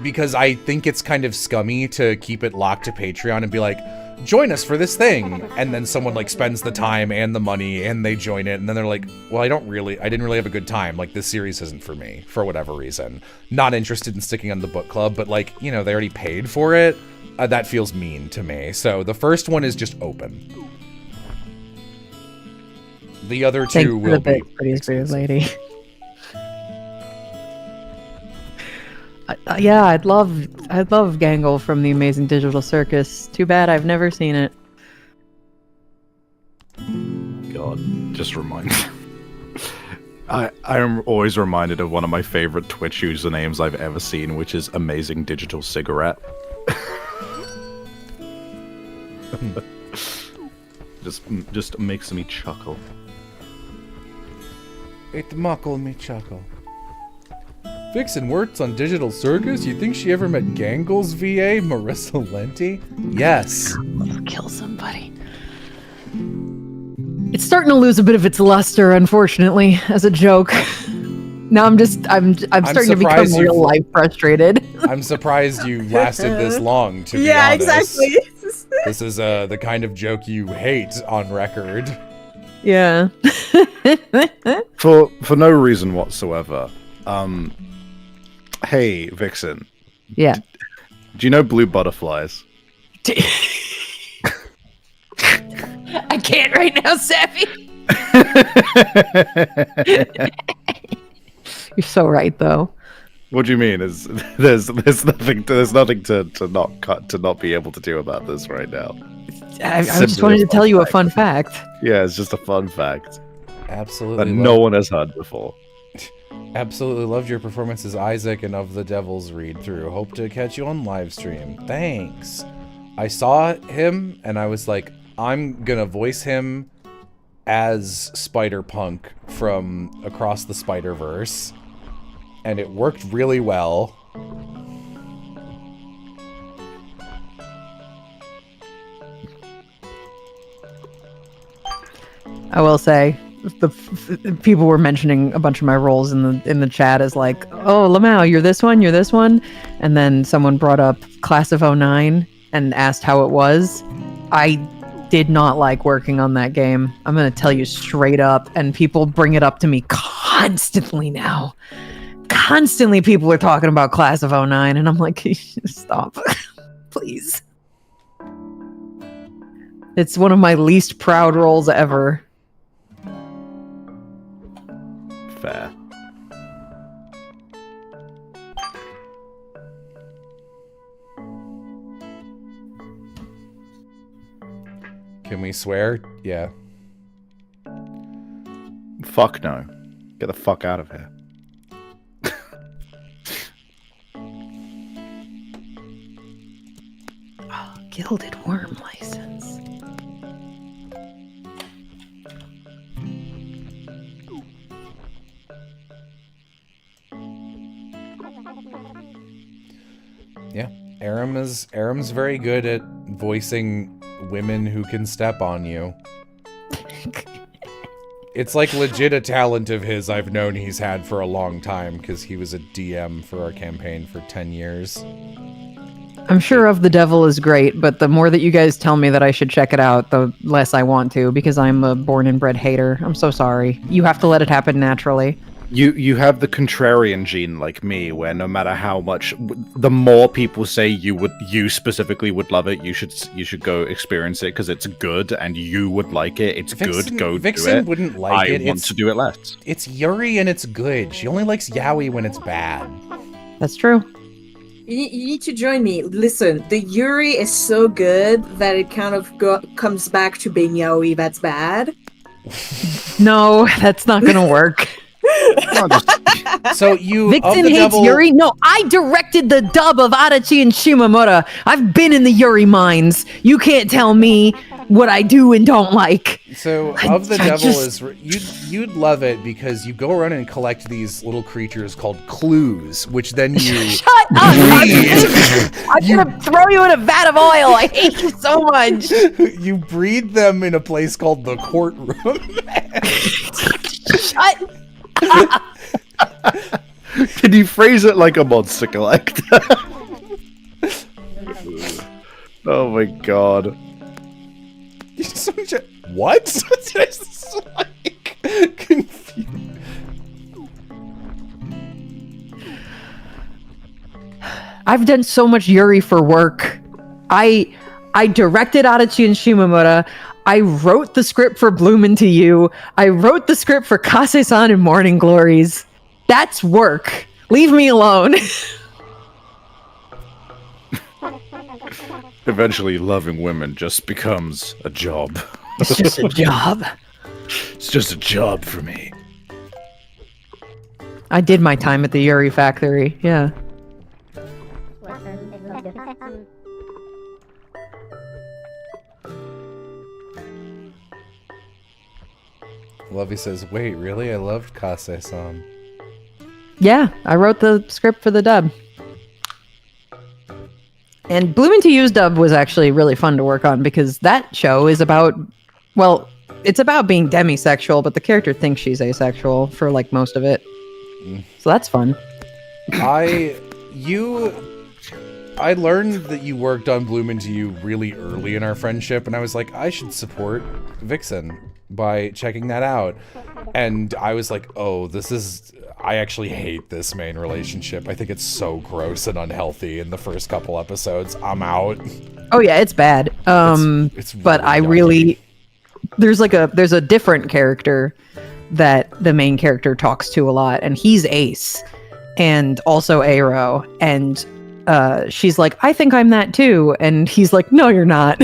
because I think it's kind of scummy to keep it locked to Patreon and be like, join us for this thing. And then someone like spends the time and the money and they join it. And then they're like, well, I didn't really have a good time. Like, this series isn't for me for whatever reason. Not interested in sticking on the book club, but like, they already paid for it. That feels mean to me. So the first one is just open. The other two will be pretty lady. Yeah, I'd love Gangle from the Amazing Digital Circus. Too bad I've never seen it. God, just remind me. I am always reminded of one of my favorite Twitch usernames I've ever seen, which is Amazing Digital Cigarette. just makes me chuckle. It muckle me chuckle. Vixen works on Digital Circus? You think she ever met Gangle's VA, Marissa Lenti? Yes. Let's kill somebody. It's starting to lose a bit of its luster, unfortunately, as a joke. Now I'm starting to become real life frustrated. I'm surprised you lasted this long, to be honest. Yeah, exactly. This is the kind of joke you hate on record. Yeah. For no reason whatsoever. Hey, Vixen. Yeah. Do you know blue butterflies? I can't right now, Savvy. You're so right, though. What do you mean? There's nothing to not be able to do about this right now. I just wanted to tell you a fun fact. Yeah, it's just a fun fact Absolutely. that no one has heard before. Absolutely loved your performance as Isaac and of the Devil's read through. Hope to catch you on live stream. Thanks. I saw him and I was like, I'm gonna voice him as Spider-Punk from Across the Spider-Verse. And it worked really well. I will say, the people were mentioning a bunch of my roles in the chat as like, oh, Lamau, you're this one, and then someone brought up Class of '09 and asked how it was. I did not like working on that game. I'm gonna tell you straight up, and people bring it up to me constantly now. Constantly, people are talking about Class of '09, and I'm like, stop, please. It's one of my least proud roles ever. Fair. Can we swear? Yeah. Fuck no. Get the fuck out of here. Oh, Gilded Worm license. Yeah. Aram's very good at voicing women who can step on you. It's like legit a talent of his I've known he's had for a long time because he was a DM for our campaign for 10 years. I'm sure Of the Devil is great, but the more that you guys tell me that I should check it out, the less I want to, because I'm a born and bred hater. I'm so sorry. You have to let it happen naturally. You have the contrarian gene like me, where no matter how much, the more people say you specifically would love it, you should go experience it because it's good and you would like it. It's good. Go Vixen do it. Wouldn't like it. I want to do it less. It's Yuri and it's good. She only likes yaoi when it's bad. That's true. You need to join me. Listen, the Yuri is so good that it kind of comes back to being yaoi that's bad. No, that's not gonna work. So you Vixen hates Yuri? No, I directed the dub of Adachi and Shimamura. I've been in the Yuri mines. You can't tell me what I do and don't like. So Of the Devil is you'd love it because you go around and collect these little creatures called clues, which then you shut up. I'm gonna throw you in a vat of oil. I hate you so much. You breed them in a place called the courtroom. Shut Can you phrase it like a monster collector? Oh my god. What? Just like confused. I've done so much Yuri for work. I directed Adachi and Shimamura. I wrote the script for Bloom Into You. I wrote the script for Kase-san and Morning Glories. That's work. Leave me alone. Eventually, loving women just becomes a job. It's just a job. It's just a job for me. I did my time at the Yuri factory. Yeah. Lovey says, wait, really? I loved Kase-san. Yeah, I wrote the script for the dub. And Bloom Into You's dub was actually really fun to work on because that show is about, well, it's about being demisexual, but the character thinks she's asexual for like most of it. So that's fun. I learned that you worked on Bloom Into You really early in our friendship, and I was like, I should support Vixen by checking that out. And I was like, oh, I actually hate this main relationship. I think it's so gross and unhealthy in the first couple episodes. I'm out. Oh yeah, it's bad. It's but I yucky. really there's a different character that the main character talks to a lot, and he's Ace, and also Aero, and she's like, I think I'm that too, and he's like, no, you're not.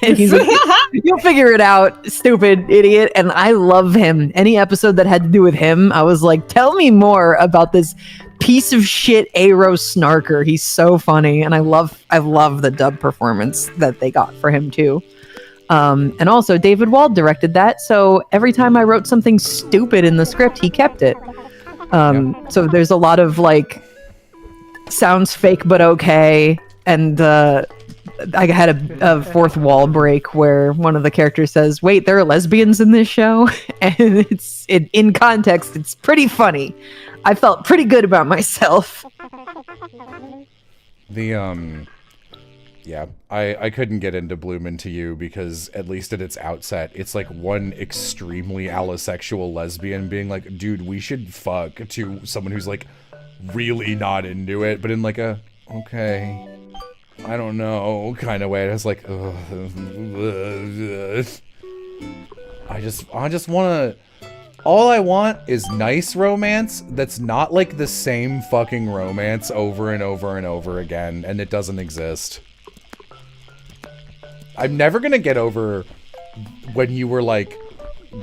And he's like, you'll figure it out, stupid idiot. And I love him. Any episode that had to do with him, I was like, tell me more about this piece of shit Aero snarker. He's so funny, and I love the dub performance that they got for him too. And also David Wald directed that, so every time I wrote something stupid in the script, he kept it. So there's a lot of like sounds fake but okay, and I had a fourth wall break where one of the characters says, wait, there are lesbians in this show? And in context, it's pretty funny. I felt pretty good about myself. Yeah, I couldn't get into Bloom Into You because, at least at its outset, it's like one extremely allosexual lesbian being like, dude, we should fuck, to someone who's like really not into it, but in like a, okay, I don't know kind of way. And I was like, ugh. I just want to, all I want is nice romance that's not like the same fucking romance over and over and over again, and it doesn't exist. I'm never gonna get over when you were like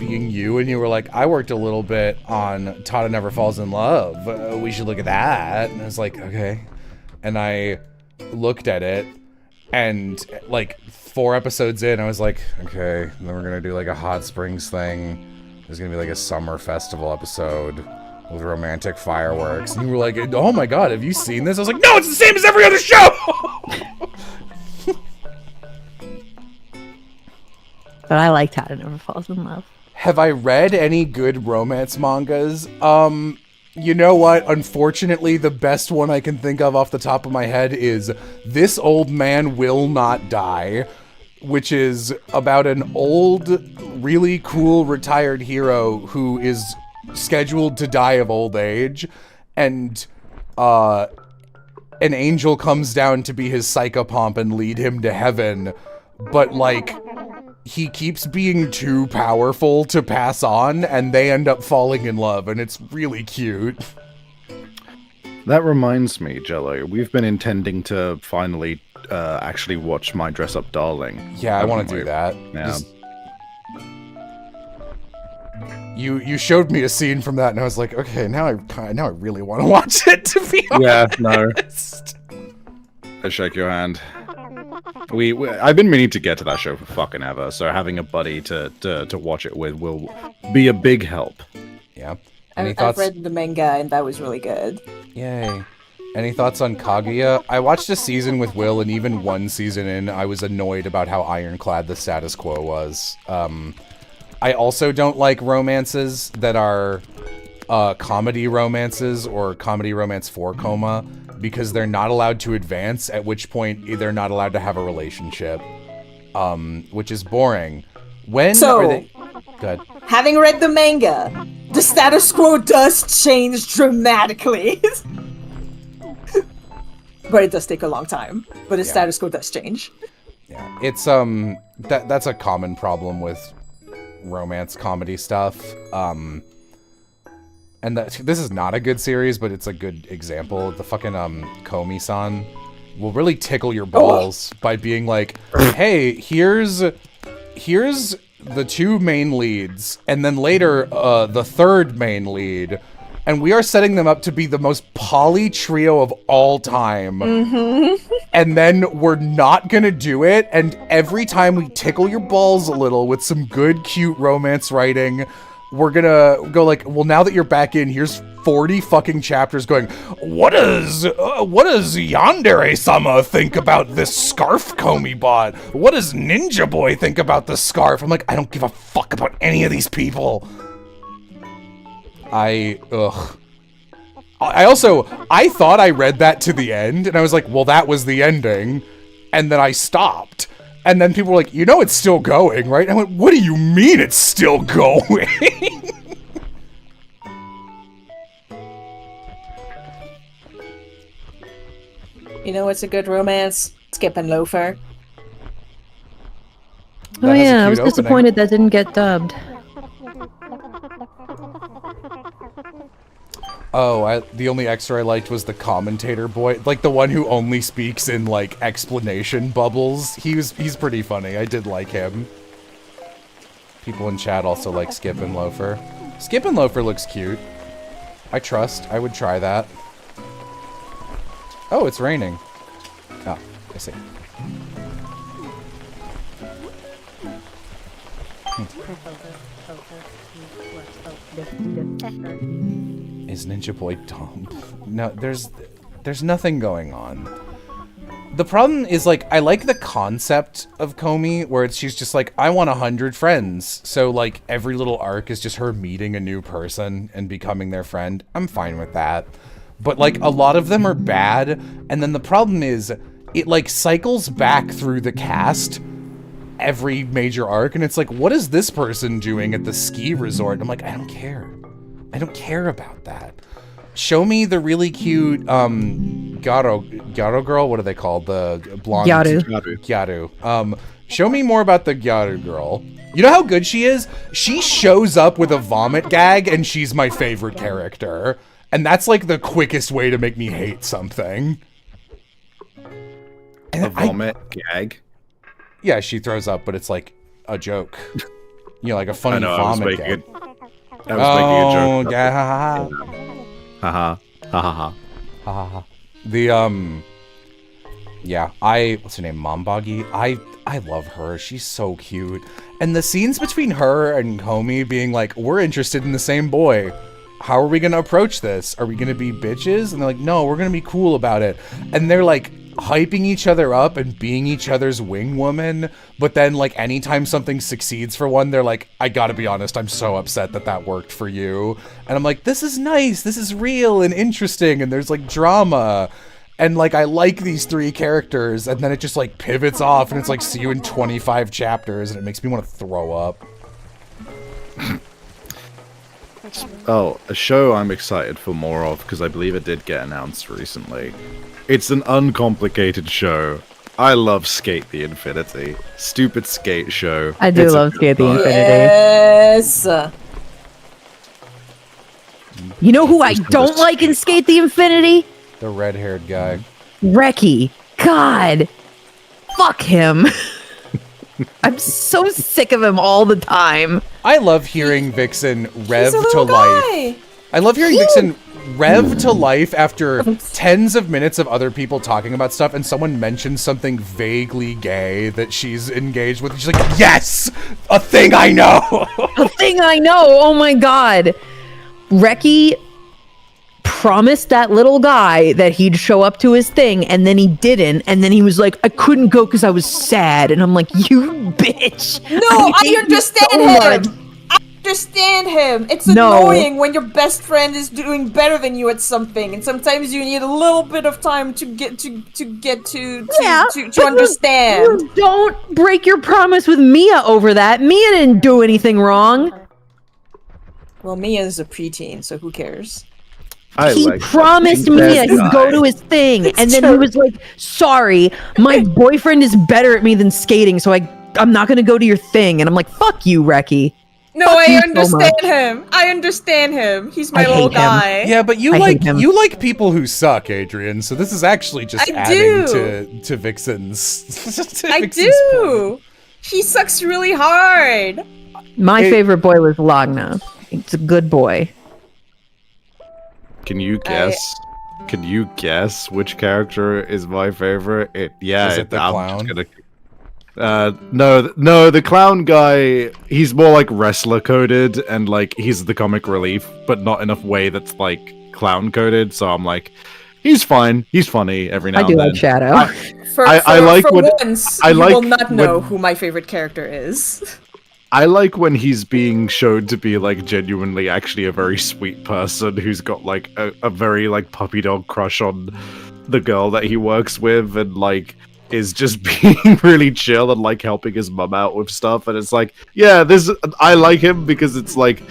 being you and you were like, I worked a little bit on Tada Never Falls in Love. We should look at that. And I was like, okay. And I looked at it, and like 4 episodes in, I was like, okay, then we're gonna do like a Hot Springs thing. There's gonna be like a summer festival episode with romantic fireworks. And you were like, oh my god, have you seen this? I was like, no, it's the same as every other show! But I liked How It Never Falls in Love. Have I read any good romance mangas? You know what? Unfortunately, the best one I can think of off the top of my head is This Old Man Will Not Die, which is about an old, really cool retired hero who is scheduled to die of old age, and an angel comes down to be his psychopomp and lead him to heaven, but like, he keeps being too powerful to pass on, and they end up falling in love, and it's really cute. That reminds me, Jello, we've been intending to finally actually watch My Dress Up Darling. Yeah, I want to do that. Yeah. You showed me a scene from that, and I was like, okay, now I really want to watch it, to be honest. Yeah, no. I shake your hand. I've been meaning to get to that show for fucking ever, so having a buddy to watch it with will be a big help. Yeah. I've read the manga, and that was really good. Yay. Any thoughts on Kaguya? I watched a season with Will, and even one season in, I was annoyed about how ironclad the status quo was. I also don't like romances that are comedy romances or comedy romance for coma, because they're not allowed to advance, at which point they're not allowed to have a relationship, which is boring. When are they... Good. Having read the manga, the status quo does change dramatically. But it does take a long time. But the status quo does change. Yeah, it's that's a common problem with romance comedy stuff. And this is not a good series, but it's a good example. The fucking Komi-san will really tickle your balls by being like, hey, here's the 2 main leads, and then later the 3rd main lead, and we are setting them up to be the most poly trio of all time. Mm-hmm. And then we're not gonna do it, and every time we tickle your balls a little with some good, cute romance writing, we're gonna go like, well, now that you're back in, here's 40 fucking chapters going, what does Yandere-sama think about this scarf Komi bought? What does Ninja Boy think about the scarf? I'm like, I don't give a fuck about any of these people. I thought I read that to the end, and I was like, well, that was the ending, and then I stopped. And then people were like, you know it's still going, right? And I went, what do you mean it's still going? You know what's a good romance? Skip and Loafer. Oh yeah, I was disappointed that didn't get dubbed. Oh, the only extra I liked was the commentator boy, like the one who only speaks in like explanation bubbles. He's pretty funny. I did like him. People in chat also like Skip and Loafer. Skip and Loafer looks cute. I would try that. Oh, it's raining. Oh, I see. Is Ninja Boy dumb? No, there's nothing going on. The problem is, like, I like the concept of Comey, where she's just like, I want 100 friends. So, like, every little arc is just her meeting a new person and becoming their friend. I'm fine with that. But, like, a lot of them are bad, and then the problem is, it, like, cycles back through the cast every major arc, and it's like, what is this person doing at the ski resort? I'm like, I don't care. I don't care about that. Show me the really cute, Gyaro girl? What are they called? The blonde... Gyaru. Show me more about the Gyaru girl. You know how good she is? She shows up with a vomit gag, and she's my favorite character. And that's, like, the quickest way to make me hate something. And a vomit gag? Yeah, she throws up, but it's, like, a joke. You know, like a funny vomit gag. I was making a joke. Yeah, Haha. Ha ha ha. The, yeah, what's her name? Mombagi? I love her. She's so cute. And the scenes between her and Comey being like, we're interested in the same boy. How are we going to approach this? Are we going to be bitches? And they're like, no, we're going to be cool about it. And they're like, hyping each other up and being each other's wing woman, but then like anytime something succeeds for one, they're like, I gotta be honest, I'm so upset that worked for you. And I'm like, this is nice, this is real and interesting, and there's like drama, and like I like these three characters, and then it just like pivots off and it's like, see you in 25 chapters, and it makes me want to throw up. Oh, a show I'm excited for more of, because I believe it did get announced recently. It's an uncomplicated show. I love Skate the Infinity. Stupid skate show. I do love Skate the Infinity. Yes! You know who I don't like in Skate the Infinity? The red-haired guy. Reki. God. Fuck him. I'm so sick of him all the time. I love hearing Vixen rev He's a to little life. guy. I love hearing Vixen rev to life after tens of minutes of other people talking about stuff, and someone mentions something vaguely gay that she's engaged with. And she's like, yes! A thing I know! A thing I know! Oh my god. Reki promised that little guy that he'd show up to his thing, and then he didn't, and then he was like, I couldn't go because I was sad. And I'm like, you bitch! No, I understand him! I understand him. It's annoying when your best friend is doing better than you at something, and sometimes you need a little bit of time to get to understand. You don't break your promise with Mia over that. Mia didn't do anything wrong. Well, Mia's a preteen, so who cares? He promised Mia he'd go to his thing, and then he was like, sorry, my boyfriend is better at me than skating, so I'm not gonna go to your thing. And I'm like, fuck you, Reki. No, I understand him. I understand him. He's my little guy. Yeah, but you like people who suck, Adrienne. So this is actually just adding to Vixen's. I do. He sucks really hard. My favorite boy was Lagna. It's a good boy. Can you guess? Can you guess which character is my favorite? Is it the clown? No, the clown guy, he's more like wrestler coded, and like he's the comic relief, but not in a way that's like clown coded. So I'm like, he's fine, he's funny every now and then. I do like Shadow. You will not know who my favorite character is. I like when he's being shown to be like genuinely actually a very sweet person who's got like a very like puppy dog crush on the girl that he works with, and like is just being really chill and like helping his mum out with stuff. And it's like, yeah, I like him because it's like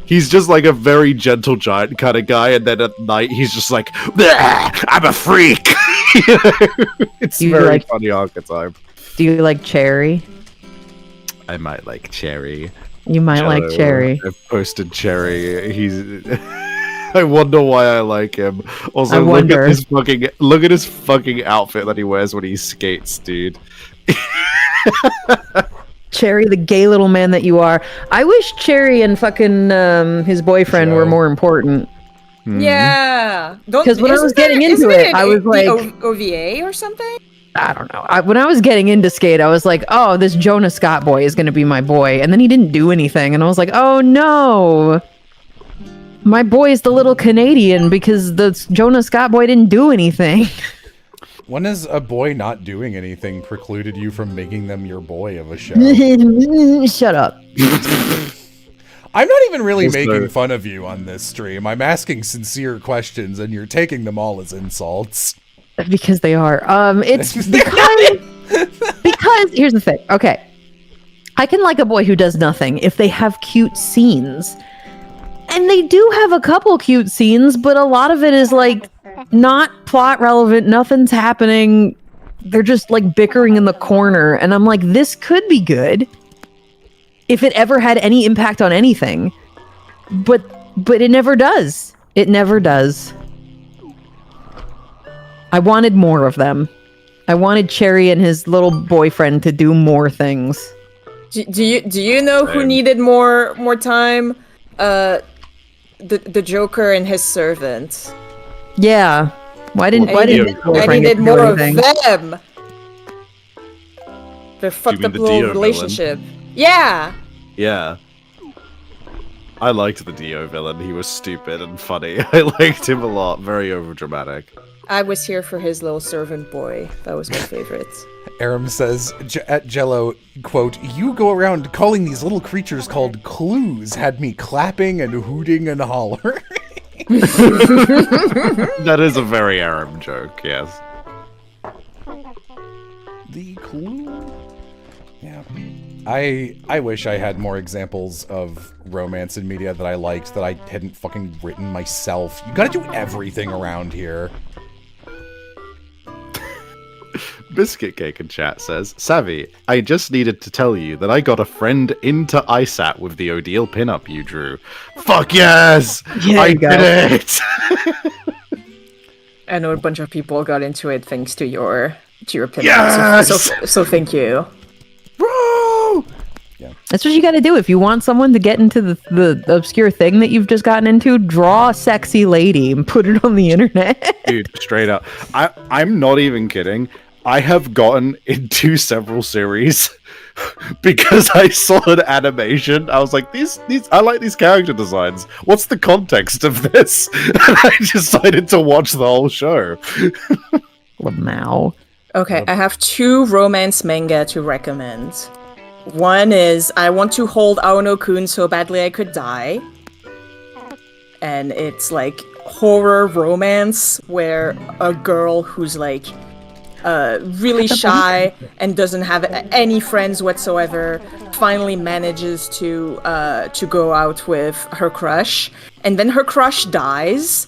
he's just like a very gentle giant kind of guy, and then at night he's just like, I'm a freak. It's Do you very like- funny archetype. Do you like Cherry? I might like Cherry. You might like Jello, Cherry. I've posted Cherry. He's. I wonder why I like him. Also, I wonder. look at his fucking outfit that he wears when he skates, dude. Cherry, the gay little man that you are. I wish Cherry and fucking his boyfriend were Joe. more important. Yeah. 'Cause when I was getting into it, I was like- OVA or something? I don't know. When I was getting into skate, I was like, oh, this Jonah Scott boy is going to be my boy. And then he didn't do anything. And I was like, oh no. My boy is the little Canadian because the Jonah Scott boy didn't do anything. When has a boy not doing anything precluded you from making them your boy of a show? Shut up. I'm not even really Also- making fun of you on this stream. I'm asking sincere questions, and you're taking them all as insults. Because they are. It's because here's the thing. Okay. I can like a boy who does nothing if they have cute scenes. And they do have a couple cute scenes, but a lot of it is like not plot relevant. Nothing's happening. They're just like bickering in the corner. And I'm like, this could be good if it ever had any impact on anything. But it never does. It never does. I wanted more of them. I wanted Cherry and his little boyfriend to do more things. Do you know who needed more time? The Joker and his servant. Yeah. Why didn't I his needed boyfriend get to do more of anything? them. Their fucked mean up the little Dio relationship. Yeah. Yeah. I liked the Dio villain. He was stupid and funny. I liked him a lot. Very overdramatic. I was here for his little servant boy. That was my favorite. Aram says at Jello, quote, "You go around calling these little creatures called clues had me clapping and hooting and hollering." That is a very Aram joke, yes. The clue. Yeah. I wish I had more examples of romance in media that I liked that I hadn't fucking written myself. You gotta do everything around here. Biscuit Cake in chat says, Savvy, I just needed to tell you that I got a friend into ISAT with the Odile pinup you drew. Fuck yes! Yeah, I you go. did it! I know a bunch of people got into it thanks to your opinion. Yes! So thank you. Bro! That's what you got to do. If you want someone to get into the obscure thing that you've just gotten into, draw a sexy lady and put it on the internet. Dude, straight up. I'm not even kidding. I have gotten into several series because I saw an animation. I was like, these I like these character designs. What's the context of this? And I decided to watch the whole show. Lamau. Okay, I have 2 romance manga to recommend. One is I want to hold Aono-kun so badly I could die. And it's like horror romance where a girl who's like really shy and doesn't have any friends whatsoever finally manages to go out with her crush, and then her crush dies.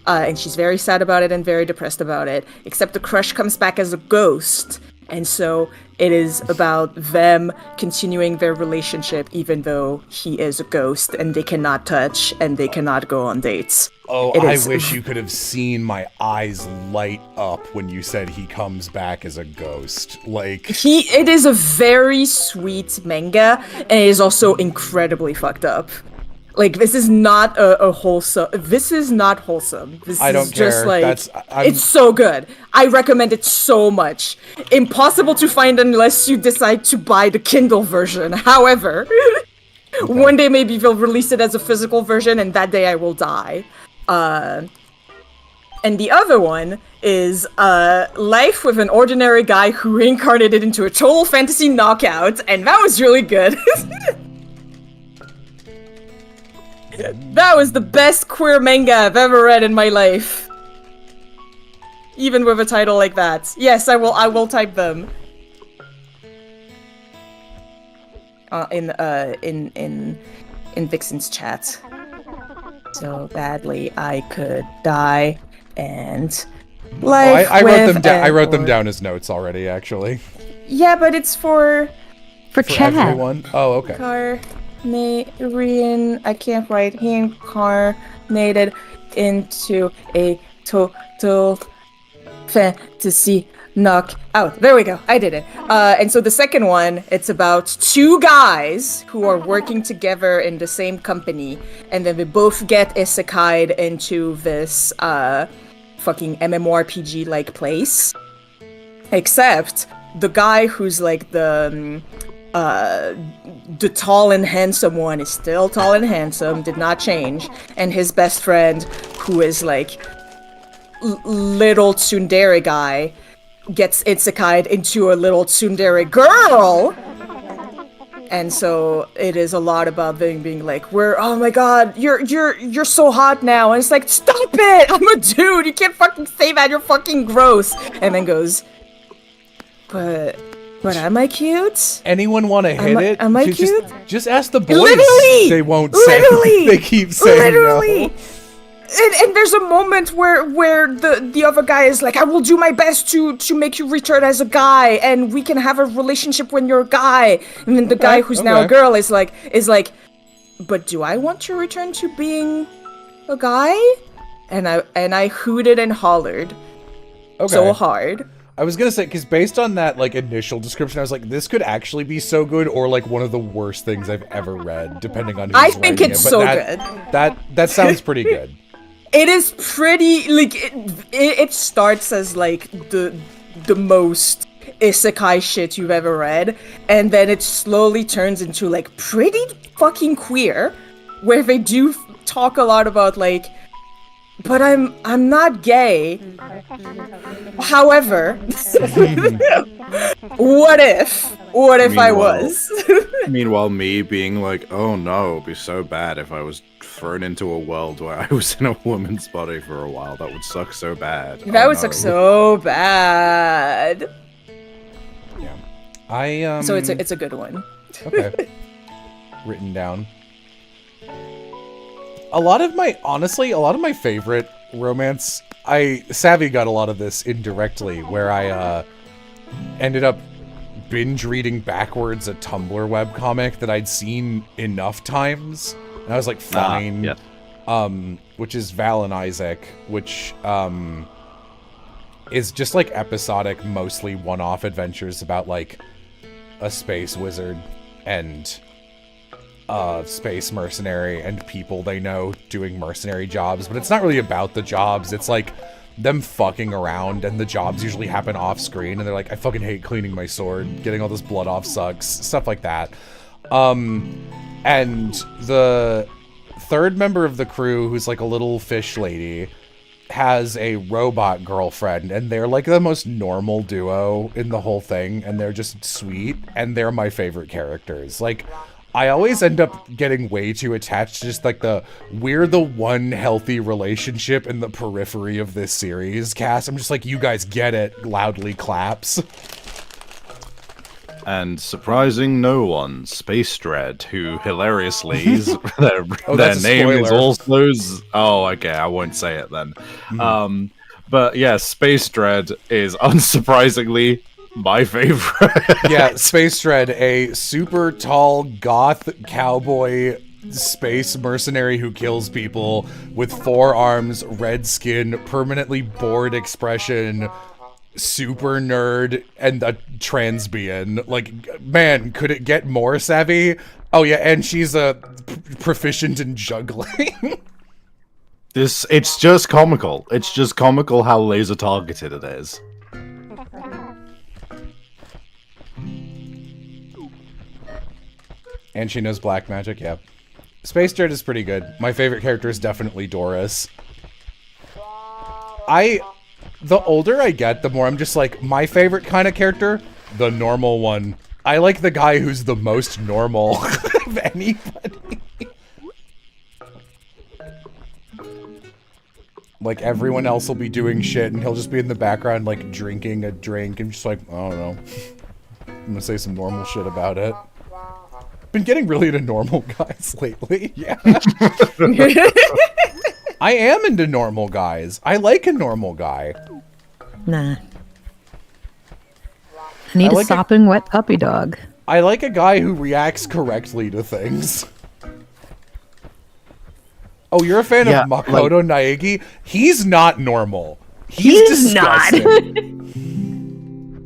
And she's very sad about it and very depressed about it, except the crush comes back as a ghost. And so it is about them continuing their relationship even though he is a ghost and they cannot touch and they cannot go on dates. Oh, It I is- wish you could have seen my eyes light up when you said he comes back as a ghost. Like, It is a very sweet manga, and it is also incredibly fucked up. Like, this is not a wholesome. This is not wholesome. This I is don't just care. like I'm- it's so good. I recommend it so much. Impossible to find unless you decide to buy the Kindle version. However, one day maybe they'll release it as a physical version, and that day I will die. And the other one is Life with an Ordinary Guy Who Reincarnated into a Total Fantasy Knockout, and that was really good. That was the best queer manga I've ever read in my life. Even with a title like that. Yes, I will type them. In Vixen's chat. So badly I could die, and Like I wrote them down. I wrote them down as notes already, actually. Yeah, but it's for chat. Everyone. Oh, okay. I can't write. He incarnated into a total fantasy knockout. There we go. I did it. And so the second one, it's about two guys who are working together in the same company, and then they both get isekai'd into this fucking MMORPG like place. Except the guy who's like the tall and handsome one is still tall and handsome, did not change, and his best friend, who is like little tsundere guy, gets isekai'd into a little tsundere girl. And so it is a lot about them being like, oh my god, you're so hot now. And it's like, stop it! I'm a dude, you can't fucking say that, you're fucking gross. And then goes, but am I cute? Anyone want to hit it? Am I cute? Just ask the boys. Literally! They won't Literally! say. They keep saying Literally! no. And there's a moment where the other guy is like, I will do my best to make you return as a guy, and we can have a relationship when you're a guy. And then the guy who's now a girl is like, but do I want to return to being a guy? And I hooted and hollered so hard. I was gonna say, because based on that like initial description, I was like, this could actually be so good, or like one of the worst things I've ever read, depending on who's I think writing it's it. so good. That sounds pretty good. It is pretty, like, it starts as, like, the most isekai shit you've ever read, and then it slowly turns into, like, pretty fucking queer, where they do talk a lot about, like, but I'm not gay. However, what if I was? Meanwhile, me being like, oh no, it'd be so bad if I was thrown into a world where I was in a woman's body for a while. That would suck so bad. That would suck so bad. Yeah. So it's a good one. Okay. Written down. A lot of my favorite romance, Savvy got a lot of this indirectly, where I ended up binge reading backwards a Tumblr webcomic that I'd seen enough times, and I was like, fine. Which is Val and Isaac, which is just like episodic, mostly one-off adventures about like a space wizard and space mercenary and people they know doing mercenary jobs, but it's not really about the jobs. It's like them fucking around, and the jobs usually happen off screen, and they're like, I fucking hate cleaning my sword, getting all this blood off sucks, stuff like that. And the third member of the crew, who's like a little fish lady, has a robot girlfriend, and they're like the most normal duo in the whole thing, and they're just sweet, and they're my favorite characters. Like, I always end up getting way too attached to just like we're the one healthy relationship in the periphery of this series cast. I'm just like, you guys get it, loudly claps. And surprising no one, Space Dread, who hilariously is their name is also okay, I won't say it then. But yeah, Space Dread is unsurprisingly my favorite. Yeah, Space Dread, a super tall goth cowboy space mercenary who kills people with 4 arms, red skin, permanently bored expression, super nerd, and a transbian. Like, man, could it get more savvy? Oh yeah, and she's a proficient in juggling. It's just comical. It's just comical how laser targeted it is. And she knows black magic, yeah. Space Dread is pretty good. My favorite character is definitely Doris. The older I get, the more I'm just like, my favorite kind of character, the normal one. I like the guy who's the most normal of anybody. Like, everyone else will be doing shit, and he'll just be in the background, like, drinking a drink, and just like, I don't know. I'm gonna say some normal shit about it. Been getting really into normal guys lately. Yeah. I am into normal guys. I like a normal guy. Nah. I need I a like sopping wet puppy dog. I like a guy who reacts correctly to things. Oh, you're a fan Yeah, of Makoto Naegi? He's not normal. He's not. disgusting.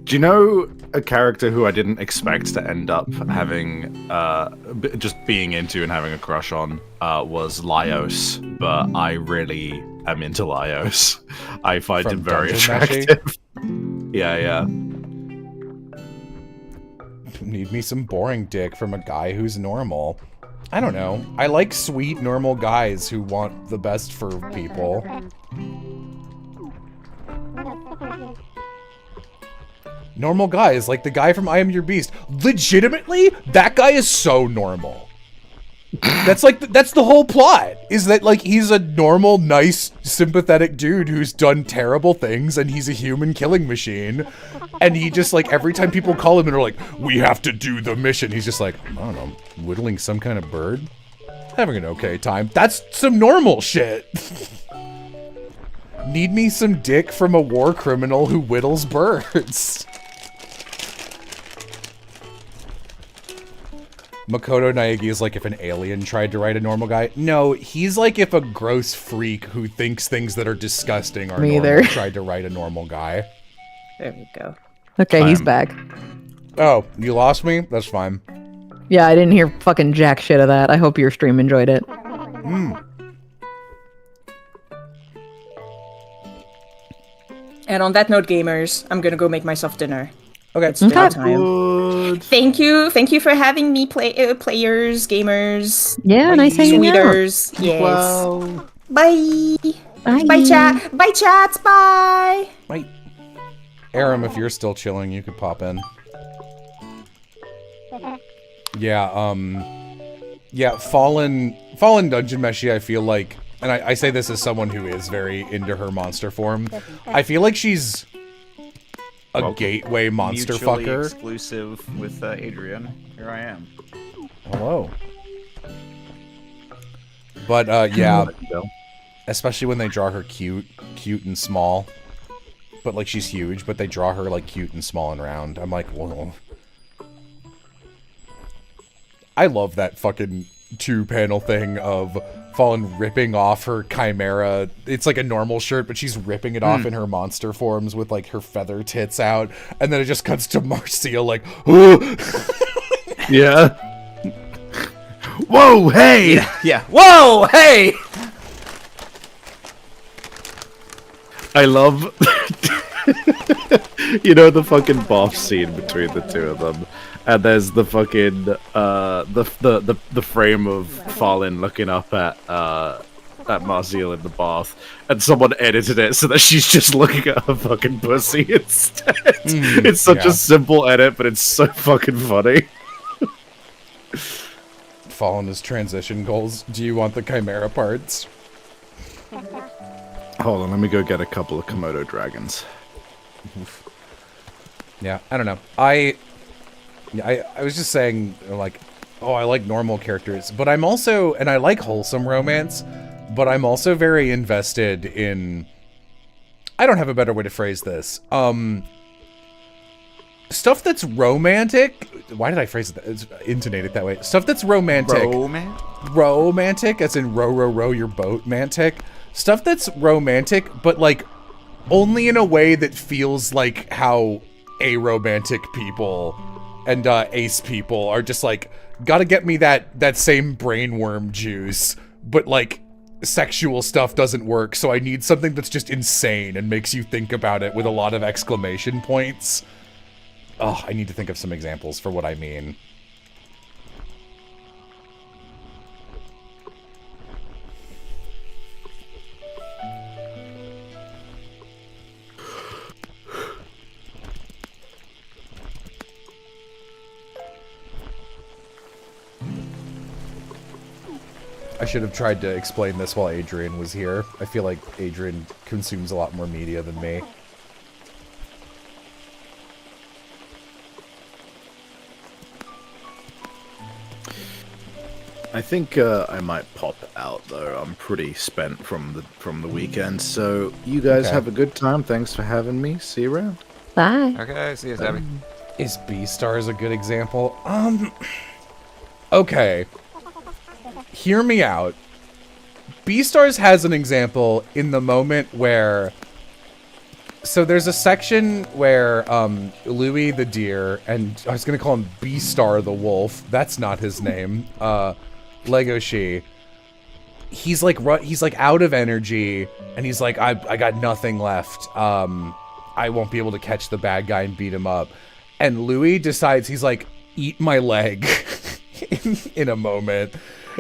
Do you know a character who I didn't expect to end up having, just being into and having a crush on, was Laios, but I really am into Laios. I find From him very Dungeon Meshi? attractive. Yeah. Need me some boring dick from a guy who's normal. I don't know. I like sweet, normal guys who want the best for people. Normal guys, like the guy from I Am Your Beast. Legitimately, that guy is so normal. That's like, that's the whole plot, is that like he's a normal, nice, sympathetic dude who's done terrible things and he's a human killing machine. And he just like, every time people call him and are like, we have to do the mission, he's just like, I don't know, whittling some kind of bird? Having an okay time. That's some normal shit. Need me some dick from a war criminal who whittles birds. Makoto Naegi is like if an alien tried to write a normal guy. No, he's like if a gross freak who thinks things that are disgusting are normal tried to write a normal guy. There we go. Okay, he's back. Oh, you lost me? That's fine. Yeah, I didn't hear fucking jack shit of that. I hope your stream enjoyed it. And on that note, gamers, I'm gonna go make myself dinner. Okay. It's dinner time. Thank you for having me, players, gamers. Yeah, nice hanging out. Sweeters. Yes. Well, Bye. Bye. Bye, chat. Bye, chats. Bye. Wait. Aram, if you're still chilling, you could pop in. Yeah, yeah, Fallen Dungeon Meshi, I feel like, and I say this as someone who is very into her monster form, I feel like she's a gateway monster Mutually fucker. exclusive with Adrienne. Here I am. Hello. But, yeah, especially when they draw her cute and small. But, like, she's huge, but they draw her, like, cute and small and round. I'm like, whoa. I love that fucking 2-panel thing of Fallen ripping off her chimera. It's like a normal shirt, but she's ripping it off in her monster forms with, like, her feather tits out. And then it just cuts to Marcia, like, yeah. Whoa, hey! Yeah. Whoa, hey! I love, you know, the fucking boss scene between the two of them, and there's the fucking the frame of Fallen looking up at Marziel in the bath, and someone edited it so that she's just looking at her fucking pussy instead. It's such a simple edit, but it's so fucking funny. Fallen his transition goals. Do you want the chimera parts? Hold on, let me go get a couple of Komodo dragons. Yeah, I don't know. I was just saying, like, oh, I like normal characters, but I'm also, and I like wholesome romance, but I'm also very invested in, I don't have a better way to phrase this, stuff that's romantic. Why did I phrase it, intonate it that way? Stuff that's romantic. Romantic, as in row your boat, mantic. Stuff that's romantic, but, like, only in a way that feels like how aromantic people and ace people are just like, gotta get me that same brainworm juice, but, like, sexual stuff doesn't work, so I need something that's just insane and makes you think about it with a lot of exclamation points. Oh, I need to think of some examples for what I mean. I should have tried to explain this while Adrienne was here. I feel like Adrienne consumes a lot more media than me. I think I might pop out though. I'm pretty spent from the weekend. So you guys have a good time. Thanks for having me. See you around. Bye. Okay, see you, Debbie. Is Beastars a good example? Okay. Hear me out. Beastars has an example in the moment where... So there's a section where Louis the deer, and I was going to call him Beastar the wolf. That's not his name. Legoshi. He's like out of energy, and he's like, I got nothing left. I won't be able to catch the bad guy and beat him up. And Louis decides, he's like, eat my leg in a moment.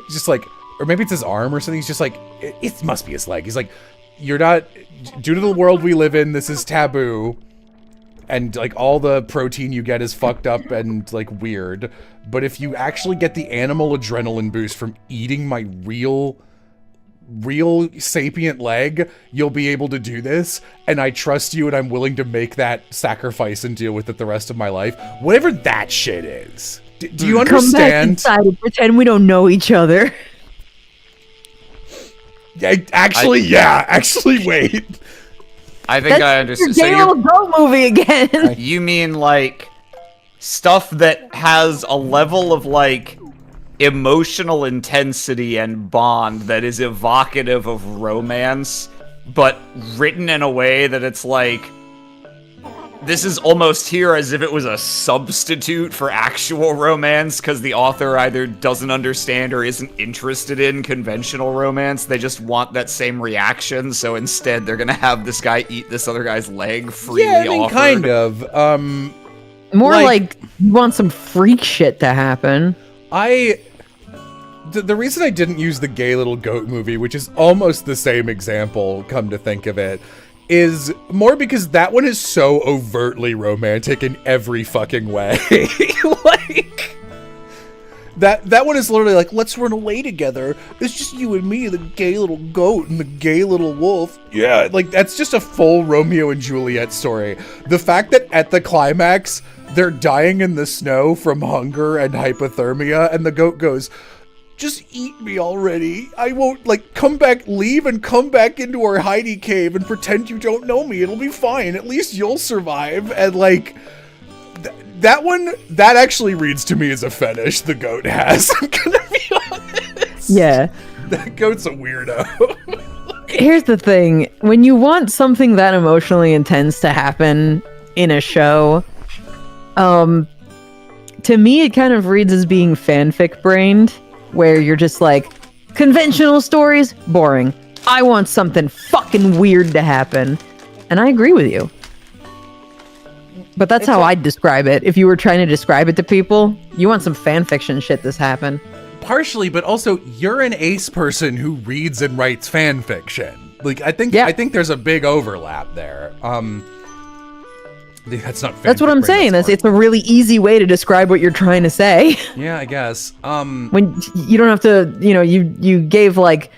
Just like, or maybe it's his arm or something. He's just like, it must be his leg. He's like, you're not, due to the world we live in, this is taboo. And like all the protein you get is fucked up and like weird. But if you actually get the animal adrenaline boost from eating my real sapient leg, you'll be able to do this. And I trust you and I'm willing to make that sacrifice and deal with it the rest of my life. Whatever that shit is. Do you understand? Come back inside and pretend we don't know each other. Actually, wait. I think I understand. Your gay little goat movie again. You mean like stuff that has a level of like emotional intensity and bond that is evocative of romance, but written in a way that it's like, this is almost here as if it was a substitute for actual romance because the author either doesn't understand or isn't interested in conventional romance. They just want that same reaction, so instead they're gonna have this guy eat this other guy's leg freely offered. Kind of. More like you want some freak shit to happen. The reason I didn't use the gay little goat movie, which is almost the same example, come to think of it, is more because that one is so overtly romantic in every fucking way. Like, that one is literally like, let's run away together. It's just you and me, the gay little goat and the gay little wolf. Yeah, like, that's just a full Romeo and Juliet story. The fact that at the climax, they're dying in the snow from hunger and hypothermia, and the goat goes, just eat me already. I won't, like, leave and come back into our hidey cave and pretend you don't know me. It'll be fine. At least you'll survive. And, like, that one, that actually reads to me as a fetish the goat has. I'm gonna be honest. Yeah. That goat's a weirdo. Here's the thing. When you want something that emotionally intense to happen in a show, to me it kind of reads as being fanfic-brained. Where you're just like, conventional stories, boring. I want something fucking weird to happen. And I agree with you. But that's how I'd describe it. If you were trying to describe it to people, you want some fan fiction shit to happen. Partially, but also you're an ace person who reads and writes fan fiction. Like, I think there's a big overlap there. That's not. That's what I'm saying. It's a really easy way to describe what you're trying to say. Yeah, I guess. When you don't have to, you gave like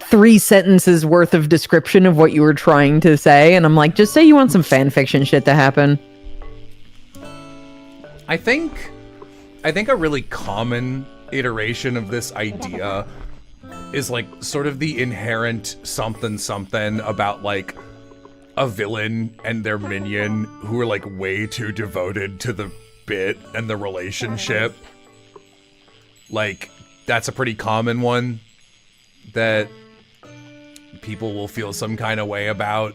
3 sentences worth of description of what you were trying to say, and I'm like, just say you want some fan fiction shit to happen. I think a really common iteration of this idea is like sort of the inherent something about like a villain and their minion who are like way too devoted to the bit and the relationship. Like, that's a pretty common one that people will feel some kind of way about.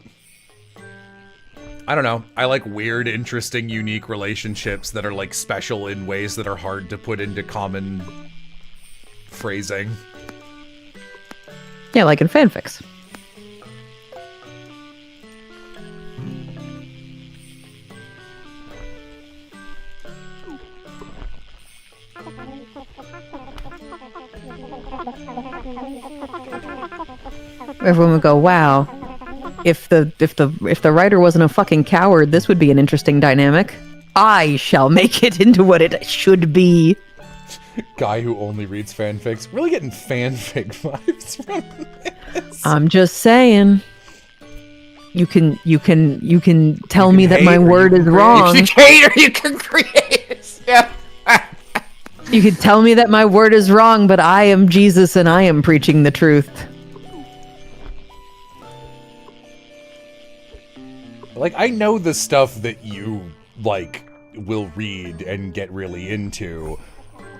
I don't know. I like weird, interesting, unique relationships that are like special in ways that are hard to put into common phrasing. Yeah, like in fanfics. Everyone would go, wow, if the writer wasn't a fucking coward, this would be an interesting dynamic. I shall make it into what it should be. Guy who only reads fanfics. Really getting fanfic vibes from this. I'm just saying. You can tell me that my word is wrong. You can hate or you can create. Yeah. You could tell me that my word is wrong, but I am Jesus and I am preaching the truth. Like, I know the stuff that you, like, will read and get really into.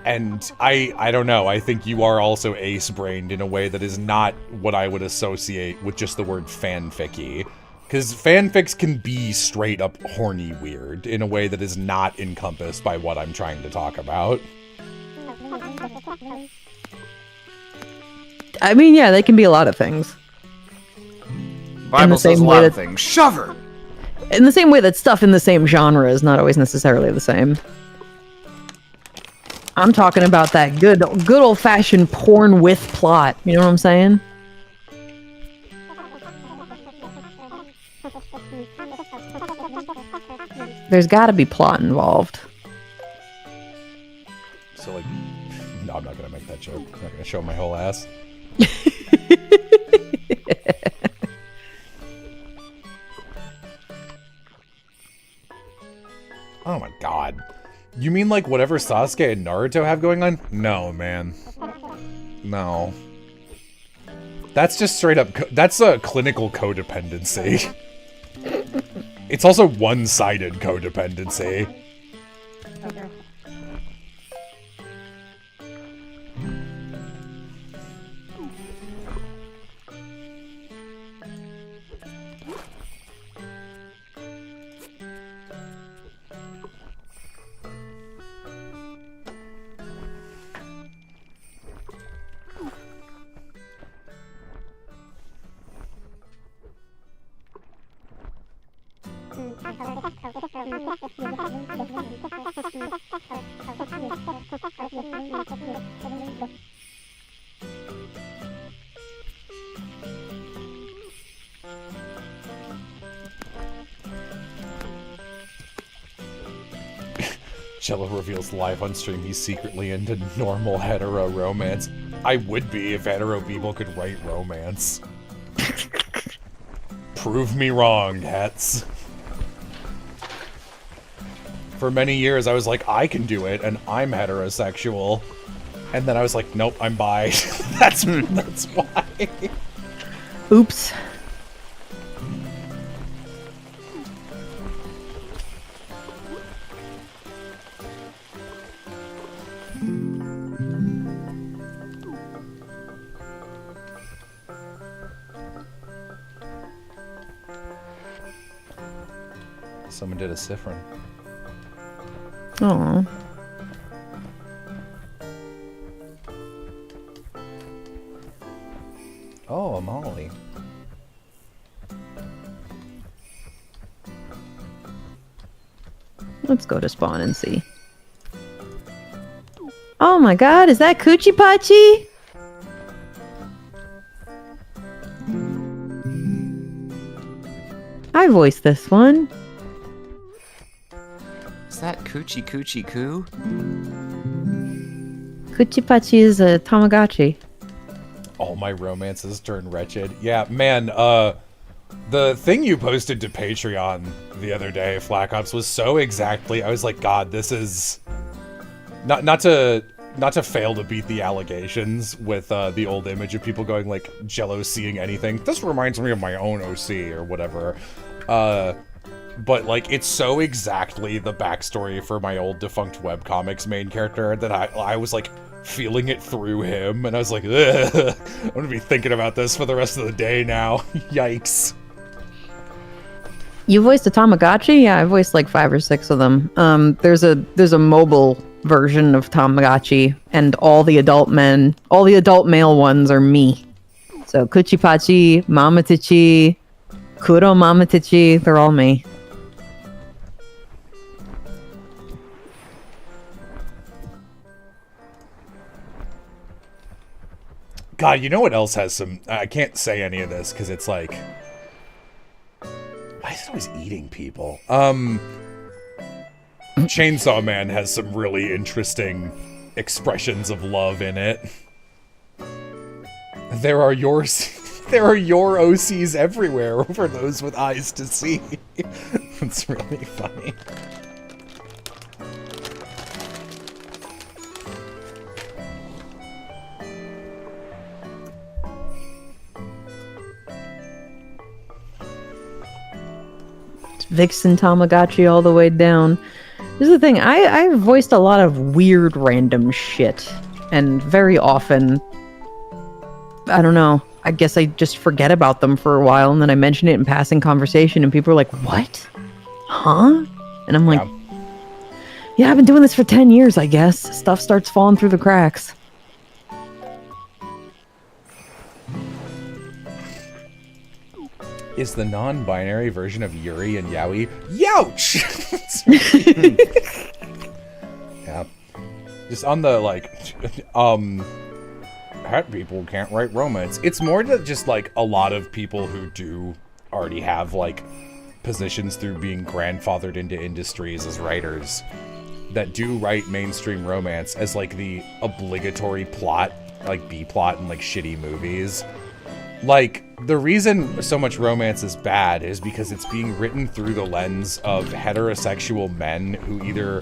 And I don't know, I think you are also ace-brained in a way that is not what I would associate with just the word fanficky. Because fanfics can be straight up horny weird in a way that is not encompassed by what I'm trying to talk about. I mean, yeah, they can be a lot of things. Bible says a lot of things. Shove her! In the same way that stuff in the same genre is not always necessarily the same. I'm talking about that good old-fashioned porn with plot. You know what I'm saying? There's gotta be plot involved. So, like, no, I'm not gonna make that joke. I'm not gonna show my whole ass. Oh my god. You mean like whatever Sasuke and Naruto have going on? No, man. No. That's just straight up, that's a clinical codependency. It's also one-sided codependency. Jello reveals live on stream he's secretly into normal hetero romance. I would be if hetero people could write romance. Prove me wrong, hets. For many years I was like, I can do it, and I'm heterosexual. And then I was like, nope, I'm bi. That's why. Oops. Someone did a Siffrin. Aww. Oh, a Molly. Let's go to spawn and see. Oh my god, is that Coochie Pachi? I voiced this one. Is that Coochie Coochie Coo? Coochie Pachi is a Tamagotchi. All my romances turn wretched. Yeah, man, the thing you posted to Patreon the other day, Flack Ops, was so exactly, I was like, God, this is... Not to fail to beat the allegations with the old image of people going like, Jello seeing anything. This reminds me of my own OC or whatever. But like, it's so exactly the backstory for my old defunct webcomics main character that I was like feeling it through him, and I was like, ugh, I'm gonna be thinking about this for the rest of the day now. Yikes. You voiced a Tamagotchi? Yeah, I voiced like 5 or 6 of them. There's a mobile version of Tamagotchi, and all the adult male ones are me. So Kuchipachi, Mamatichi, Kuro Mamatichi, they're all me. God, you know what else has some... I can't say any of this, because it's like... Why is it always eating people? Chainsaw Man has some really interesting expressions of love in it. There are your OCs everywhere for those with eyes to see. It's really funny. Vixen Tamagotchi all the way down. This is the thing, I've voiced a lot of weird random shit, and very often, I don't know, I guess I just forget about them for a while, and then I mention it in passing conversation, and people are like, what? Huh? And I'm like, yeah, I've been doing this for 10 years, I guess. Stuff starts falling through the cracks. Is the non-binary version of Yuri and Yaoi Youch! Yeah. Just on the, like, het people can't write romance. It's more that just, like, a lot of people who do already have, like, positions through being grandfathered into industries as writers that do write mainstream romance as, like, the obligatory plot, like, B-plot in, like, shitty movies. Like, the reason so much romance is bad is because it's being written through the lens of heterosexual men who either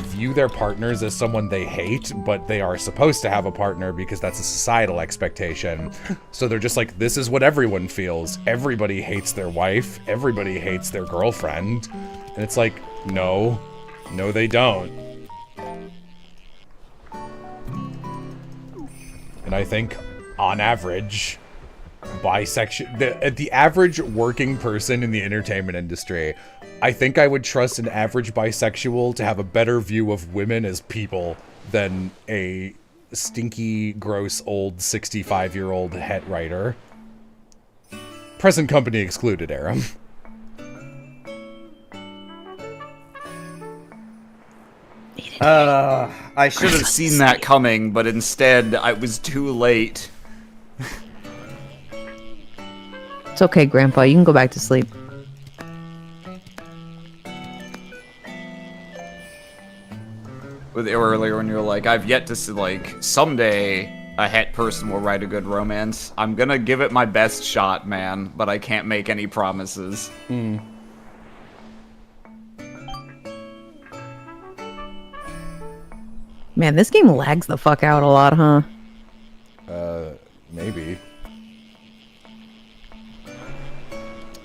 view their partners as someone they hate, but they are supposed to have a partner because that's a societal expectation. So they're just like, this is what everyone feels. Everybody hates their wife. Everybody hates their girlfriend. And it's like, no, they don't. And I think, on average, the average working person in the entertainment industry, I think I would trust an average bisexual to have a better view of women as people than a stinky, gross, old 65-year-old het writer. Present company excluded, Aram. I should have seen that coming, but instead I was too late. It's okay, Grandpa. You can go back to sleep. With earlier when you were like, I've yet to see, like, someday a het person will write a good romance. I'm gonna give it my best shot, man, but I can't make any promises. Man, this game lags the fuck out a lot, huh? Maybe.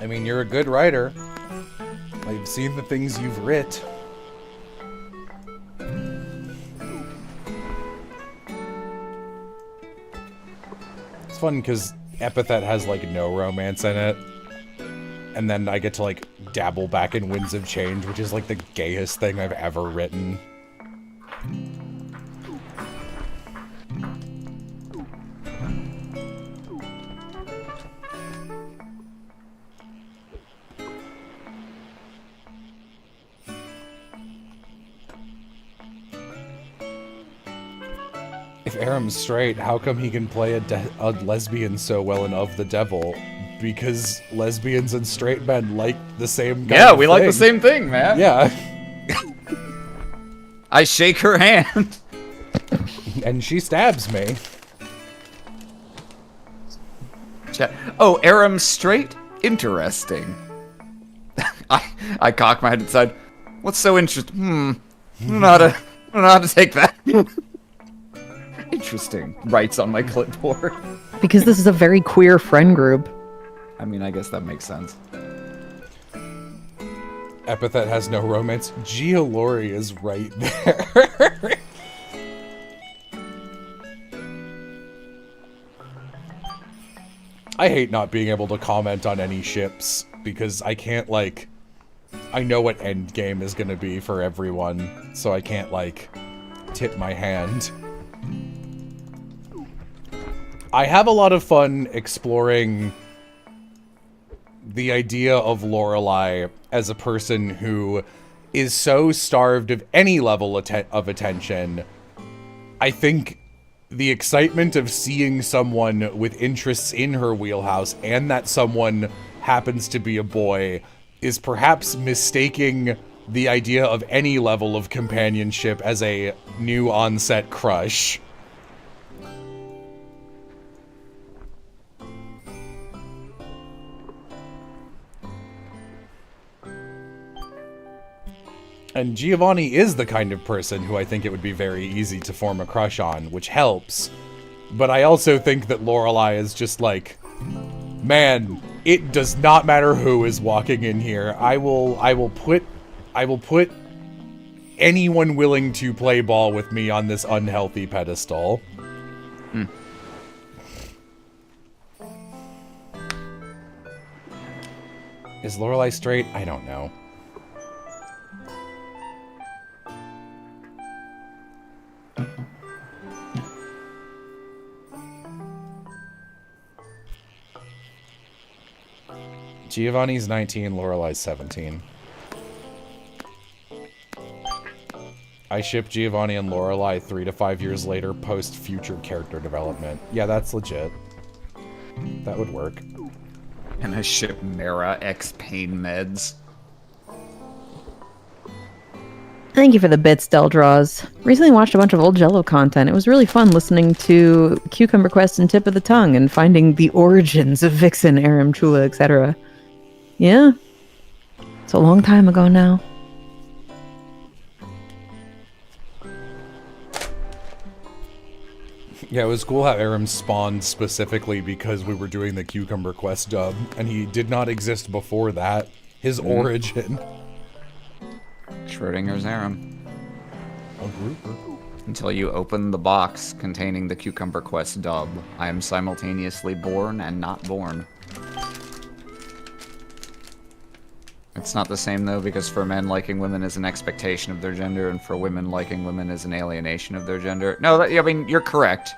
I mean, you're a good writer. I've seen the things you've writ. It's fun because Epithet has, like, no romance in it. And then I get to, like, dabble back in Winds of Change, which is, like, the gayest thing I've ever written. If Aram's straight, how come he can play a lesbian so well in Of the Devil? Because lesbians and straight men like the same kind Yeah, of we thing. like the same thing, man. Yeah. I shake her hand. And she stabs me. Oh, Aram's straight? Interesting. I cock my head inside. What's so interesting? I don't know how to take that. Interesting. Writes on my clipboard. Because this is a very queer friend group. I mean, I guess that makes sense. Epithet has no romance. Gia Lori is right there. I hate not being able to comment on any ships because I can't, like, I know what endgame is gonna be for everyone, so I can't, like, tip my hand. I have a lot of fun exploring the idea of Lorelei as a person who is so starved of any level of attention. I think the excitement of seeing someone with interests in her wheelhouse and that someone happens to be a boy is perhaps mistaking the idea of any level of companionship as a new onset crush. And Giovanni is the kind of person who I think it would be very easy to form a crush on, which helps. But I also think that Lorelei is just like, man, It does not matter who is walking in here. I will put anyone willing to play ball with me on this unhealthy pedestal. Is Lorelai straight? I don't know. Giovanni's 19, Lorelai's 17. I ship Giovanni and Lorelai 3 to 5 years later, post future character development. Yeah, that's legit. That would work. And I ship Mara X pain meds. Thank you for the bits, Del Draws. Recently watched a bunch of old Jello content. It was really fun listening to Cucumber Quest and Tip of the Tongue and finding the origins of Vixen, Aram, Chula, etc. Yeah. It's a long time ago now. Yeah, it was cool how Aram spawned specifically because we were doing the Cucumber Quest dub, and he did not exist before that. His origin. Schrodinger's Aram. A grouper. Until you open the box containing the Cucumber Quest dub, I am simultaneously born and not born. It's not the same though, because for men liking women is an expectation of their gender, and for women liking women is an alienation of their gender. No, I mean, you're correct.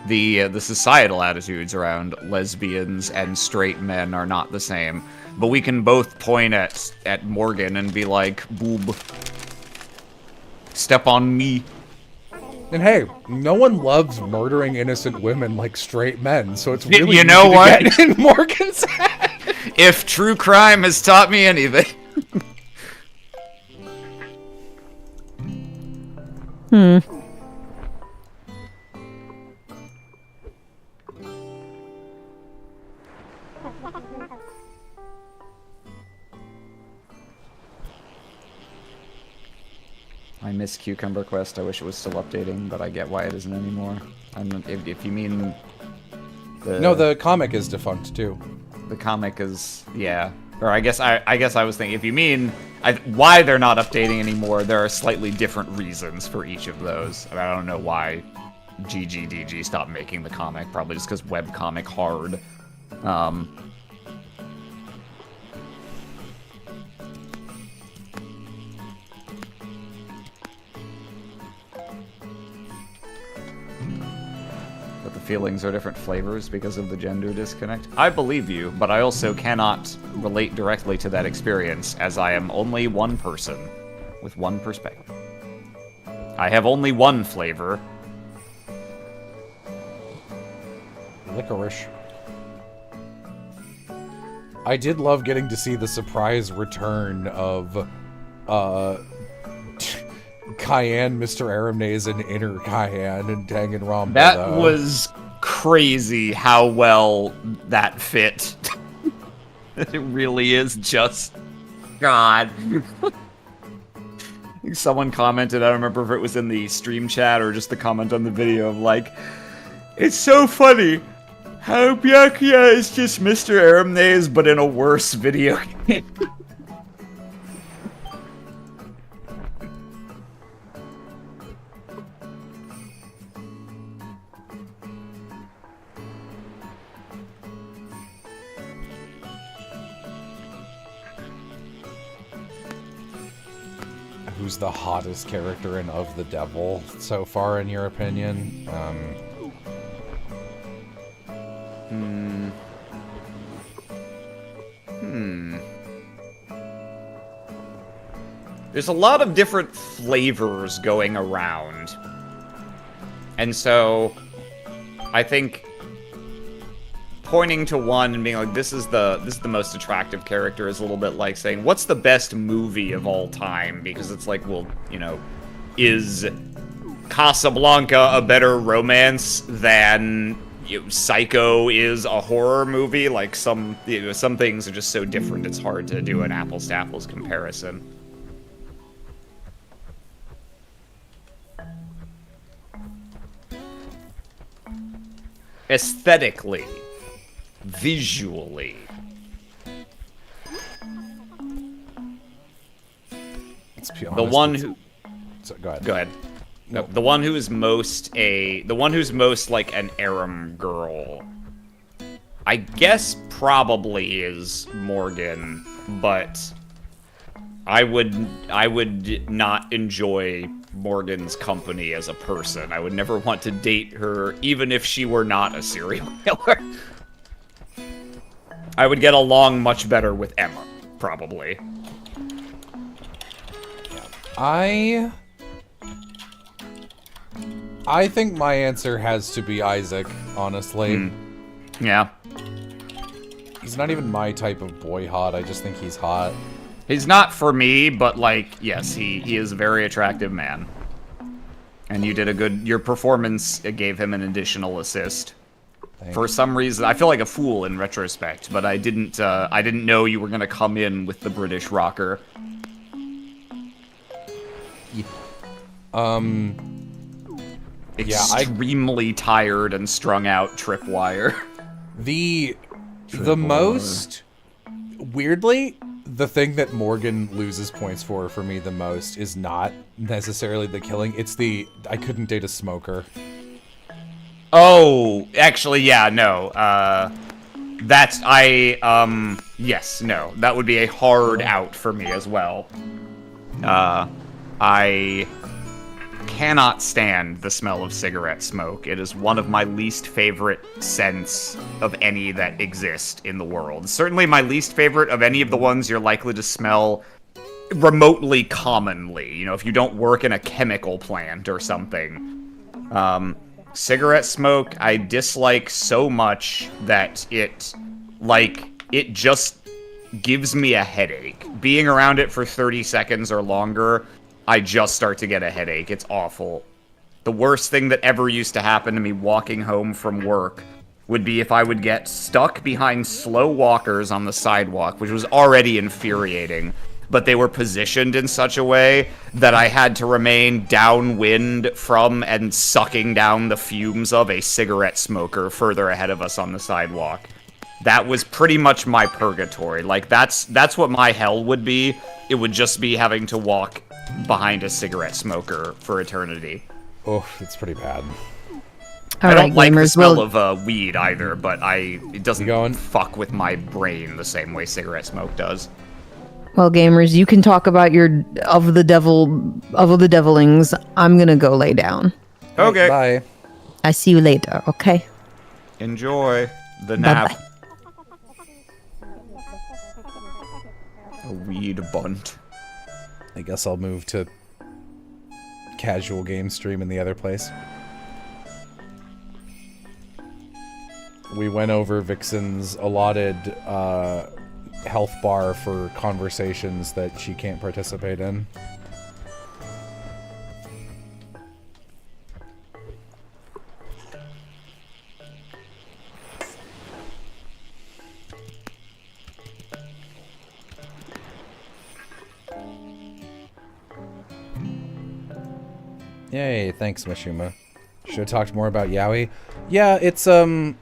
The societal attitudes around lesbians and straight men are not the same. But we can both point at Morgan and be like, boob. Step on me. And hey, no one loves murdering innocent women like straight men, so it's really you know easy what? to get in Morgan's head. If true crime has taught me anything. I miss Cucumber Quest. I wish it was still updating, but I get why it isn't anymore. If you mean No, the comic is defunct too. the comic is, yeah. Or I guess I was thinking, if you mean why they're not updating anymore, there are slightly different reasons for each of those. I mean, I don't know why GGDG stopped making the comic. Probably just because webcomic hard. But the feelings are different flavors because of the gender disconnect. I believe you, but I also cannot relate directly to that experience, as I am only one person with one perspective. I have only one flavor. Licorice. I did love getting to see the surprise return of Cayenne, Mr. Aramnaze, and Inner Cayenne, and Danganronpa. That was crazy how well that fit. It really is just... God. Someone commented, I don't remember if it was in the stream chat or just the comment on the video of like, it's so funny how Byakuya is just Mr. Aramnaze, but in a worse video game. Who's the hottest character in Of the Devil so far, in your opinion? There's a lot of different flavors going around. And so, I think pointing to one and being like, this is the most attractive character is a little bit like saying, what's the best movie of all time? Because it's like, well, you know, is Casablanca a better romance than Psycho is a horror movie? Like some things are just so different, it's hard to do an apples to apples comparison. Aesthetically, visually, be The honest, one who... So, go ahead. Go ahead. No. The one who is most like an Aram girl, I guess probably is Morgan, but I would not enjoy Morgan's company as a person. I would never want to date her, even if she were not a serial killer. I would get along much better with Emma, probably. I think my answer has to be Isaac, honestly. Yeah. He's not even my type of boy hot, I just think he's hot. He's not for me, but, like, yes, he is a very attractive man. And you did a good... Your performance gave him an additional assist. Thanks. For some reason, I feel like a fool in retrospect, but I didn't know you were gonna come in with the British rocker. Extremely tired and strung out tripwire. The most... Weirdly, the thing that Morgan loses points for me the most is not necessarily the killing, it's the I couldn't date a smoker. Oh, actually, yeah, no. Yes, no. That would be a hard out for me as well. I cannot stand the smell of cigarette smoke. It is one of my least favorite scents of any that exist in the world. Certainly my least favorite of any of the ones you're likely to smell remotely commonly. You know, if you don't work in a chemical plant or something. Cigarette smoke, I dislike so much that it just gives me a headache. Being around it for 30 seconds or longer, I just start to get a headache. It's awful. The worst thing that ever used to happen to me walking home from work would be if I would get stuck behind slow walkers on the sidewalk, which was already infuriating, but they were positioned in such a way that I had to remain downwind from and sucking down the fumes of a cigarette smoker further ahead of us on the sidewalk. That was pretty much my purgatory. Like, that's what my hell would be. It would just be having to walk behind a cigarette smoker for eternity. Oh, it's pretty bad. I don't like the smell of weed either, but it doesn't fuck with my brain the same way cigarette smoke does. Well, gamers, you can talk about your of the devilings. I'm gonna go lay down. Okay. Bye. I see you later. Okay. Enjoy the nap. Bye-bye. A weed bunt. I guess I'll move to casual game stream in the other place. We went over Vixen's allotted health bar for conversations that she can't participate in. Yay, thanks, Mishima. Should have talked more about Yaoi. Yeah, it's, it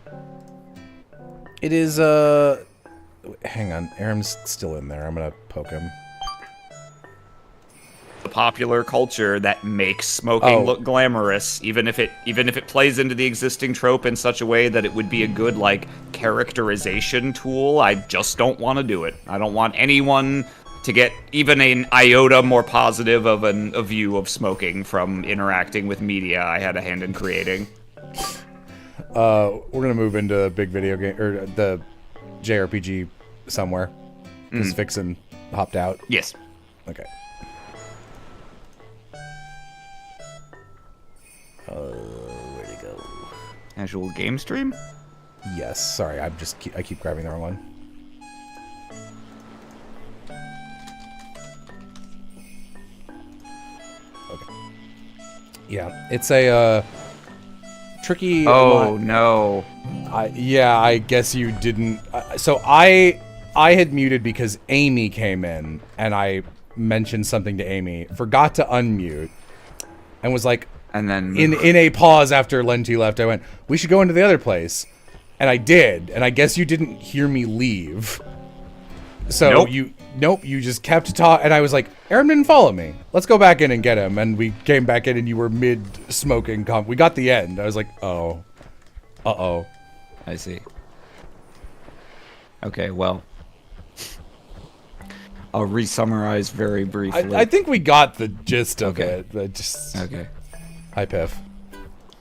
is, hang on, Aram's still in there. I'm gonna poke him. The popular culture that makes smoking look glamorous, even if it plays into the existing trope in such a way that it would be a good, like, characterization tool. I just don't want to do it. I don't want anyone to get even an iota more positive of a view of smoking from interacting with media I had a hand in creating. We're gonna move into big video game, or the JRPG somewhere, because Vixen hopped out. Yes. Okay. Where'd it go? Casual game stream? Yes, sorry, I keep grabbing the wrong one. Okay. Yeah, it's a tricky. Oh no. I guess you didn't. So I had muted because Amy came in, and I mentioned something to Amy, forgot to unmute, and was like, and then in a pause after Lenti left, I went, we should go into the other place. And I did, and I guess you didn't hear me leave. So you just kept talking, and I was like, Aaron didn't follow me. Let's go back in and get him. And we came back in, and you were mid-smoking. We got the end. I was like, oh. Uh-oh. I see. Okay, well. I'll re-summarize very briefly. I think we got the gist of Okay. it. Okay. Hi, Piff.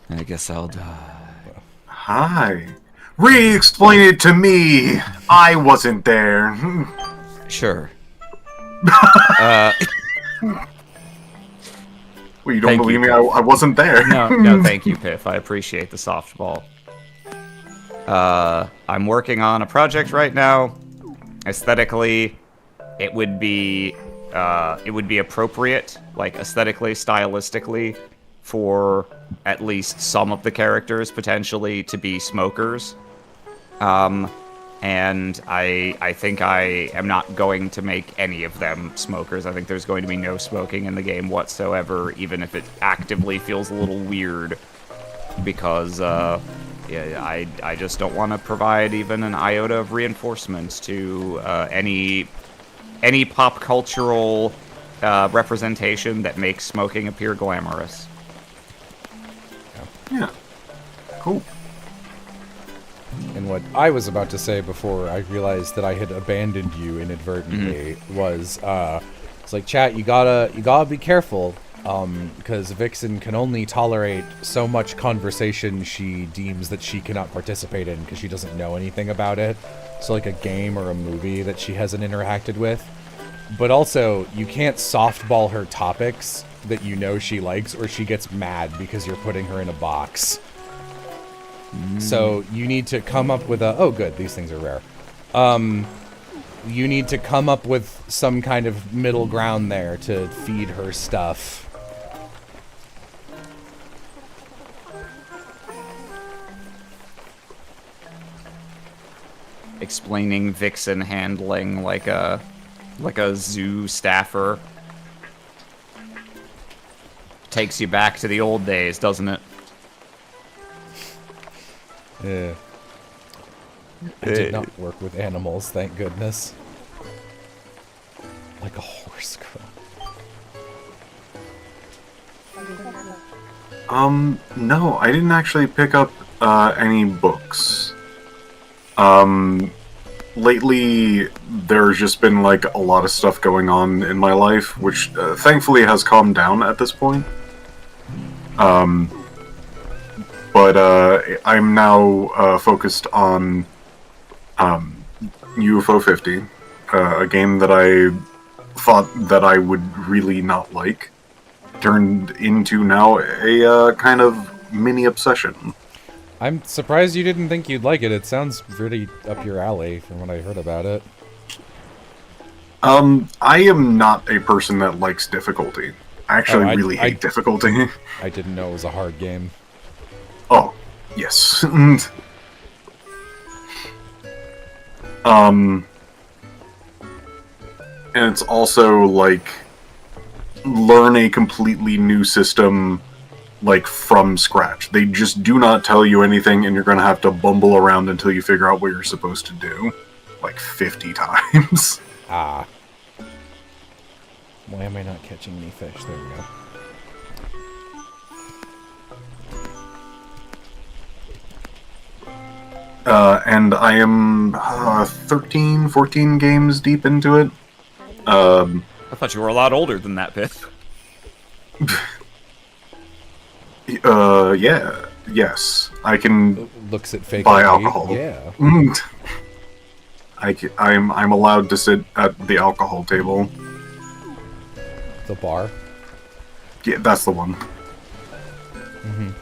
I guess I'll die. Hi. Re-explain it to me. I wasn't there. Sure. Well, you don't Thank believe you, me? Piff. I wasn't there. No, thank you, Piff. I appreciate the softball. I'm working on a project right now. Aesthetically, it would be appropriate, like aesthetically, stylistically, for at least some of the characters potentially to be smokers. And I think I am not going to make any of them smokers. I think there's going to be no smoking in the game whatsoever, even if it actively feels a little weird, because I just don't want to provide even an iota of reinforcement to any pop cultural representation that makes smoking appear glamorous. Yeah. Cool. And what I was about to say before I realized that I had abandoned you inadvertently was, it's like, chat, you gotta be careful, because Vixen can only tolerate so much conversation she deems that she cannot participate in because she doesn't know anything about it. So like a game or a movie that she hasn't interacted with. But also, you can't softball her topics that you know she likes, or she gets mad because you're putting her in a box. So you need to come up with oh good, these things are rare. You need to come up with some kind of middle ground there to feed her stuff. Explaining Vixen handling like a zoo staffer. Takes you back to the old days, doesn't it? I did not work with animals, thank goodness. Like a horse girl. No, I didn't actually pick up any books. Lately, there's just been like a lot of stuff going on in my life, which thankfully has calmed down at this point. But I'm now focused on UFO 50, a game that I thought that I would really not like, turned into now a kind of mini obsession. I'm surprised you didn't think you'd like it. It sounds pretty up your alley from what I heard about it. I am not a person that likes difficulty. I actually really hate difficulty. I didn't know it was a hard game. Oh, yes. And it's also, like, learn a completely new system, like, from scratch. They just do not tell you anything, and you're gonna have to bumble around until you figure out what you're supposed to do. Like, 50 times. Ah. Why am I not catching any fish? There we go. And I am 13, 14 games deep into it. I thought you were a lot older than that, Piff. Yeah, yes. I can Looks at fake buy ID. alcohol. Yeah. I'm allowed to sit at the alcohol table. The bar. Yeah, that's the one.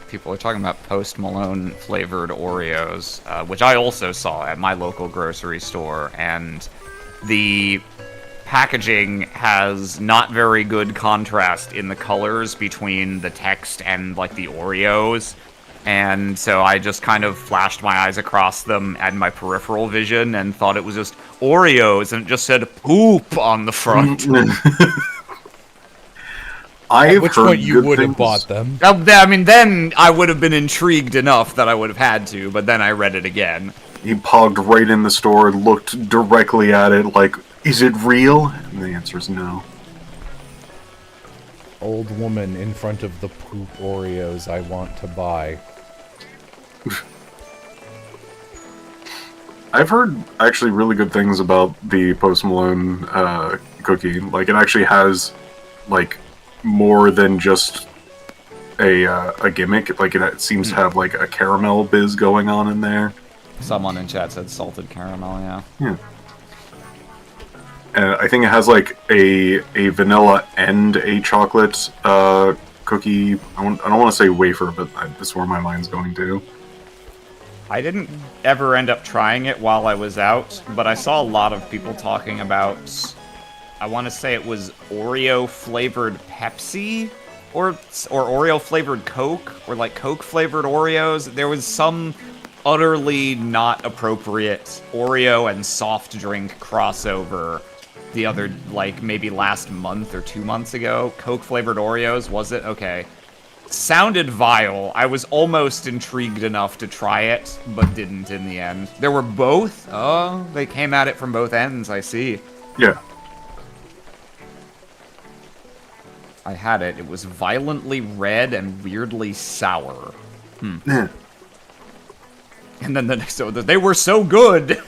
People are talking about Post Malone flavored Oreos, which I also saw at my local grocery store, and the packaging has not very good contrast in the colors between the text and like the Oreos, and so I just kind of flashed my eyes across them and my peripheral vision and thought it was just Oreos, and it just said poop on the front. At which point you would have bought them. I mean, then I would have been intrigued enough that I would have had to, but then I read it again. He pogged right in the store, looked directly at it, like, Is it real? And the answer is no. Old woman in front of the poop Oreos I want to buy. I've heard actually really good things about the Post Malone cookie. Like, it actually has, like, more than just a gimmick. Like, it seems to have, like, a caramel biz going on in there. Someone in chat said salted caramel, yeah. Yeah. And I think it has, like, a vanilla and a chocolate cookie. I don't want to say wafer, but that's where my mind's going to. I didn't ever end up trying it while I was out, but I saw a lot of people talking about, I want to say it was Oreo-flavored Pepsi, or Oreo-flavored Coke, or like Coke-flavored Oreos. There was some utterly not appropriate Oreo and soft drink crossover the other, like, maybe last month or 2 months ago. Coke-flavored Oreos, was it? Okay. Sounded vile. I was almost intrigued enough to try it, but didn't in the end. There were both? Oh, they came at it from both ends, I see. Yeah. I had it. It was violently red and weirdly sour. Yeah. And then the next one, they were so good!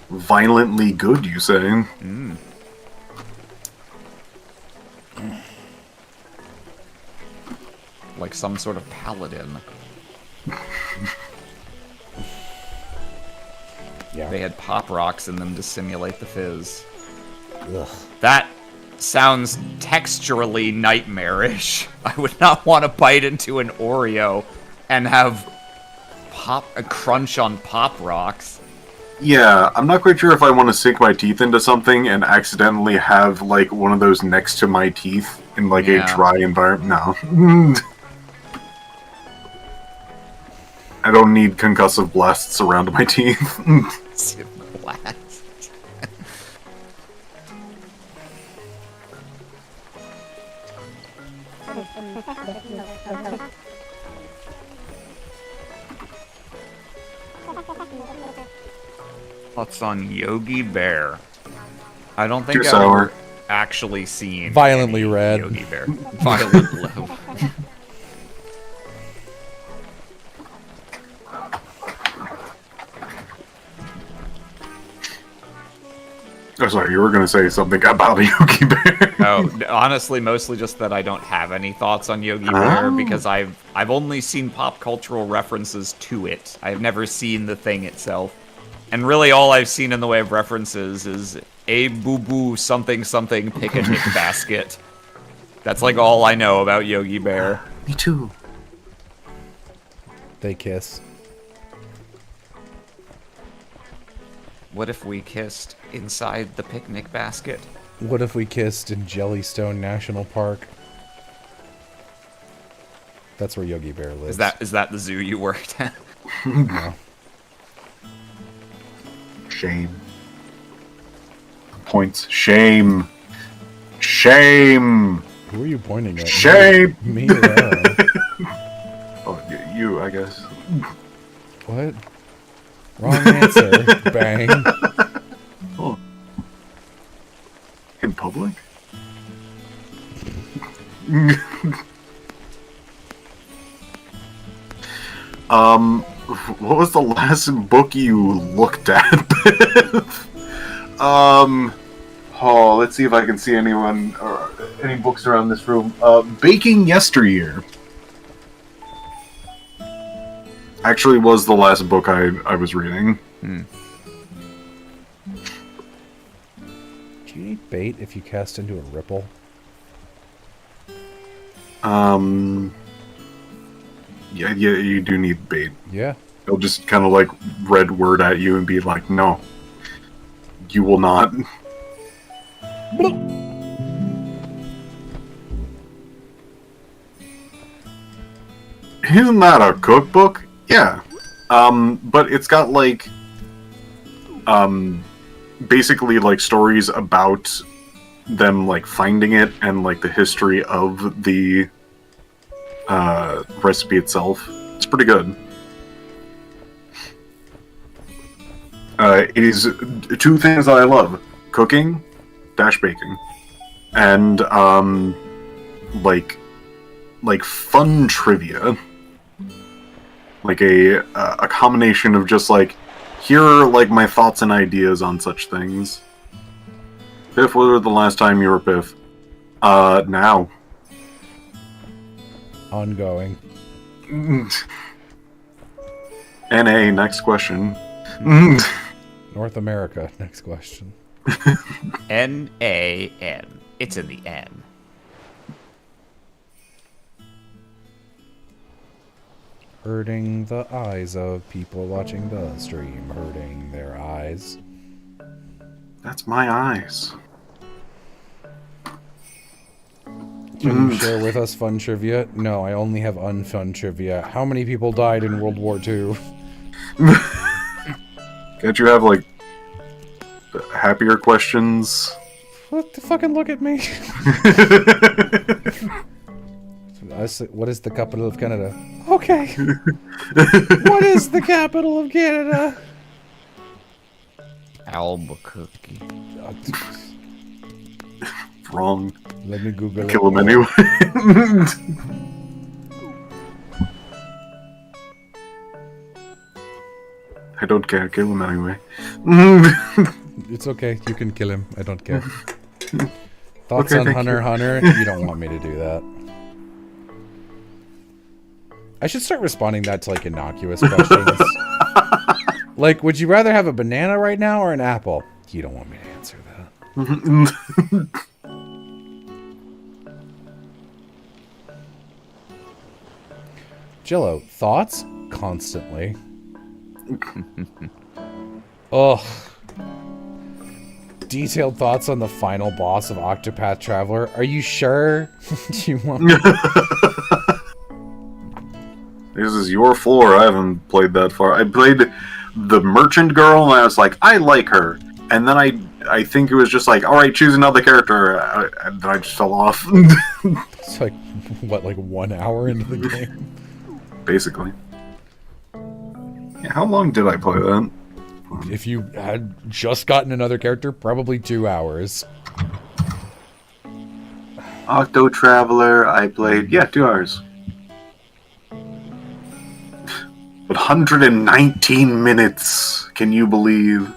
Violently good, you say? Like some sort of paladin. Yeah. They had pop rocks in them to simulate the fizz. Ugh. That sounds texturally nightmarish. I would not want to bite into an Oreo and have a crunch on pop rocks. Yeah, I'm not quite sure if I want to sink my teeth into something and accidentally have, like, one of those next to my teeth in, like, a dry environment. No. I don't need concussive blasts around my teeth. Blast. Thoughts on Yogi Bear? I don't think Too I've sour. ever actually seen Violently any red. Yogi Bear. Violent blue. Oh, sorry, you were going to say something about a Yogi Bear. Oh, honestly, mostly just that I don't have any thoughts on Yogi Bear because I've only seen pop cultural references to it. I've never seen the thing itself. And really all I've seen in the way of references is a boo-boo something something picnic basket. That's like all I know about Yogi Bear. Me too. They kiss. What if we kissed inside the picnic basket? What if we kissed in Jellystone National Park? That's where Yogi Bear lives. Is that the zoo you worked at? No. Shame. Points. Shame. Shame. Who are you pointing at? Shame. Me or Aaron? Oh, you, I guess. What? Wrong answer. Bang. Oh. In public? What was the last book you looked at? Oh, let's see if I can see anyone or any books around this room. Baking Yesteryear. Actually was the last book I was reading. Do you need bait if you cast into a ripple? Yeah, you do need bait. Yeah. They'll just kind of like red word at you and be like, no, you will not. Isn't that a cookbook? Yeah. But it's got like, basically like stories about them like finding it and like the history of the recipe itself. It's pretty good. It is two things that I love: cooking, dash baking, and like fun trivia. Like a combination of just like, here are like my thoughts and ideas on such things. Piff, when was the last time you were Piff? Now. Ongoing. NA, next question. North America, next question. N-A-N. It's in the N. Hurting the eyes of people watching the stream. Hurting their eyes. That's my eyes. Can you share with us fun trivia? No, I only have unfun trivia. How many people died in World War II? Can't you have, like, happier questions? What the fucking look at me? What is the capital of Canada? Okay. What is the capital of Canada? Albuquerque. Wrong. Let me Google Kill it. him anyway. I don't care. Kill him anyway. It's okay. You can kill him. I don't care. Thoughts Okay, on thank Hunter you. Hunter? You don't want me to do that. I should start responding that to, like, innocuous questions. Like, would you rather have a banana right now or an apple? You don't want me to answer that. Jello, thoughts? Constantly. Ugh. Detailed thoughts on the final boss of Octopath Traveler. Are you sure? Do you want me? This is your floor. I haven't played that far. I played the merchant girl, and I was like, I like her. And then I think it was just like, all right, choose another character. And then I just fell off. It's like, what, like 1 hour into the game? Basically. Yeah, how long did I play that? If you had just gotten another character, probably 2 hours. Octo Traveler, I played, 2 hours. But 119 minutes, can you believe?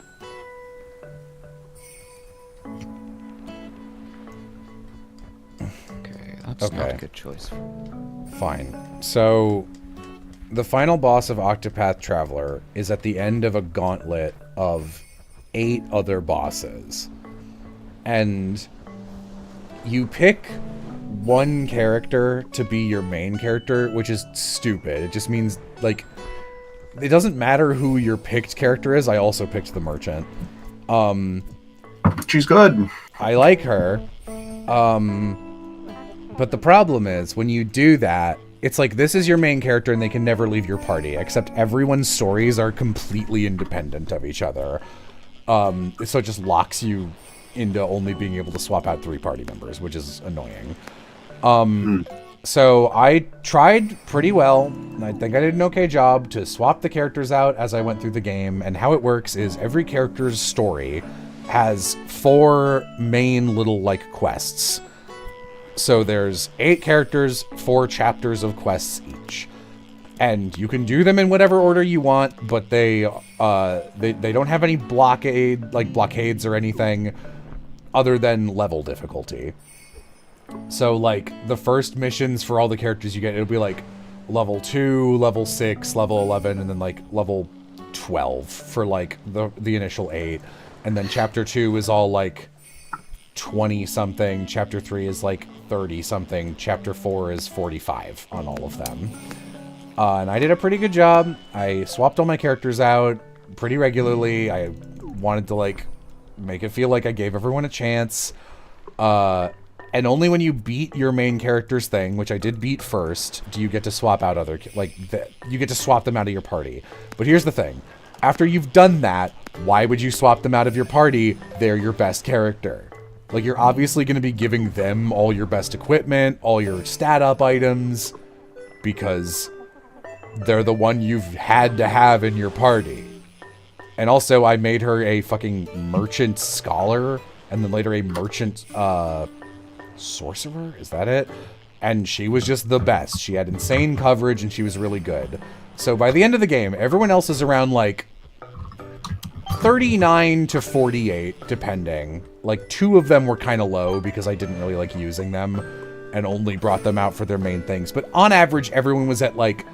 Okay, that's not a good choice. Fine. So, the final boss of Octopath Traveler is at the end of a gauntlet of 8 other bosses. And you pick one character to be your main character, which is stupid. It just means, like, it doesn't matter who your picked character is. I also picked the merchant. She's good. I like her. But the problem is, when you do that, it's like, this is your main character and they can never leave your party, except everyone's stories are completely independent of each other. So it just locks you into only being able to swap out 3 party members, which is annoying. So I tried pretty well, and I think I did an okay job to swap the characters out as I went through the game, and how it works is every character's story has 4 main little, like, quests. So there's 8 characters, 4 chapters of quests each. And you can do them in whatever order you want, but they don't have any blockades or anything other than level difficulty. So, like, the first missions for all the characters you get, it'll be like level 2, level 6, level 11, and then like level 12 for like the initial 8. And then chapter 2 is all like 20 something, chapter 3 is like 30 something, chapter 4 is 45 on all of them. And I did a pretty good job. I swapped all my characters out pretty regularly. I wanted to, like, make it feel like I gave everyone a chance. And only when you beat your main character's thing, which I did beat first, do you get to swap out you get to swap them out of your party. But here's the thing. After you've done that, why would you swap them out of your party? They're your best character. Like, you're obviously going to be giving them all your best equipment, all your stat up items, because they're the one you've had to have in your party. And also, I made her a fucking merchant scholar, and then later a merchant sorcerer. Is that it? And she was just the best. She had insane coverage, and she was really good. So by the end of the game, everyone else is around, like, 39 to 48, depending. Like, 2 of them were kind of low because I didn't really like using them and only brought them out for their main things. But on average, everyone was at, like,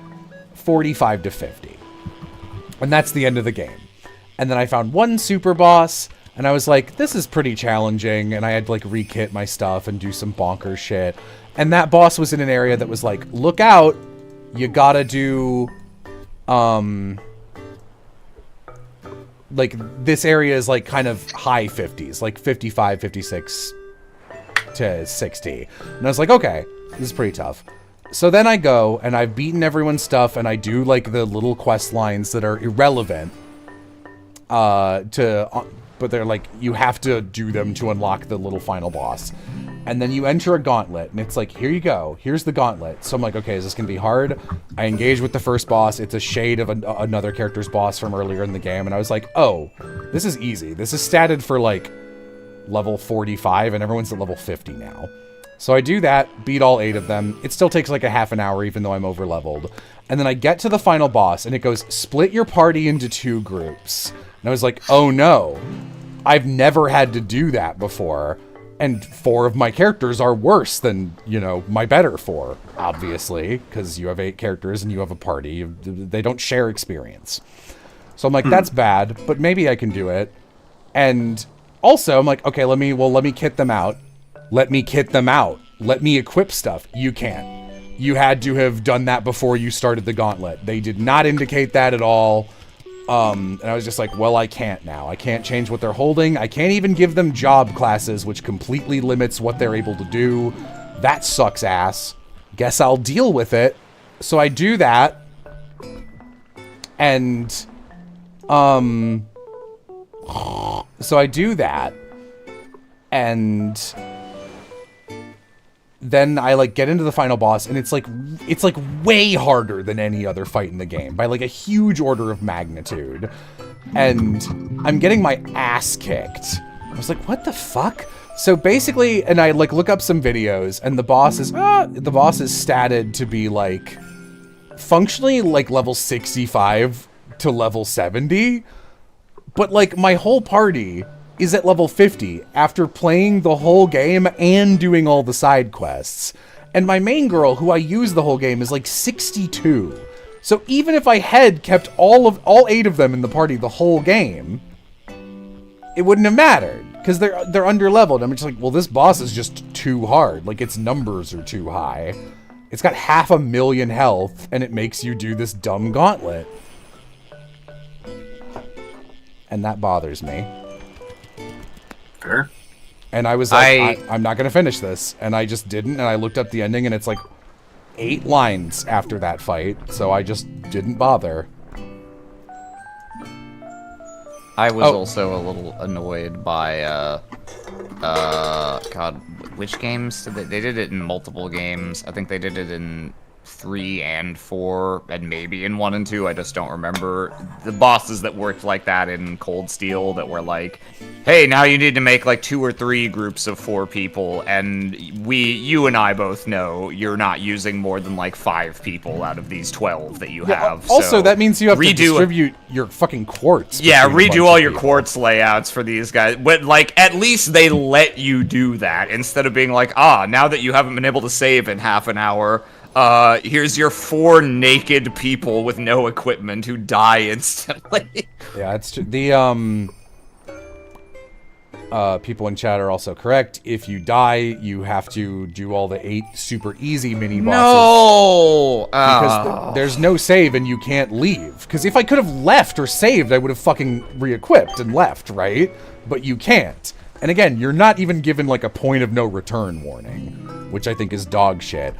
45 to 50. And that's the end of the game. And then I found one super boss, and I was like, this is pretty challenging, and I had to, like, re-kit my stuff and do some bonkers shit. And that boss was in an area that was like, look out, you gotta do, like, this area is, like, kind of high 50s, like 55, 56 to 60. And I was like, okay, this is pretty tough. So then I go, and I've beaten everyone's stuff, and I do, like, the little quest lines that are irrelevant, but they're like, you have to do them to unlock the little final boss. And then you enter a gauntlet, and it's like, here you go. Here's the gauntlet. So I'm like, okay, is this going to be hard? I engage with the first boss. It's a shade of another character's boss from earlier in the game. And I was like, oh, this is easy. This is statted for, like, level 45, and everyone's at level 50 now. So I do that, beat all 8 of them. It still takes, like, a half an hour, even though I'm over-leveled. And then I get to the final boss, and it goes, split your party into 2 groups. And I was like, oh, no. I've never had to do that before. And 4 of my characters are worse than, you know, my better 4, obviously, because you have 8 characters and you have a party. They don't share experience. So I'm like, that's bad, but maybe I can do it. And also, I'm like, okay, let me kit them out. Let me kit them out. Let me equip stuff. You can't. You had to have done that before you started the gauntlet. They did not indicate that at all. And I was just like, well, I can't now. I can't change what they're holding. I can't even give them job classes, which completely limits what they're able to do. That sucks ass. Guess I'll deal with it. So I do that. And, so I do that. And then I, like, get into the final boss, and it's like way harder than any other fight in the game by, like, a huge order of magnitude. And I'm getting my ass kicked. I was like, what the fuck? So basically, and I, like, look up some videos, and the boss is statted to be, like, functionally, like, level 65 to level 70. But, like, my whole party is at level 50 after playing the whole game and doing all the side quests. And my main girl, who I use the whole game, is like 62. So even if I had kept all 8 of them in the party the whole game, it wouldn't have mattered, because they're under leveled. I'm just like, well, this boss is just too hard. Like, its numbers are too high. It's got 500,000 health, and it makes you do this dumb gauntlet. And that bothers me. Fair. And I was like, I'm not going to finish this. And I just didn't. And I looked up the ending, and it's like 8 lines after that fight. So I just didn't bother. I was also a little annoyed by, God, which games? They did it in multiple games. I think they did it in 3 and 4, and maybe in 1 and 2, I just don't remember. The bosses that worked like that in Cold Steel that were like, hey, now you need to make like 2 or 3 groups of 4 people, and you and I both know you're not using more than like 5 people out of these 12 that you have. Also, so that means you have to distribute your fucking quartz. Yeah, redo all your quartz layouts for these guys. But like, at least they let you do that instead of being like, now that you haven't been able to save in half an hour, here's your 4 naked people with no equipment who die instantly. Yeah, it's true. The, people in chat are also correct. If you die, you have to do all the 8 super easy mini bosses. No! Because there's no save and you can't leave. Because if I could have left or saved, I would have fucking re-equipped and left, right? But you can't. And again, you're not even given like a point of no return warning, which I think is dog shit.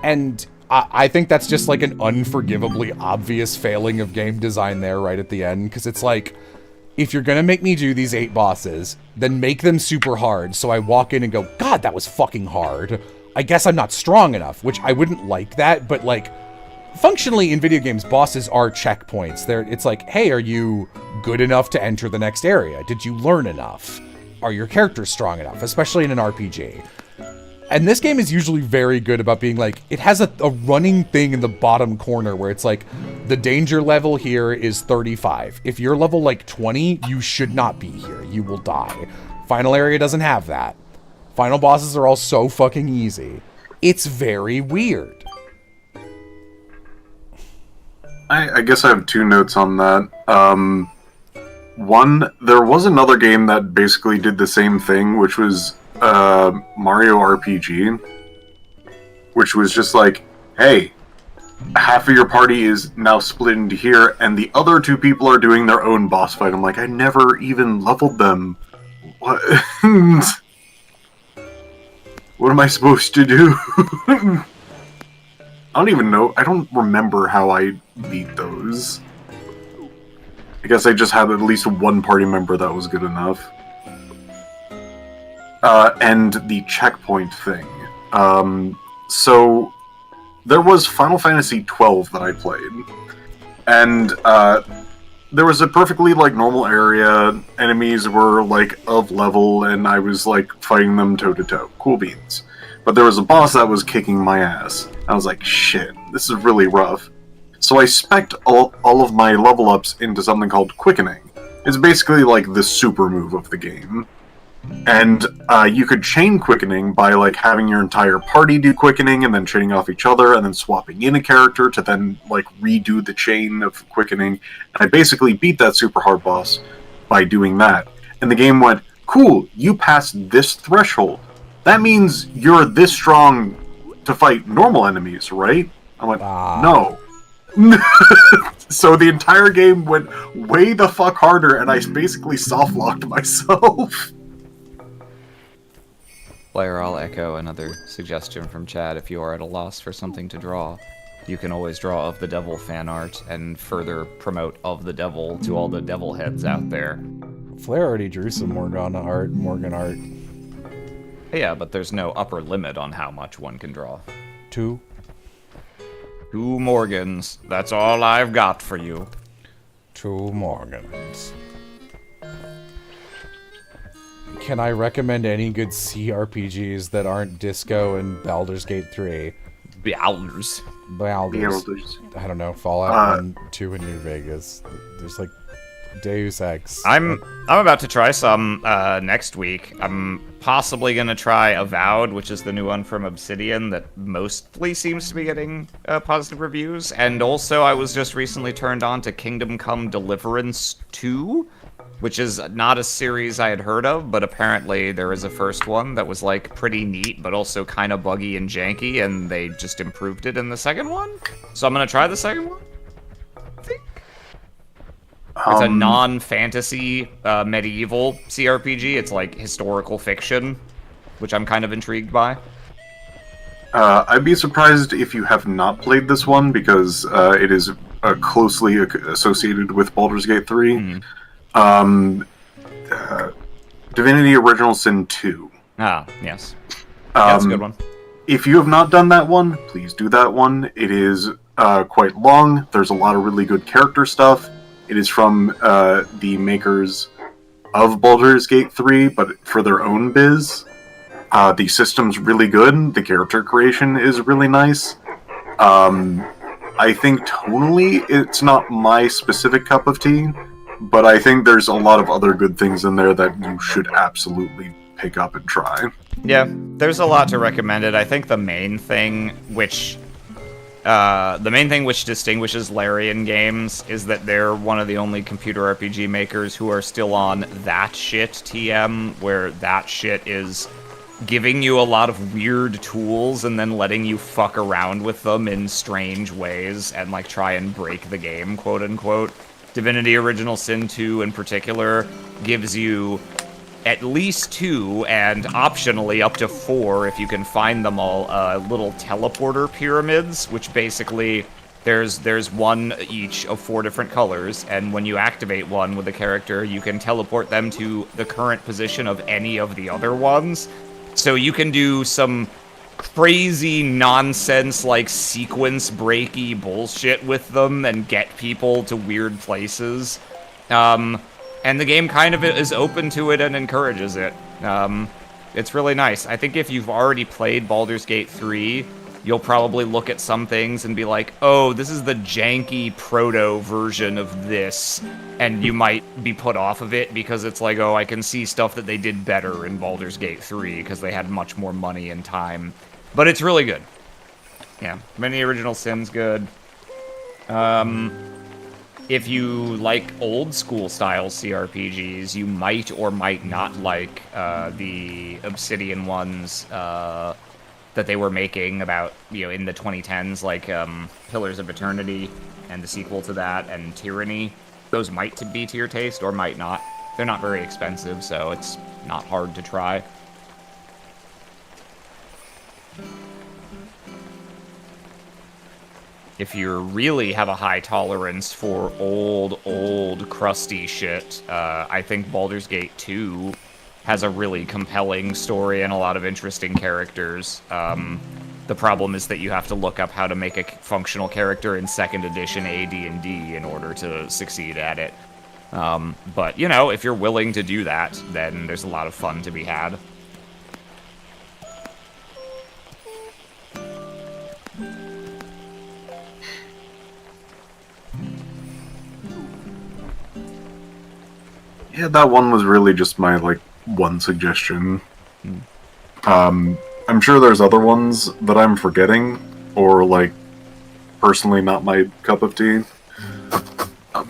And I think that's just like an unforgivably obvious failing of game design there right at the end. Because it's like, if you're gonna make me do these 8 bosses, then make them super hard. So I walk in and go, God, that was fucking hard. I guess I'm not strong enough, which I wouldn't like that. But like, functionally in video games, bosses are checkpoints. It's like, hey, are you good enough to enter the next area? Did you learn enough? Are your characters strong enough? Especially in an RPG. And this game is usually very good about being like, it has a running thing in the bottom corner where it's like, the danger level here is 35. If you're level like 20, you should not be here. You will die. Final area doesn't have that. Final bosses are all so fucking easy. It's very weird. I guess I have 2 notes on that. One, there was another game that basically did the same thing, which was Mario RPG, which was just like, hey, half of your party is now split into here, and the other 2 people are doing their own boss fight. I'm like, I never even leveled them. What? What am I supposed to do? I don't even know. I don't remember how I beat those. I guess I just had at least one party member that was good enough. And the checkpoint thing. So there was Final Fantasy XII that I played, and there was a perfectly like normal area. Enemies were like of level, and I was like fighting them toe to toe. Cool beans. But there was a boss that was kicking my ass. I was like, shit, this is really rough. So I spec'd all of my level ups into something called Quickening. It's basically like the super move of the game. And you could chain Quickening by like having your entire party do Quickening and then chaining off each other and then swapping in a character to then like redo the chain of Quickening. And I basically beat that super hard boss by doing that. And the game went, cool, you passed this threshold. That means you're this strong to fight normal enemies, right? I went, no. So the entire game went way the fuck harder, and I basically soft-locked myself. Player, I'll echo another suggestion from Chad. If you are at a loss for something to draw, you can always draw Of the Devil fan art and further promote Of the Devil to all the devil heads out there. Flair already drew some Morgan art. Yeah, but there's no upper limit on how much one can draw. 2. 2 Morgans. That's all I've got for you. 2 Morgans. Can I recommend any good CRPGs that aren't Disco and Baldur's Gate 3? Baldur's. I don't know. Fallout 1, 2 in New Vegas. There's like Deus Ex. I'm about to try some next week. I'm possibly gonna try Avowed, which is the new one from Obsidian that mostly seems to be getting positive reviews. And also, I was just recently turned on to Kingdom Come Deliverance 2, which is not a series I had heard of, but apparently there is a first one that was like pretty neat, but also kind of buggy and janky, and they just improved it in the second one. So I'm gonna try the second one. I think. It's a non-fantasy medieval CRPG. It's like historical fiction, which I'm kind of intrigued by. I'd be surprised if you have not played this one, because it is closely associated with Baldur's Gate 3. Divinity Original Sin 2. Ah, yes. Yeah, that's a good one. If you have not done that one, please do that one. It is quite long. There's a lot of really good character stuff. It is from the makers of Baldur's Gate 3, but for their own biz. The system's really good. The character creation is really nice. I think tonally, it's not my specific cup of tea, but I think there's a lot of other good things in there that you should absolutely pick up and try. Yeah, there's a lot to recommend it. I think the main thing which distinguishes Larian Games is that they're one of the only computer RPG makers who are still on that shit TM, where that shit is giving you a lot of weird tools and then letting you fuck around with them in strange ways and like try and break the game, quote unquote. Divinity Original Sin 2 in particular gives you at least 2, and optionally up to 4 if you can find them all, little teleporter pyramids, which basically there's one each of 4 different colors, and when you activate one with a character, you can teleport them to the current position of any of the other ones. So you can do some crazy nonsense, like sequence breaky bullshit with them and get people to weird places. And the game kind of is open to it and encourages it. It's really nice. I think if you've already played Baldur's Gate 3, you'll probably look at some things and be like, oh, this is the janky proto version of this, and you might be put off of it because it's like, oh, I can see stuff that they did better in Baldur's Gate 3 because they had much more money and time. But it's really good. Yeah, Many Original Sin's good. If you like old school style CRPGs, you might or might not like the Obsidian ones that they were making about, in the 2010s, like Pillars of Eternity and the sequel to that and Tyranny. Those might be to your taste or might not. They're not very expensive, so it's not hard to try. If you really have a high tolerance for old, crusty shit, I think Baldur's Gate 2 has a really compelling story and a lot of interesting characters. The problem is that you have to look up how to make a functional character in 2nd edition AD&D in order to succeed at it. But, if you're willing to do that, then there's a lot of fun to be had. Yeah, that one was really just my, one suggestion. I'm sure there's other ones that I'm forgetting, or, personally not my cup of tea.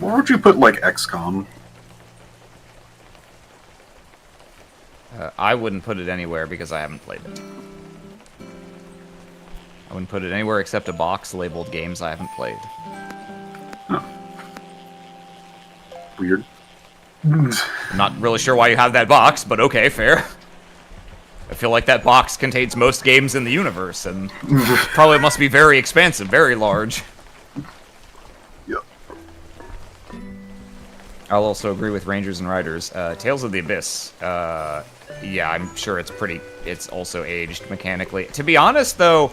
Where would you put, XCOM? I wouldn't put it anywhere because I haven't played it. I wouldn't put it anywhere except a box labeled games I haven't played. Huh. Weird. I'm not really sure why you have that box, but okay, fair. I feel like that box contains most games in the universe, and probably must be very expansive, very large. Yep. I'll also agree with Rangers and Riders. Tales of the Abyss. Yeah, I'm sure it's also aged mechanically. To be honest, though,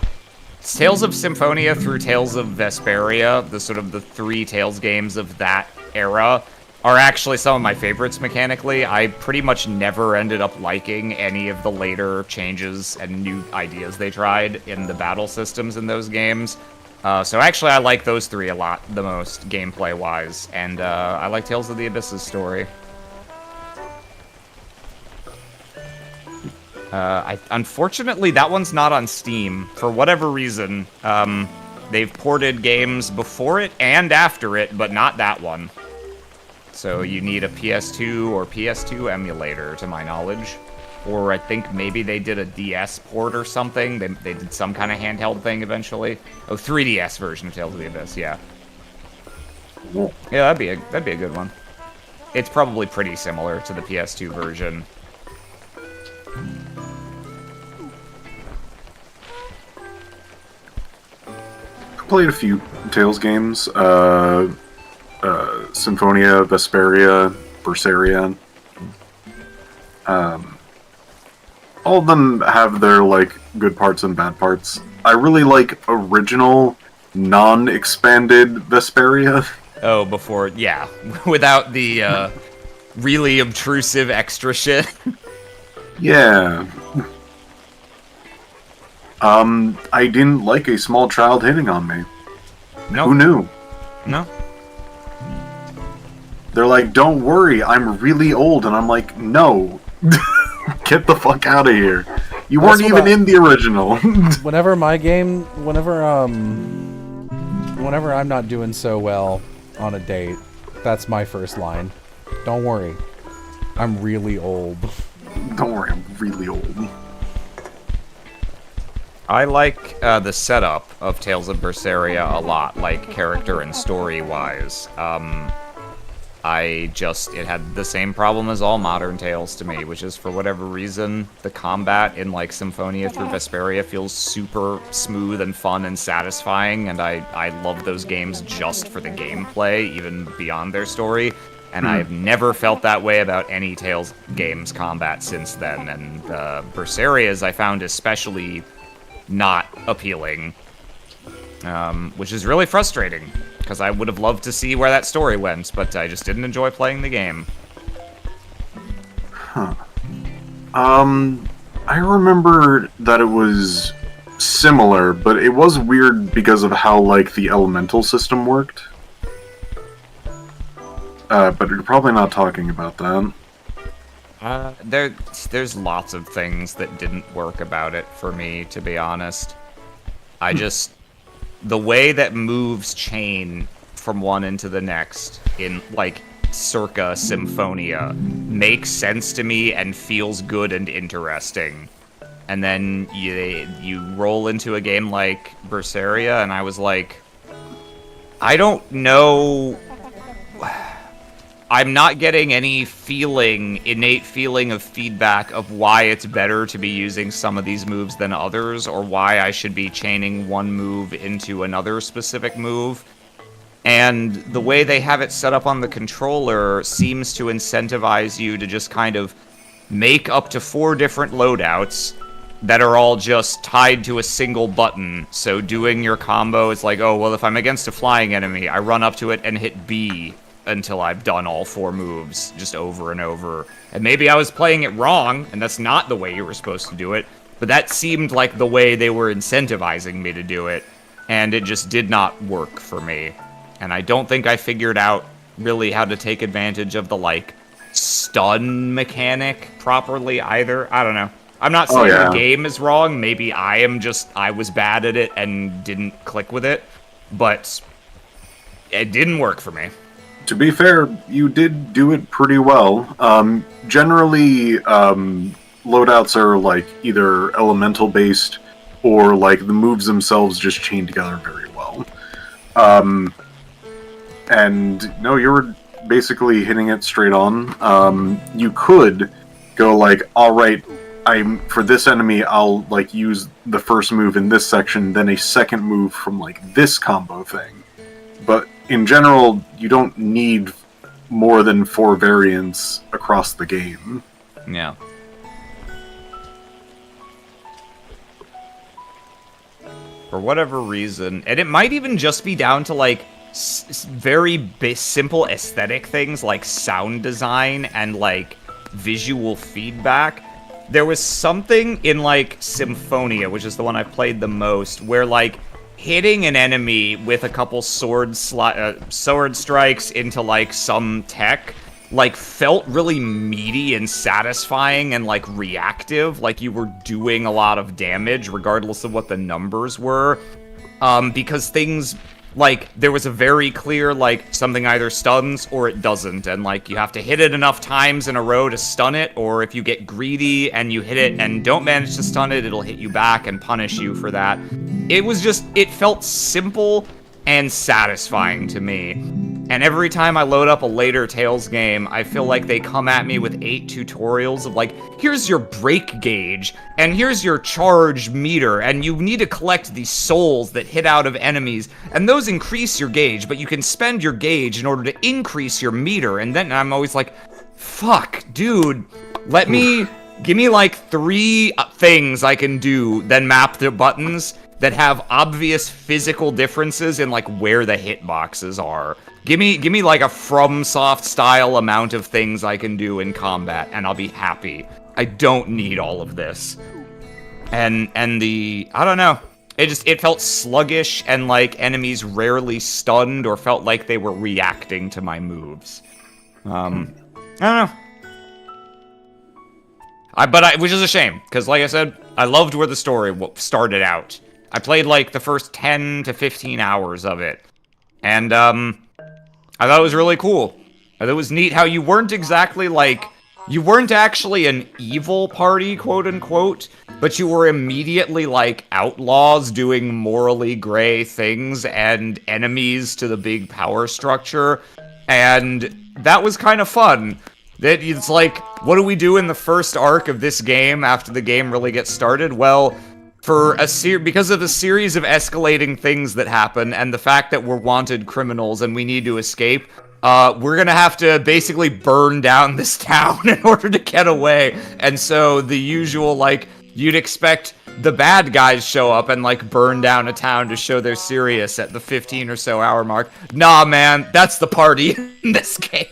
Tales of Symphonia through Tales of Vesperia, the sort of the 3 Tales games of that era, are actually some of my favorites mechanically. I pretty much never ended up liking any of the later changes and new ideas they tried in the battle systems in those games. So actually I like those 3 a lot, the most, gameplay-wise. And I like Tales of the Abyss's story. Unfortunately, that one's not on Steam. For whatever reason, they've ported games before it and after it, but not that one. So you need a PS2 or PS2 emulator, to my knowledge. Or I think maybe they did a DS port or something. They did some kind of handheld thing eventually. Oh, 3DS version of Tales of the Abyss, yeah. Yeah, that'd be a good one. It's probably pretty similar to the PS2 version. I played a few Tales games. Symphonia, Vesperia, Berseria. All of them have their, good parts and bad parts. I really like original, non-expanded Vesperia. Oh, before, yeah. Without the, really obtrusive extra shit. Yeah. I didn't like a small child hitting on me. No. Who knew? No. They're like, don't worry, I'm really old. And I'm like, no. Get the fuck out of here. You weren't even in the original. whenever I'm not doing so well on a date, that's my first line. Don't worry, I'm really old. Don't worry, I'm really old. I like the setup of Tales of Berseria a lot, character and story-wise. It had the same problem as all modern Tales to me, which is, for whatever reason, the combat in, Symphonia through Vesperia feels super smooth and fun and satisfying, and I love those games just for the gameplay, even beyond their story. And I've never felt that way about any Tales games combat since then, and Berseria's I found especially not appealing. Which is really frustrating, because I would have loved to see where that story went, but I just didn't enjoy playing the game. Huh. I remember that it was similar, but it was weird because of how, like, the elemental system worked. But you're probably not talking about that. There's lots of things that didn't work about it for me, to be honest. I just... The way that moves chain from one into the next in, like, circa Symphonia makes sense to me and feels good and interesting. And then you roll into a game like Berseria, and I was like, I don't know... I'm not getting any innate feeling of feedback of why it's better to be using some of these moves than others, or why I should be chaining one move into another specific move. And the way they have it set up on the controller seems to incentivize you to just kind of make up to 4 different loadouts that are all just tied to a single button. So doing your combo is like, oh, well, if I'm against a flying enemy, I run up to it and hit B until I've done all 4 moves, just over and over. And maybe I was playing it wrong, and that's not the way you were supposed to do it, but that seemed like the way they were incentivizing me to do it, and it just did not work for me. And I don't think I figured out really how to take advantage of the, like, stun mechanic properly either. I don't know. I'm not saying the game is wrong, maybe I was bad at it and didn't click with it, but it didn't work for me. To be fair, you did do it pretty well. Generally, loadouts are like either elemental based or like the moves themselves just chain together very well. And no, you were basically hitting it straight on. You could go like, all right, for this enemy, I'll like use the first move in this section, then a second move from like this combo thing. But in general, you don't need more than 4 variants across the game. Yeah. For whatever reason, and it might even just be down to like very simple aesthetic things like sound design and like visual feedback. There was something in like Symphonia, which is the one I played the most, where like hitting an enemy with a couple sword strikes into like some tech like felt really meaty and satisfying and like reactive, like you were doing a lot of damage regardless of what the numbers were, because things like there was a very clear like something either stuns or it doesn't, and like you have to hit it enough times in a row to stun it, or if you get greedy and you hit it and don't manage to stun it, it'll hit you back and punish you for that. It felt simple and satisfying to me. And every time I load up a later Tales game, I feel like they come at me with 8 tutorials of like, here's your break gauge, and here's your charge meter, and you need to collect these souls that hit out of enemies, and those increase your gauge, but you can spend your gauge in order to increase your meter. And then I'm always like, fuck, dude, give me like 3 things I can do, then map the buttons that have obvious physical differences in like where the hitboxes are. Give me like a FromSoft style amount of things I can do in combat, and I'll be happy. I don't need all of this. And I don't know. It felt sluggish, and like enemies rarely stunned or felt like they were reacting to my moves. I don't know. Which is a shame, because like I said, I loved where the story started out. I played like the first 10 to 15 hours of it, and I thought it was really cool. It was neat how you weren't actually an evil party, quote unquote, but you were immediately like outlaws doing morally gray things and enemies to the big power structure, and that was kind of fun. It's like, what do we do in the first arc of this game after the game really gets started? Well, because of a series of escalating things that happen, and the fact that we're wanted criminals and we need to escape, we're gonna have to basically burn down this town in order to get away. And so the usual, like, you'd expect the bad guys show up and like burn down a town to show they're serious at the 15 or so hour mark. Nah, man, that's the party in this game.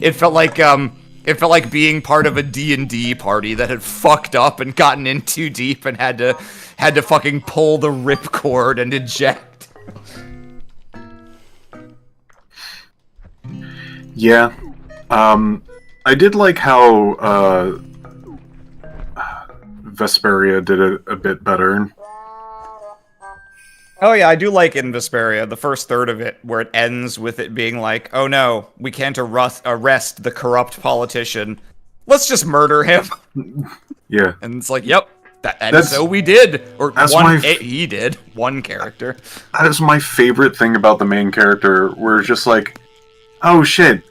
It felt like being part of a D&D party that had fucked up and gotten in too deep and had to fucking pull the ripcord and eject. Yeah. I did like how Vesperia did it a bit better. Oh yeah, I do like in Vesperia, the first third of it, where it ends with it being like, oh no, we can't arrest the corrupt politician. Let's just murder him. Yeah. And it's like, yep, and so we did. Or he did. One character. That is my favorite thing about the main character, where it's just like, oh shit,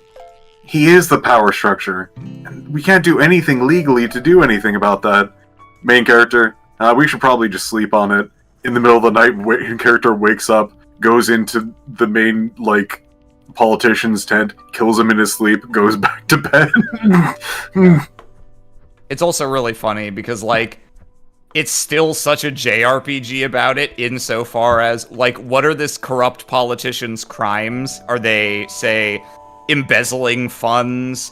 he is the power structure. And we can't do anything legally to do anything about that. Main character, we should probably just sleep on it. In the middle of the night, character wakes up, goes into the main, like, politician's tent, kills him in his sleep, goes back to bed. It's also really funny because, like, it's still such a JRPG about it insofar as, like, what are this corrupt politician's crimes? Are they, say, embezzling funds,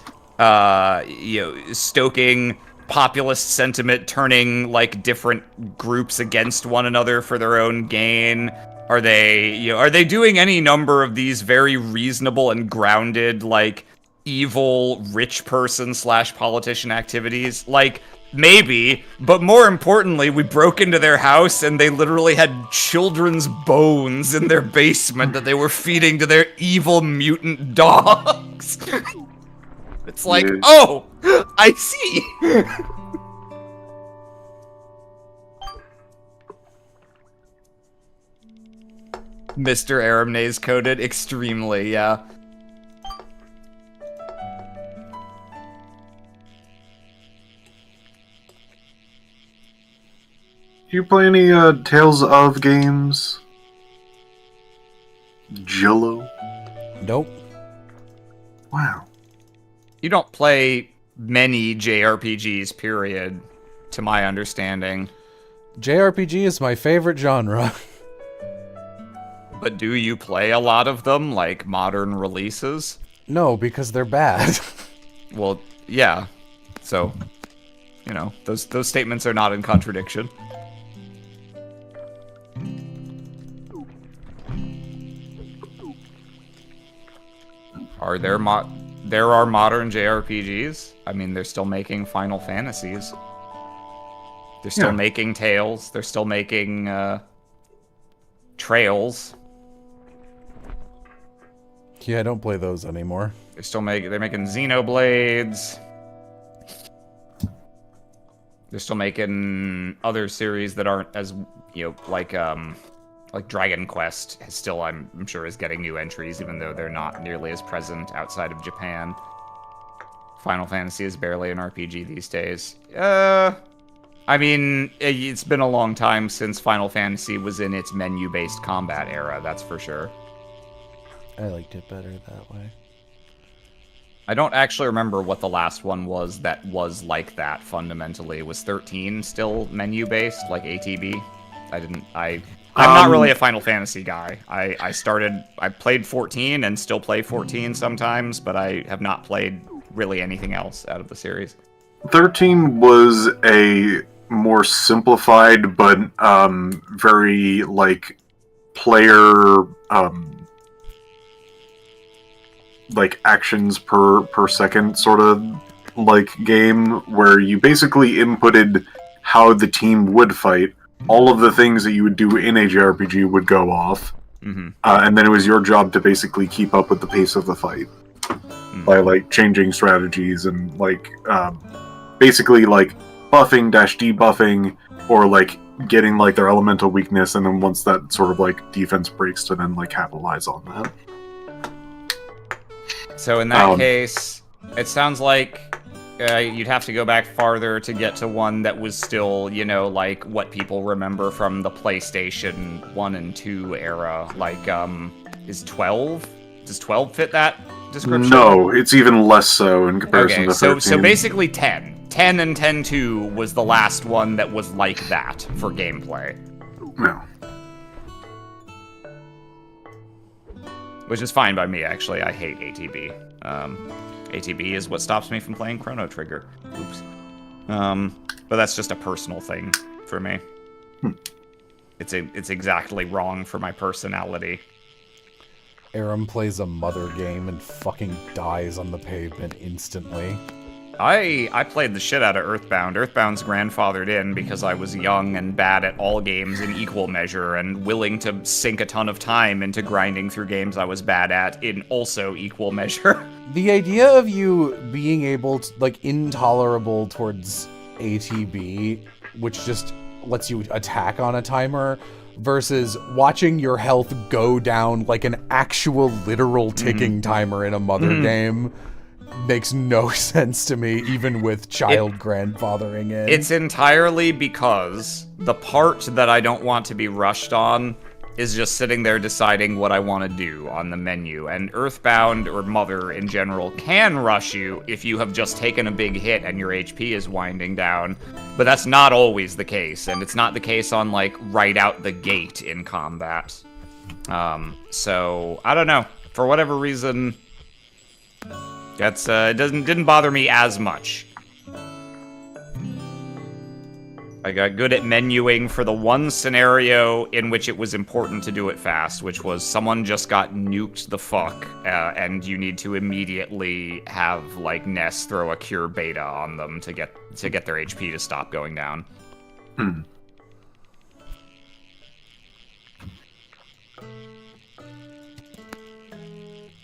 stoking populist sentiment, turning like different groups against one another for their own gain? Are they doing any number of these very reasonable and grounded, like, evil rich person / politician activities? Like, maybe, but more importantly, we broke into their house and they literally had children's bones in their basement that they were feeding to their evil mutant dogs. It's like, oh, I see. Mr. Aramnaze coded extremely, yeah. Do you play any Tales of games? Jillo? Nope. Wow. You don't play many JRPGs, period, to my understanding. JRPG is my favorite genre. But do you play a lot of them, like modern releases? No, because they're bad. Well, yeah. So, you know, those statements are not in contradiction. There are modern JRPGs. I mean, they're still making Final Fantasies. They're still making Tales. They're still making Trails. Yeah, I don't play those anymore. They're making Xenoblades. They're still making other series that aren't as, like Dragon Quest is still, I'm sure, is getting new entries, even though they're not nearly as present outside of Japan. Final Fantasy is barely an RPG these days. I mean, it's been a long time since Final Fantasy was in its menu-based combat era, that's for sure. I liked it better that way. I don't actually remember what the last one was that was like that, fundamentally. Was 13 still menu-based, like ATB? I'm not really a Final Fantasy guy. I played 14 and still play 14 sometimes, but I have not played really anything else out of the series. 13 was a more simplified but very, like, player like actions per second sort of like game, where you basically inputted how the team would fight. All of the things that you would do in a JRPG would go off, and then it was your job to basically keep up with the pace of the fight by, like, changing strategies and, like, basically, like, buffing -- debuffing, or, like, getting, like, their elemental weakness, and then once that sort of, like, defense breaks, to then, like, capitalize on that. So in that case, it sounds like you'd have to go back farther to get to one that was still, like what people remember from the PlayStation 1 and 2 era. Like, is 12? Does 12 fit that description? No, it's even less so in comparison to 13. So basically 10. 10 and 10-2 was the last one that was like that for gameplay. No. Which is fine by me, actually. I hate ATB. ATB is what stops me from playing Chrono Trigger. Oops. But that's just a personal thing for me. It's exactly wrong for my personality. Aram plays a mother game and fucking dies on the pavement instantly. I played the shit out of Earthbound. Earthbound's grandfathered in because I was young and bad at all games in equal measure and willing to sink a ton of time into grinding through games I was bad at in also equal measure. The idea of you being able to, like, intolerable towards ATB, which just lets you attack on a timer, versus watching your health go down like an actual literal ticking timer in a mother game makes no sense to me, even with child grandfathering in. It's entirely because the part that I don't want to be rushed on is just sitting there deciding what I want to do on the menu. And Earthbound, or Mother in general, can rush you if you have just taken a big hit and your HP is winding down. But that's not always the case, and it's not the case on, like, right out the gate in combat. So, I don't know. For whatever reason, that's, didn't bother me as much. I got good at menuing for the one scenario in which it was important to do it fast, which was someone just got nuked the fuck, and you need to immediately have, like, Ness throw a cure beta on them to get their HP to stop going down.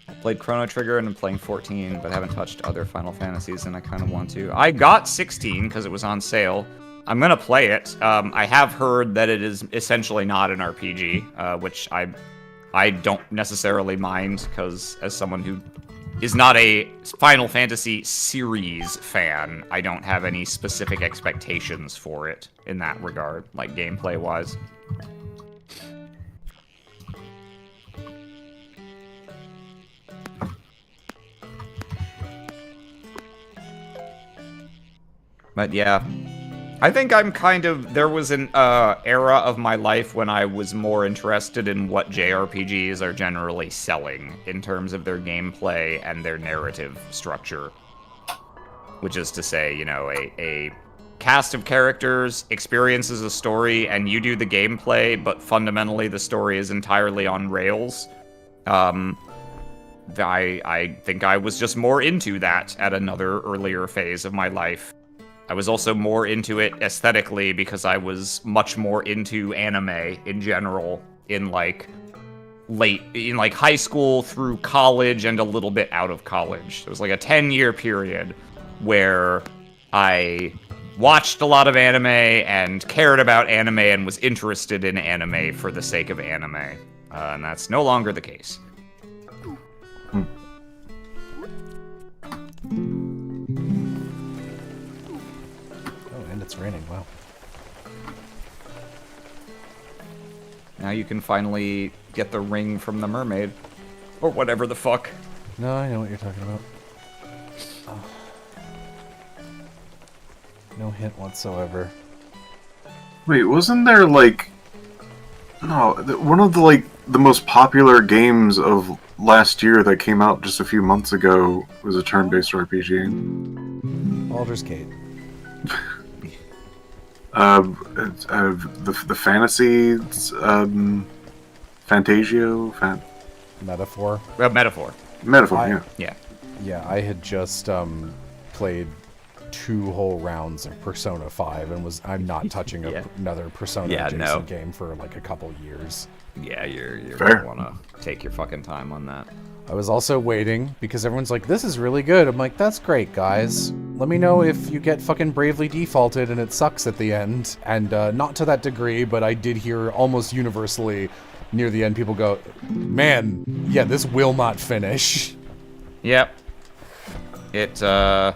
I played Chrono Trigger and I'm playing 14, but haven't touched other Final Fantasies, and I kind of want to. I got 16 because it was on sale. I'm gonna play it. I have heard that it is essentially not an RPG, which I don't necessarily mind, because as someone who is not a Final Fantasy series fan, I don't have any specific expectations for it in that regard, like gameplay-wise. But yeah. I think I'm kind of... There was an era of my life when I was more interested in what JRPGs are generally selling in terms of their gameplay and their narrative structure. Which is to say, you know, a cast of characters experiences a story and you do the gameplay, but fundamentally the story is entirely on rails. I think I was just more into that at another earlier phase of my life. I was also more into it aesthetically because I was much more into anime in general in like high school through college and a little bit out of college. There was like a 10-year period where I watched a lot of anime and cared about anime and was interested in anime for the sake of anime. And that's no longer the case. It's raining, wow. Now you can finally get the ring from the mermaid. Or whatever the fuck. No, I know what you're talking about. Oh. No hint whatsoever. Wait, wasn't there, like... No, one of the, like, the most popular games of last year that came out just a few months ago was a turn-based RPG. Baldur's Gate. The fantasy, Fantasio, Metaphor. Metaphor, yeah. Yeah, I had just played 2 whole rounds of Persona 5 and I'm not touching another Persona adjacent game for like a couple years. Yeah, you're gonna wanna take your fucking time on that. I was also waiting because everyone's like, this is really good. I'm like, that's great, guys. Let me know if you get fucking bravely defaulted and it sucks at the end. And not to that degree, but I did hear almost universally near the end people go, man, yeah, this will not finish. Yep. The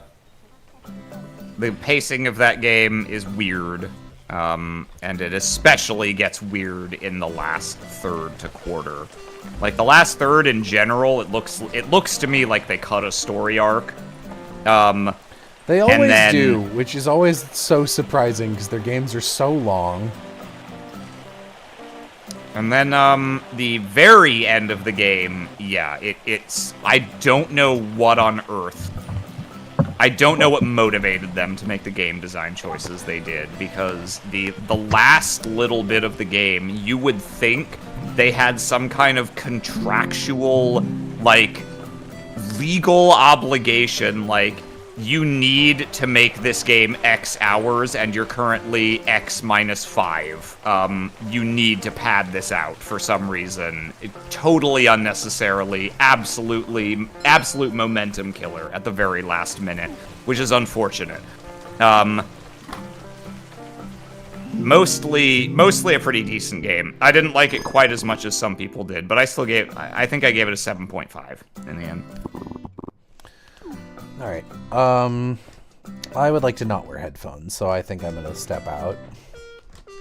pacing of that game is weird. And it especially gets weird in the last third to quarter. Like, the last third in general, it looks to me like they cut a story arc. They always then, do, which is always so surprising because their games are so long. And then the very end of the game, yeah, it's I don't know what on earth. I don't know what motivated them to make the game design choices they did, because the last little bit of the game, you would think they had some kind of contractual, like, legal obligation, like, you need to make this game X hours, and you're currently X minus 5. You need to pad this out for some reason. Totally unnecessarily, absolute momentum killer at the very last minute, which is unfortunate. Mostly a pretty decent game. I didn't like it quite as much as some people did, but I think I gave it a 7.5 in the end. All right. I would like to not wear headphones, so I think I'm gonna step out.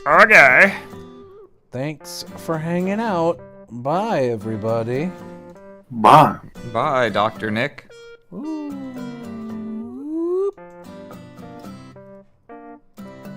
Okay. Thanks for hanging out. Bye, everybody. Bye. Bye, Dr. Nick. Ooh.